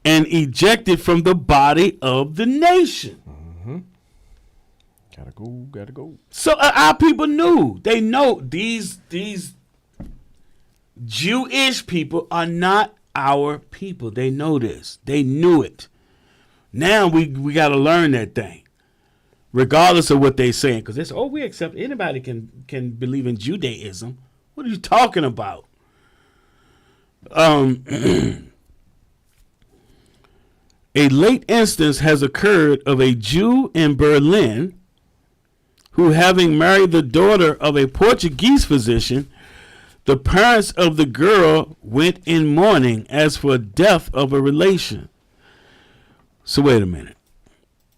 and ejected from the body of the nation. Gotta go. So our people knew. They know these Jewish people are not our people. They know this. They knew it. Now we got to learn that thing, regardless of what they're saying. Because they say, we accept anybody can believe in Judaism. What are you talking about? A late instance has occurred of a Jew in Berlin who, having married the daughter of a Portuguese physician, the parents of the girl went in mourning as for death of a relation. So wait a minute.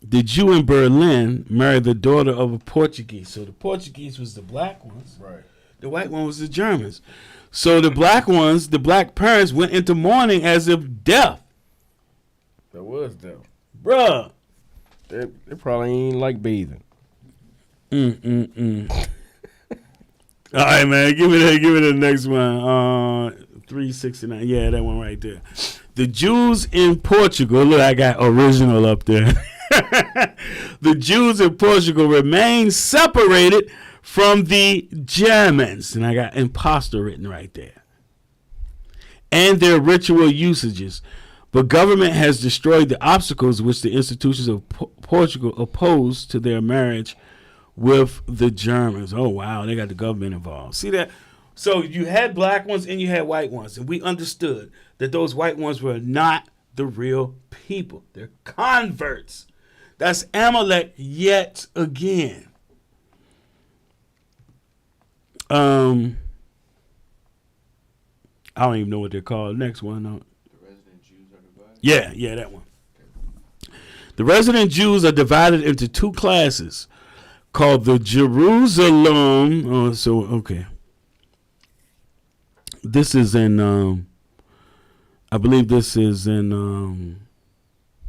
The Jew in Berlin married the daughter of a Portuguese. So the Portuguese was the black ones. Right. The white one was the Germans. So the black ones, the black parents went into mourning as if death. That was them. Bruh. They probably ain't like bathing. All right, man. Give me the next one. 369. Yeah, that one right there. The Jews in Portugal. Look, I got original up there. The Jews in Portugal remain separated from the Germans. And I got imposter written right there. And their ritual usages. But government has destroyed the obstacles which the institutions of Portugal opposed to their marriage with the Germans. Oh, wow. They got the government involved. See that? So you had black ones and you had white ones. And we understood that those white ones were not the real people. They're converts. That's Amalek yet again. I don't even know what they're called. Next one. The resident Jews are divided. Yeah, that one. The resident Jews are divided into two classes called the Jerusalem. Oh, so okay. This is in I believe this is in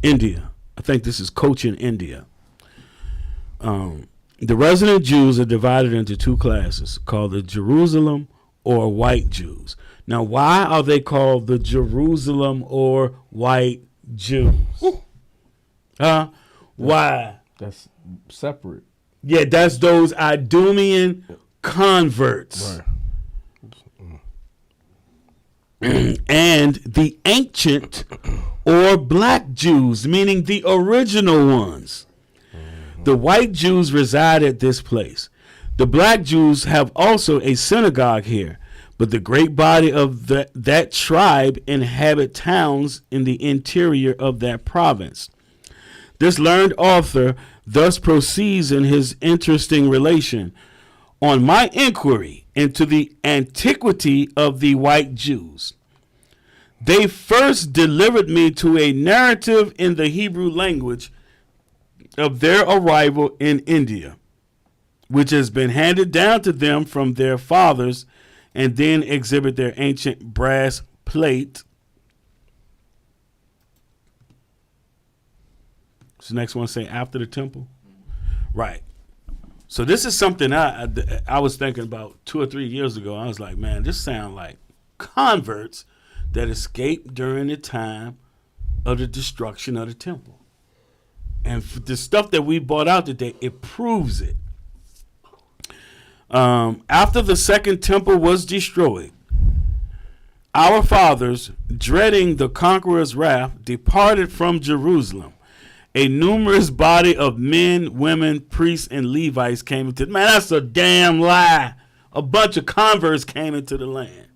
India. I think this is Cochin, India. The resident Jews are divided into two classes called the Jerusalem or white Jews. Now, why are they called the Jerusalem or white Jews? Why? That's separate. Yeah, that's those Idumean converts. Right. And the ancient or black Jews, meaning the original ones. The white Jews reside at this place. The black Jews have also a synagogue here, but the great body of that tribe inhabit towns in the interior of that province. This learned author thus proceeds in his interesting relation. On my inquiry into the antiquity of the white Jews, they first delivered me to a narrative in the Hebrew language of their arrival in India, which has been handed down to them from their fathers, and then exhibit their ancient brass plate. So next one say after the temple. Right. So this is something I was thinking about 2 or 3 years ago. I was like, man, this sounds like converts that escaped during the time of the destruction of the temple. And the stuff that we brought out today, it proves it. After the second temple was destroyed, our fathers, dreading the conqueror's wrath, departed from Jerusalem. A numerous body of men, women, priests, and Levites came into. Man, that's a damn lie. A bunch of converts came into the land.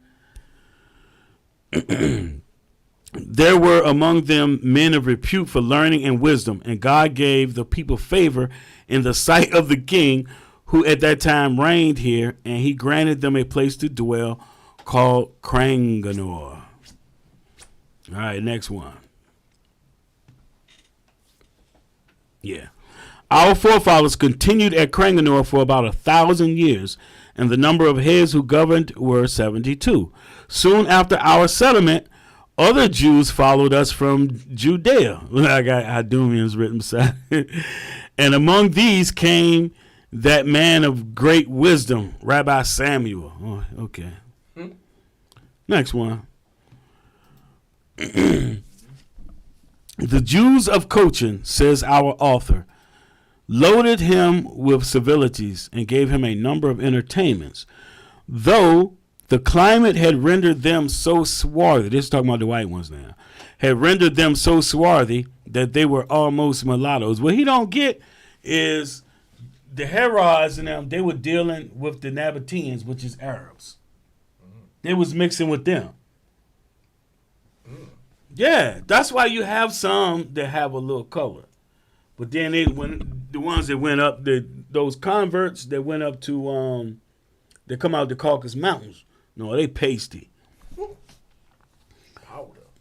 There were among them men of repute for learning and wisdom, and God gave the people favor in the sight of the king, who at that time reigned here, and he granted them a place to dwell called Cranganor. All right, next one. Yeah. Our forefathers continued at Cranganor for about 1,000 years, and the number of heads who governed were 72. Soon after our settlement, other Jews followed us from Judea. I got Idumeans written beside it. And among these came that man of great wisdom, Rabbi Samuel. Oh, okay. Next one. The Jews of Cochin, says our author, loaded him with civilities and gave him a number of entertainments, though the climate had rendered them so swarthy, this is talking about the white ones now, had rendered them so swarthy that they were almost mulattoes. What he don't get is the Herods and them, they were dealing with the Nabateans, which is Arabs. They was mixing with them. Yeah, that's why you have some that have a little color. But then when the ones that went up, those converts that went up to they come out the Caucasus Mountains. No, they pasty.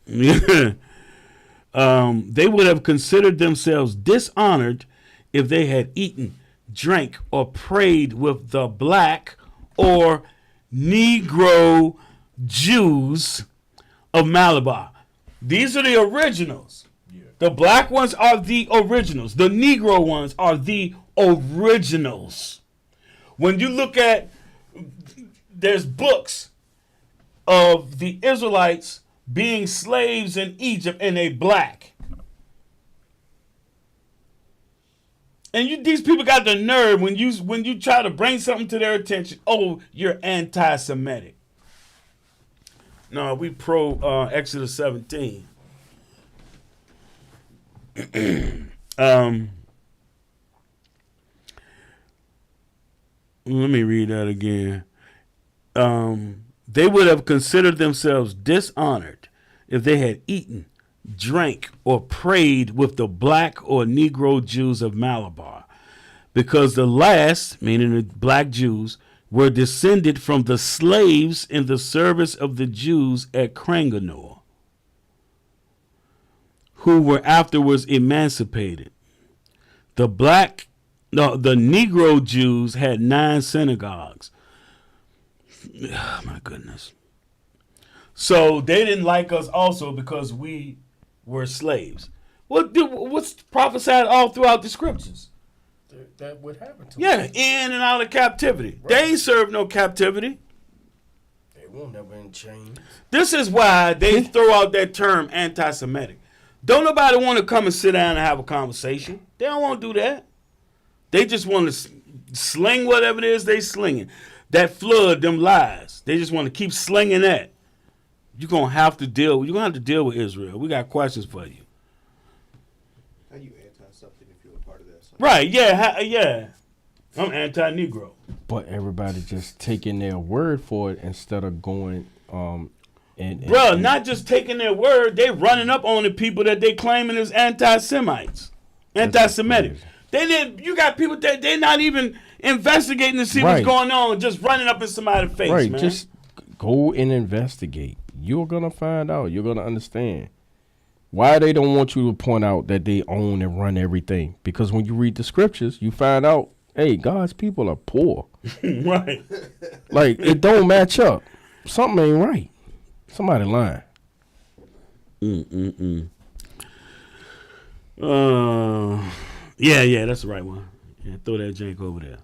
Yeah. They would have considered themselves dishonored if they had eaten, drank, or prayed with the black or Negro Jews of Malabar. These are the originals. The black ones are the originals. The Negro ones are the originals. When you look at, there's books of the Israelites being slaves in Egypt and they black. And these people got the nerve when you try to bring something to their attention. Oh, you're anti-Semitic. No, we pro Exodus 17. Let me read that again. They would have considered themselves dishonored if they had eaten, drank, or prayed with the black or Negro Jews of Malabar, because the last, meaning the black Jews, were descended from the slaves in the service of the Jews at Cranganore, who were afterwards emancipated. The Negro Jews had 9 synagogues. Oh, my goodness. So they didn't like us also because we were slaves. What's prophesied all throughout the scriptures? That would happen to Yeah, in and out of captivity. Right. They ain't served no captivity. They won't never in chains. This is why they throw out that term anti-Semitic. Don't nobody want to come and sit down and have a conversation. They don't want to do that. They just want to sling whatever it is they slinging. That flood, them lies. They just want to keep slinging that. You're gonna have to deal with Israel. We got questions for you. How you anti something if you're a part of that? Something? Right? Yeah, yeah. I'm anti-Negro. But everybody just taking their word for it instead of going Bruh, not just taking their word, they running up on the people that they claiming is anti-Semites, anti-Semitic. You got people that they not even investigating to see what's going on, just running up in somebody's face, right, man. just go and investigate. You're gonna find out. You're gonna understand why they don't want you to point out that they own and run everything. Because when you read the scriptures, you find out, hey, God's people are poor. Right. Like, it don't match up. Something ain't right. Somebody lying. Yeah, that's the right one. Yeah, throw that jank over there.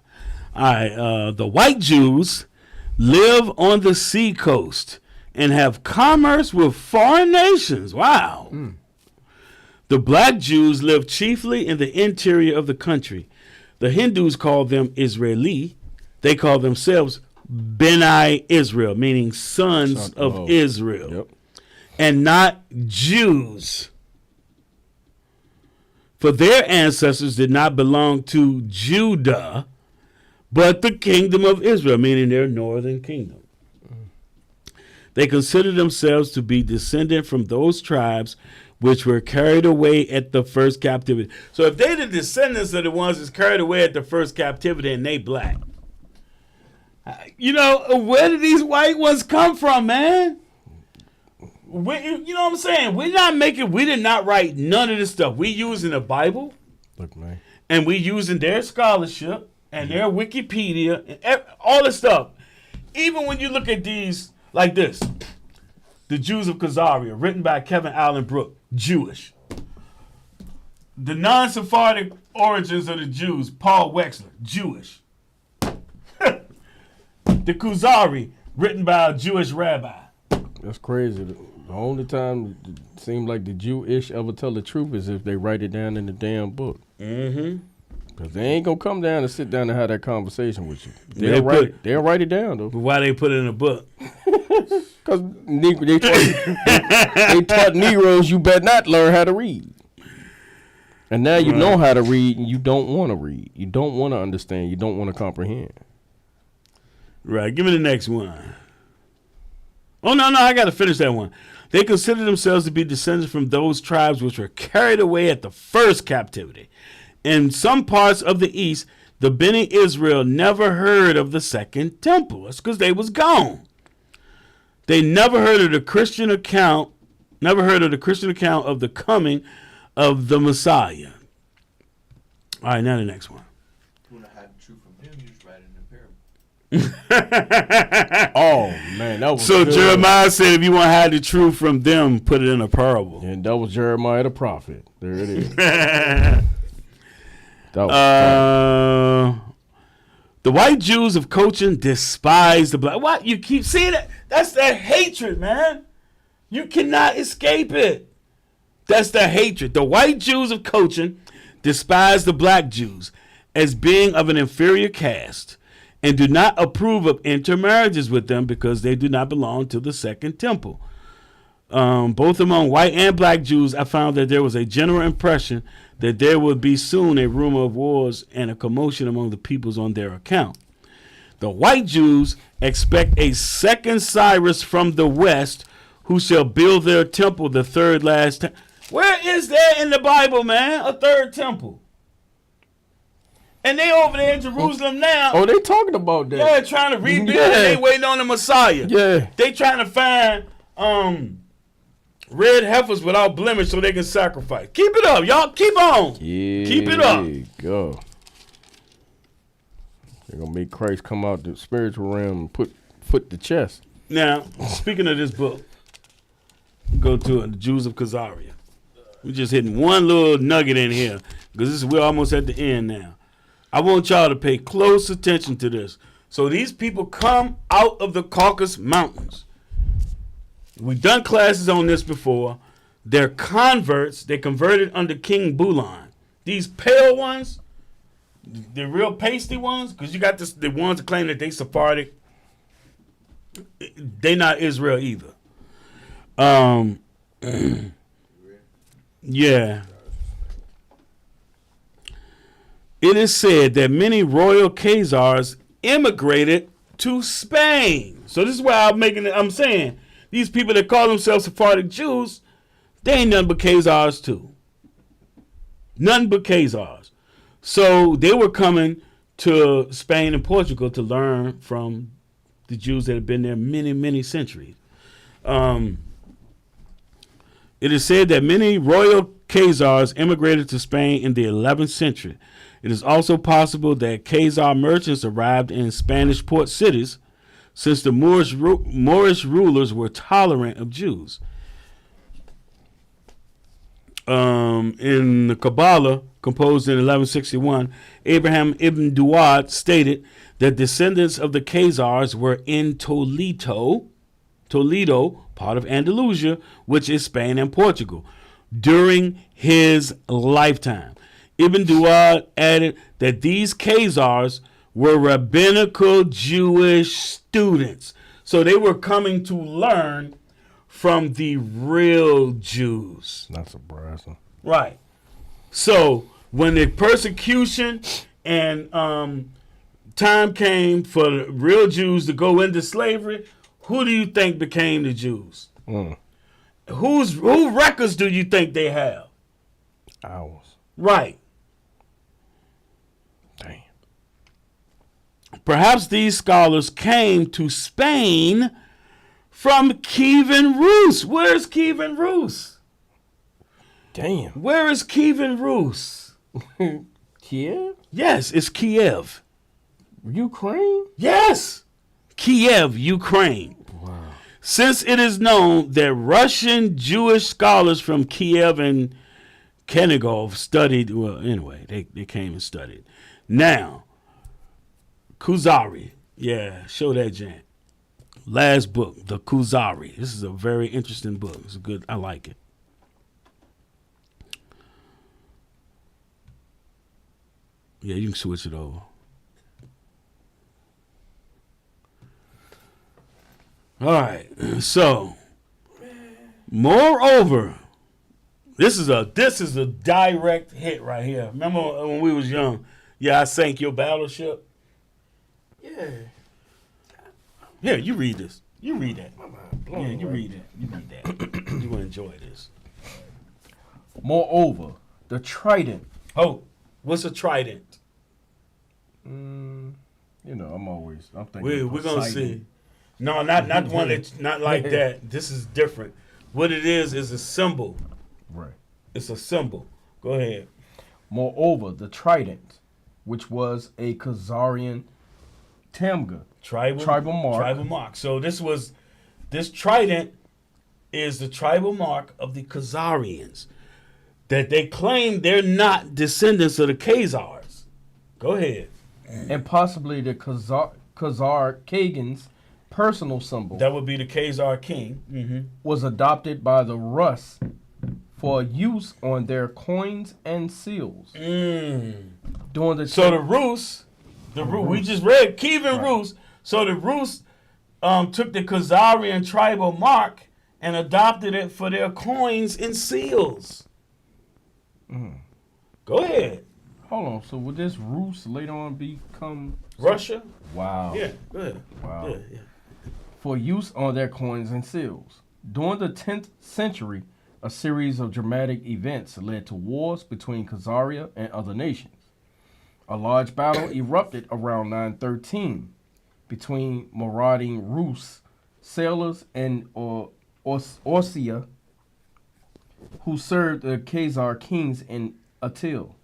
All right, the white Jews live on the seacoast and have commerce with foreign nations. Wow. The black Jews live chiefly in the interior of the country. The Hindus call them Israeli. They call themselves Beni Israel, meaning sons of Israel. Yep. And not Jews. For their ancestors did not belong to Judah, but the kingdom of Israel, meaning their northern kingdom. They consider themselves to be descendant from those tribes which were carried away at the first captivity. So if they the descendants of the ones that's carried away at the first captivity and they black, where did these white ones come from, man? You know what I'm saying? We did not write none of this stuff. We using the Bible. Look, man. And we using their scholarship and their Wikipedia and all this stuff. Even when you look at these like this, The Jews of Khazaria, written by Kevin Allen Brooke, Jewish. The Non-Sephardic Origins of the Jews, Paul Wexler, Jewish. The Kuzari, written by a Jewish rabbi. That's crazy. The only time it seems like the Jewish ever tell the truth is if they write it down in the damn book. Mm-hmm. Because they ain't going to come down and sit down and have that conversation with you. They'll They'll write it down, though. But why they put it in a book? Because they taught Negroes you better not learn how to read. And now you know how to read and you don't want to read. You don't want to understand. You don't want to comprehend. Right. Give me the next one. Oh, no, I got to finish that one. They consider themselves to be descendants from those tribes which were carried away at the first captivity. in some parts of the East, the Bene Israel never heard of the second temple. That's because they was gone. They never heard of the Christian account of the coming of the Messiah. All right, now the next one. If you want to hide the truth from him, you just write it in a parable. Oh man, that was So good. Jeremiah said, if you want to hide the truth from them, put it in a parable. And that was Jeremiah the prophet. There it is. That was The white Jews of Cochin despise the black. What? You keep seeing that? That's the hatred, man. You cannot escape it. That's the hatred. The white Jews of Cochin despise the black Jews as being of an inferior caste and do not approve of intermarriages with them because they do not belong to the second temple. Both among white and black Jews, I found that there was a general impression that there would be soon a rumor of wars and a commotion among the peoples on their account. The white Jews expect a second Cyrus from the west who shall build their temple, the third last time. Where is that in the Bible, man? A third temple. And they over there in Jerusalem now. Oh, they talking about that. Yeah, trying to rebuild. Yeah. They waiting on the Messiah. Yeah. They trying to find red heifers without blemish so they can sacrifice. Keep it up, y'all. Keep on. Yeah. Keep it up. Go. They're gonna make Christ come out the spiritual realm and put foot to chest. Now, speaking of this book, go to it, the Jews of Khazaria. We're just hitting one little nugget in here because we're almost at the end now. I want y'all to pay close attention to this. So these people come out of the Caucasus Mountains. We've done classes on this before. They're converts. They converted under King Bulan. These pale ones, the real pasty ones, because you got the ones that claim that they Sephardic. They not Israel either. Yeah. It is said that many royal Khazars immigrated to Spain. So this is why I'm saying these people that call themselves Sephardic Jews, they ain't nothing but Khazars too. Nothing but Khazars. So they were coming to Spain and Portugal to learn from the Jews that have been there many, many centuries. It is said that many royal Khazars immigrated to Spain in the 11th century. It is also possible that Khazar merchants arrived in Spanish port cities since the Moorish rulers were tolerant of Jews. In the Kabbalah, composed in 1161, Abraham ibn Duad stated that descendants of the Khazars were in Toledo, part of Andalusia, which is Spain and Portugal, during his lifetime. Ibn Duad added that these Khazars were rabbinical Jewish students. So they were coming to learn from the real Jews. Not surprising. Right. So when the persecution and time came for the real Jews to go into slavery, who do you think became the Jews? Who records do you think they have? Ours. Right. Damn. Perhaps these scholars came to Spain from Kievan Rus. Where's Kievan Rus? Damn. Where is Kievan Rus? Kiev? Yes, it's Kiev. Ukraine? Yes. Kiev, Ukraine. Wow. Since it is known that Russian Jewish scholars from Kiev and Kenigov studied, well, anyway, they came and studied. Now, Kuzari. Yeah, show that, Jan. Last book, the Kuzari. This is a very interesting book. It's good. I like it. Yeah, you can switch it over. All right. So, moreover, this is a direct hit right here. Remember when we was young? Yeah, I sank your battleship. Yeah. Yeah, you read this. You read that. Yeah, you read it. You read that. You will enjoy this. Moreover, the trident. Oh, What's a trident? You know, I'm thinking. We're gonna Poseidon. see. No, not one that's not like that. This is different. What it is a symbol. Right. It's a symbol. Go ahead. Moreover, the trident, which was a Khazarian tamga, tribal mark. Tribal mark. So this trident is the tribal mark of the Khazarians. That they claim they're not descendants of the Khazars. Go ahead. and possibly the Khazar Kagan's personal symbol, That would be the Khazar king. Mm-hmm. was adopted by the Rus for use on their coins and seals. During the So the Rus, we just read Kievan Right. Rus. So the Rus took the Khazarian tribal mark and adopted it for their coins and seals. Go ahead. Hold on. So would this Rus later on become Russia? Wow? Yeah, go ahead. Wow. Yeah. For use on their coins and seals. During the 10th century, a series of dramatic events led to wars between Khazaria and other nations. A large battle erupted around 913 between marauding Rus sailors and Orsia, who served the Khazar kings in Atil.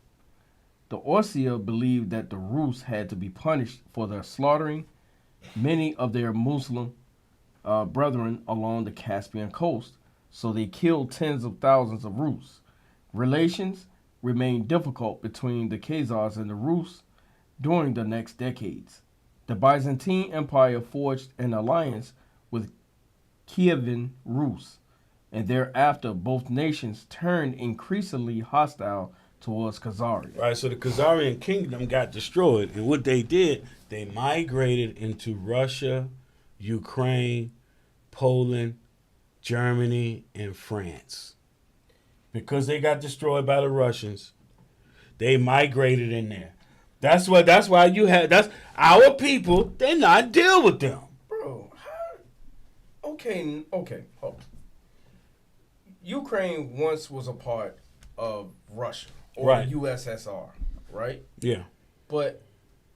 The Orsia believed that the Rus had to be punished for their slaughtering many of their Muslim brethren along the Caspian coast, so they killed tens of thousands of Rus. Relations remained difficult between the Khazars and the Rus during the next decades. The Byzantine Empire forged an alliance with Kievan Rus, and thereafter both nations turned increasingly hostile towards Khazaria. Right, so the Khazarian kingdom got destroyed, and what they did, they migrated into Russia, Ukraine, Poland, Germany, and France. Because they got destroyed by the Russians, they migrated in there. That's why that's our people, they not deal with them. Bro, okay, hold on. Ukraine once was a part of Russia or Right. USSR, right? Yeah. But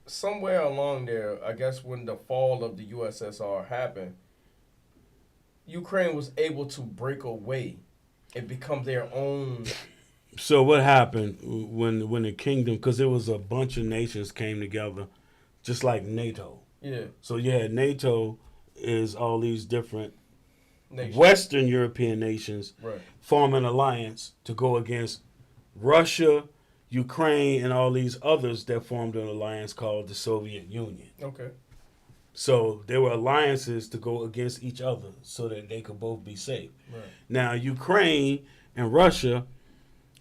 somewhere along there, I guess when the fall of the USSR happened, Ukraine was able to break away and become their own. So what happened when the kingdom, because it was a bunch of nations came together, just like NATO. Yeah, So yeah, NATO is all these different nation. Western European nations Right. form an alliance to go against Russia, Ukraine, and all these others that formed an alliance called the Soviet Union. Okay. So there were alliances to go against each other so that they could both be safe. Right. Now, Ukraine and Russia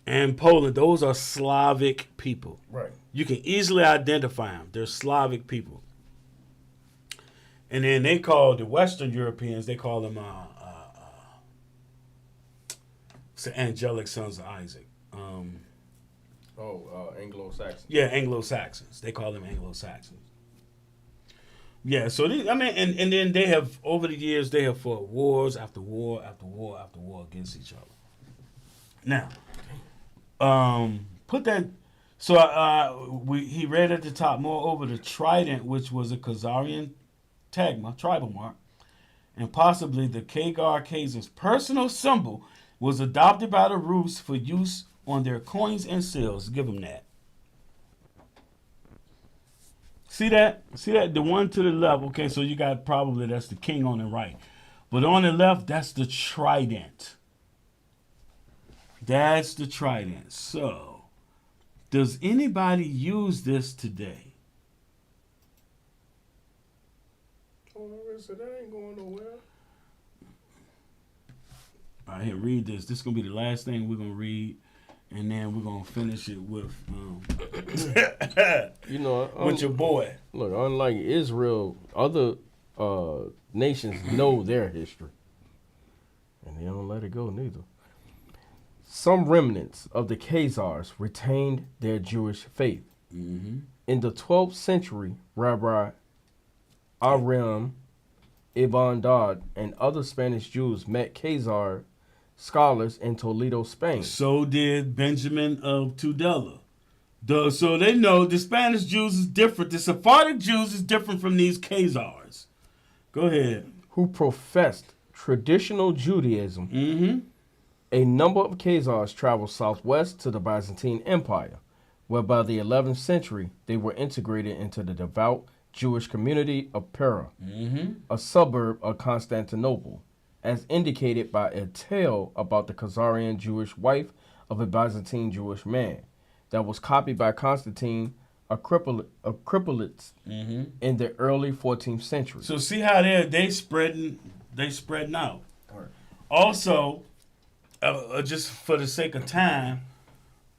and Poland, those are Slavic people. Right. You can easily identify them. They're Slavic people. And then they call the Western Europeans, they call them it's the angelic sons of Isaac. Anglo-Saxon. Yeah, Anglo-Saxons. They call them Anglo-Saxons. Yeah, so and then they have, over the years, they have fought wars after war after war after war against each other. Now, put that. So he read at the top. Moreover, the trident, which was a Khazarian tagma, tribal mark, and possibly the Khazar's personal symbol, was adopted by the Rus for use on their coins and seals. Give them that. See that? See that? The one to the left. Okay, so you got probably that's the king on the right. But on the left, that's the trident. That's the trident. So, does anybody use this today? Oh, so that ain't going nowhere. All right, here, read this. This is going to be the last thing we're going to read. And then we're going to finish it with You know, with your boy. look, unlike Israel, other nations know their history. And they don't let it go neither. Some remnants of the Khazars retained their Jewish faith. Mm-hmm. In the 12th century, Rabbi Aram Ibn Dad and other Spanish Jews met Khazar scholars in Toledo, Spain. So did Benjamin of Tudela. So they know the Spanish Jews is different. The Sephardic Jews is different from these Khazars. Go ahead. Who professed traditional Judaism. Mm-hmm. A number of Khazars traveled southwest to the Byzantine Empire, where by the 11th century they were integrated into the devout Jewish community of Pera, a suburb of Constantinople, as indicated by a tale about the Khazarian Jewish wife of a Byzantine Jewish man that was copied by Constantine Acropolis in the early 14th century. So see how they spreading out. Right. Also, just for the sake of time,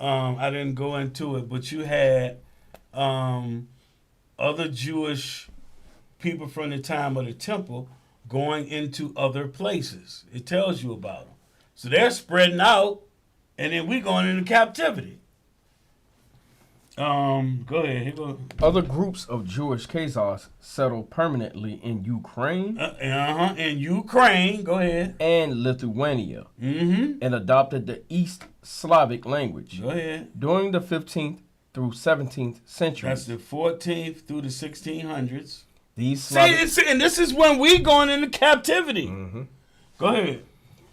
I didn't go into it, but you had other Jewish people from the time of the temple going into other places. It tells you about them. So they're spreading out, and then we going into captivity. Go ahead. Here go. Other groups of Jewish Khazars settled permanently in Ukraine In Ukraine. Go ahead. and Lithuania Mm-hmm. and adopted the East Slavic language. Go ahead. During the 15th through 17th centuries, That's the 14th through the 1600s. these Slavic, And this is when we going into captivity. Go ahead.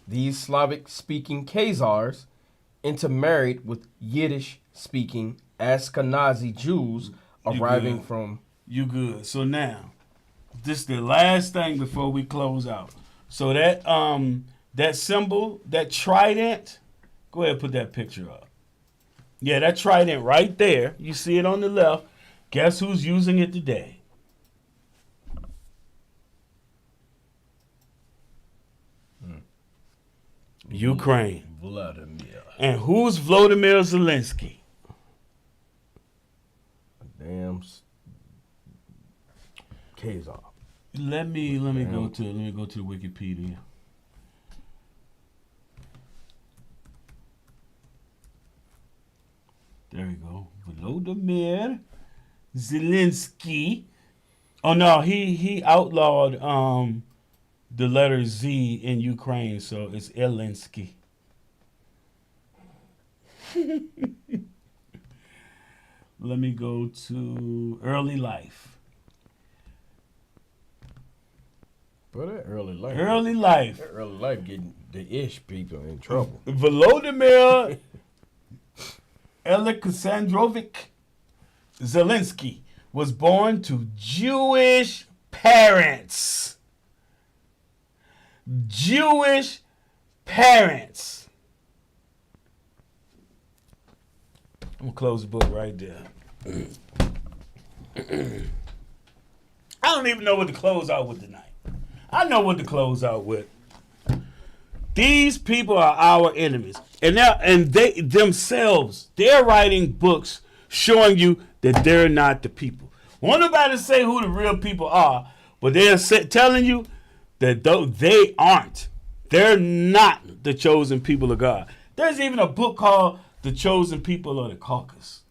these Slavic-speaking Khazars intermarried with Yiddish-speaking Ashkenazi Jews arriving good. from. You good. So now, this is the last thing before we close out. So that symbol, that trident, go ahead and put that picture up. Yeah, that trident right there. You see it on the left. Guess who's using it today? Ukraine. Vladimir. And who's Volodymyr Zelensky? Damn Khazar. Let me go to the Wikipedia. There we go. Volodymyr Zelensky. Oh no, he outlawed the letter Z in Ukraine, so it's Zelensky. Let me go to early life. But that early life. Early life. That early life getting the ish people in trouble. Volodymyr Alexandrovich Zelensky was born to Jewish parents. Jewish parents. I'm gonna close the book right there. I don't even know what to close out with tonight. I know what to close out with. These people are our enemies, and they themselves, they're writing books showing you that they're not the people. Won't nobody say who the real people are, but they're telling you that though they aren't. They're not the chosen people of God. There's even a book called The Chosen People of the Caucasus.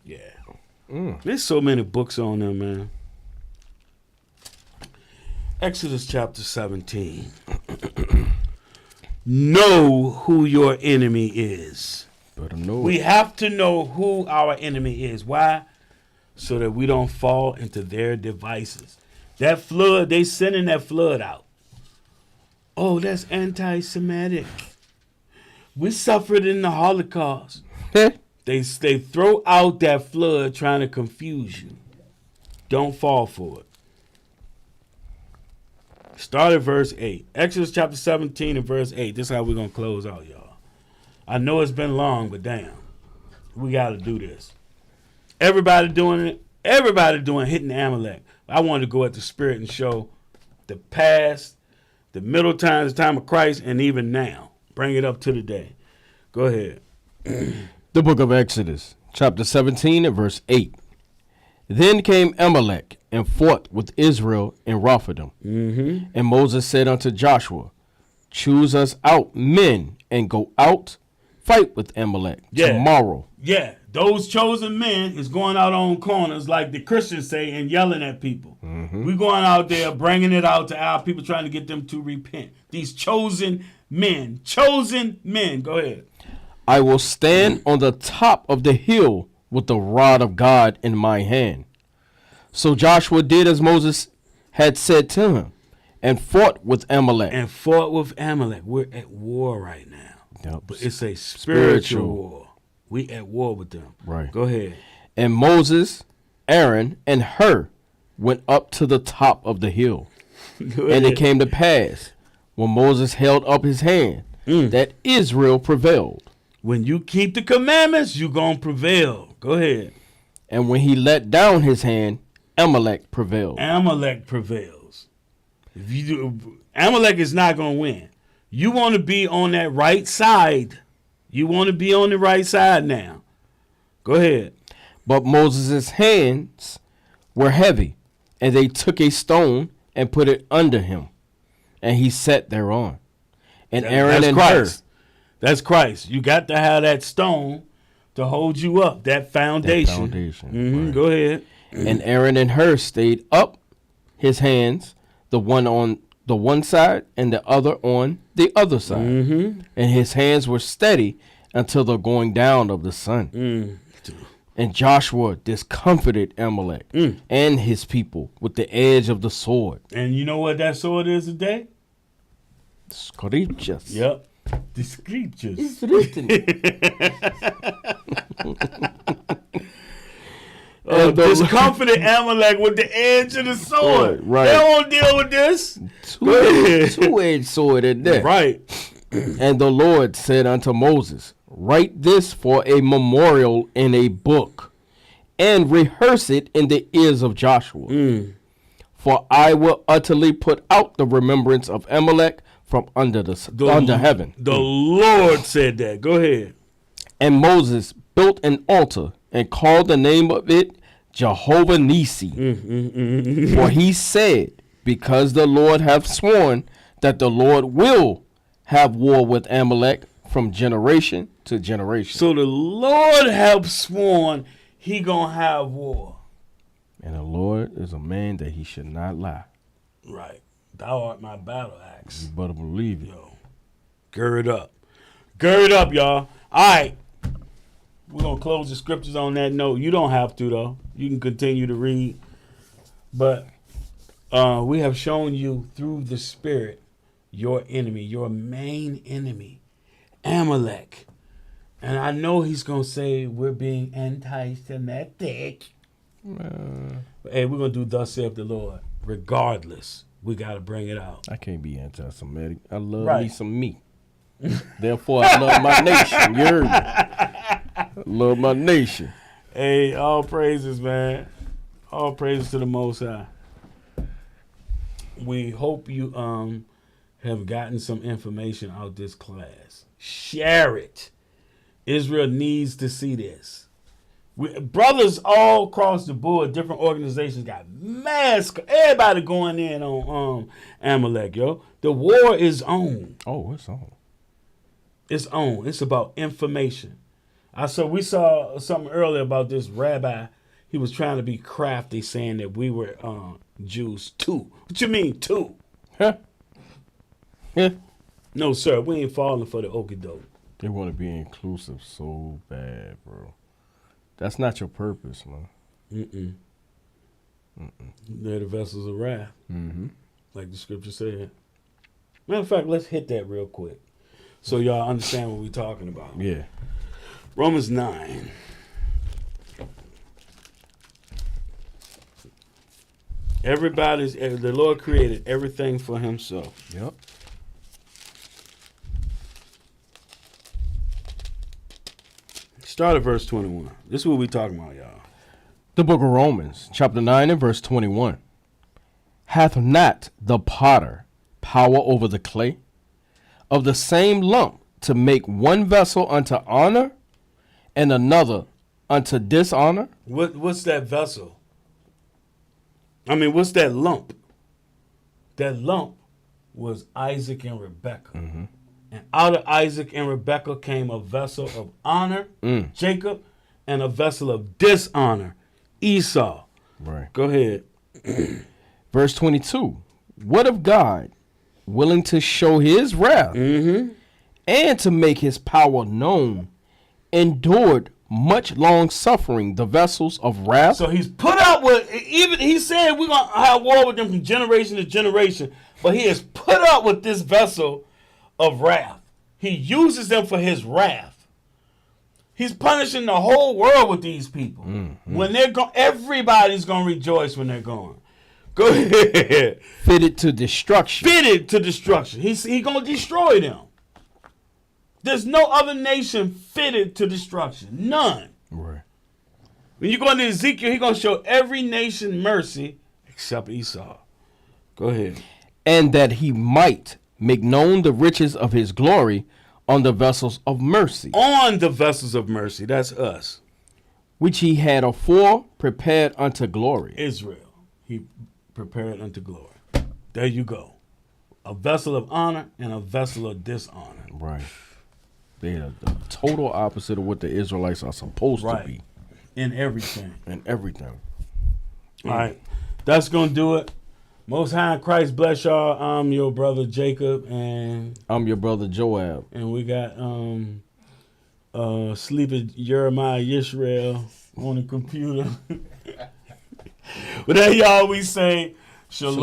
Yeah. There's so many books on them, man. Exodus chapter 17. Know who your enemy is. Better know We it. have to know who our enemy is. Why? So that we don't fall into their devices. That flood, they sending that flood out. Oh, that's anti-Semitic. We suffered in the Holocaust. They throw out that flood trying to confuse you. Don't fall for it. Start at verse 8. Exodus chapter 17 and verse 8. This is how we're going to close out, y'all. I know it's been long, but damn. We got to do this. Everybody doing it. Everybody doing hitting Amalek. I wanted to go at the spirit and show the past, the middle times, the time of Christ, and even now. Bring it up to the day. Go ahead. The book of Exodus, chapter 17 and verse 8. Then came Amalek and fought with Israel in Rephidim. And Moses said unto Joshua, choose us out men and go out, fight with Amalek tomorrow. Yeah, those chosen men is going out on corners like the Christians say and yelling at people. We're going out there bringing it out to our people, trying to get them to repent. These chosen men. Go ahead. I will stand on the top of the hill with the rod of God in my hand. So Joshua did as Moses had said to him, and fought with Amalek. And fought with Amalek. We're at war right now. Yep. But it's a spiritual Spiritual. war. We at war with them. Right. Go ahead. And Moses, Aaron, and Hur went up to the top of the hill. Go And it ahead. came to pass, when Moses held up his hand, that Israel prevailed. When you keep the commandments, you're going to prevail. Go ahead. And when he let down his hand, Amalek prevailed. Amalek prevails. If you do, Amalek is not going to win. You want to be on that right side. You want to be on the right side now. Go ahead. But Moses' hands were heavy, and they took a stone and put it under him, and he sat thereon. And Aaron That's and Hur, Christ. That's Christ. You got to have that stone to hold you up, that foundation. right. Go ahead. And Aaron and Hur stayed up his hands, the one on the one side and the other on the other side. And his hands were steady until the going down of the sun. And Joshua discomfited Amalek and his people with the edge of the sword. And you know what that sword is today? Scriptures. Yep. The scriptures. It's written. And the- Discomfited Amalek with the edge of the sword. Right. They don't deal with this. Two-edged sword in there. Right. And the Lord said unto Moses, write this for a memorial in a book, and rehearse it in the ears of Joshua. For I will utterly put out the remembrance of Amalek from under under heaven. The Lord said that. Go ahead. And Moses built an altar and called the name of it Jehovah Nisi. For he said, because the Lord hath sworn that the Lord will have war with Amalek from generation to generation. So the Lord have sworn he gonna have war. And the Lord is a man that he should not lie. Right. Thou art my battle axe. You better believe it. Yo. Gird up. Gird up, y'all. All right. We're going to close the scriptures on that note. You don't have to, though. You can continue to read. But we have shown you through the Spirit your enemy, your main enemy, Amalek. And I know he's going to say we're being anti-Semitic. But, hey, we're going to do thus saith the Lord. Regardless, we got to bring it out. I can't be anti-Semitic. I love Right. me some meat. Therefore, I love my nation. You heard me? I love my nation. Hey, all praises, man. All praises to the Most High. We hope you have gotten some information out this class. Share it. Israel needs to see this. Brothers all across the board, different organizations got mass. Everybody going in on Amalek, yo. The war is on. Oh, it's on. It's on. It's about information. We saw something earlier about this rabbi. He was trying to be crafty, saying that we were Jews too. What you mean too? Huh? Yeah. No, sir. We ain't falling for the okie doke. They want to be inclusive so bad, bro. That's not your purpose, man. They're the vessels of wrath, Mm-hmm. like the scripture said. Matter of fact, let's hit that real quick so y'all understand what we're talking about. Yeah. Romans 9. The Lord created everything for himself. Yep. Start at verse 21. This is what we're talking about, y'all. The book of Romans, chapter 9 and verse 21. Hath not the potter power over the clay, of the same lump to make one vessel unto honor and another unto dishonor? What's that vessel? I mean, what's that lump? That lump was Isaac and Rebekah. And out of Isaac and Rebekah came a vessel of honor, Jacob, and a vessel of dishonor, Esau. Right. Go ahead. Verse 22. What of God, willing to show his wrath and to make his power known endured much long suffering, the vessels of wrath. So he's put out with, even he said we're going to have war with them from generation to generation, but he has put up with this vessel of wrath. He uses them for his wrath. He's punishing the whole world with these people. When they're gone, everybody's going to rejoice when they're gone. Go ahead. Fitted to destruction. Fitted to destruction. He's going to destroy them. There's no other nation fitted to destruction. None. Right. When you go into Ezekiel, he's going to show every nation mercy except Esau. Go ahead. And that he might make known the riches of his glory on the vessels of mercy, On the vessels of mercy. That's us. which he had afore prepared unto glory. Israel. He prepared unto glory. There you go. A vessel of honor and a vessel of dishonor. Right. They're the total opposite of what the Israelites are supposed to Right. be In everything. and everything. All right. That's going to do it. Most High in Christ bless y'all. I'm your brother Jacob, and I'm your brother Joab. we got sleeping Jeremiah Yisrael on the computer. But that y'all always say, Shalom.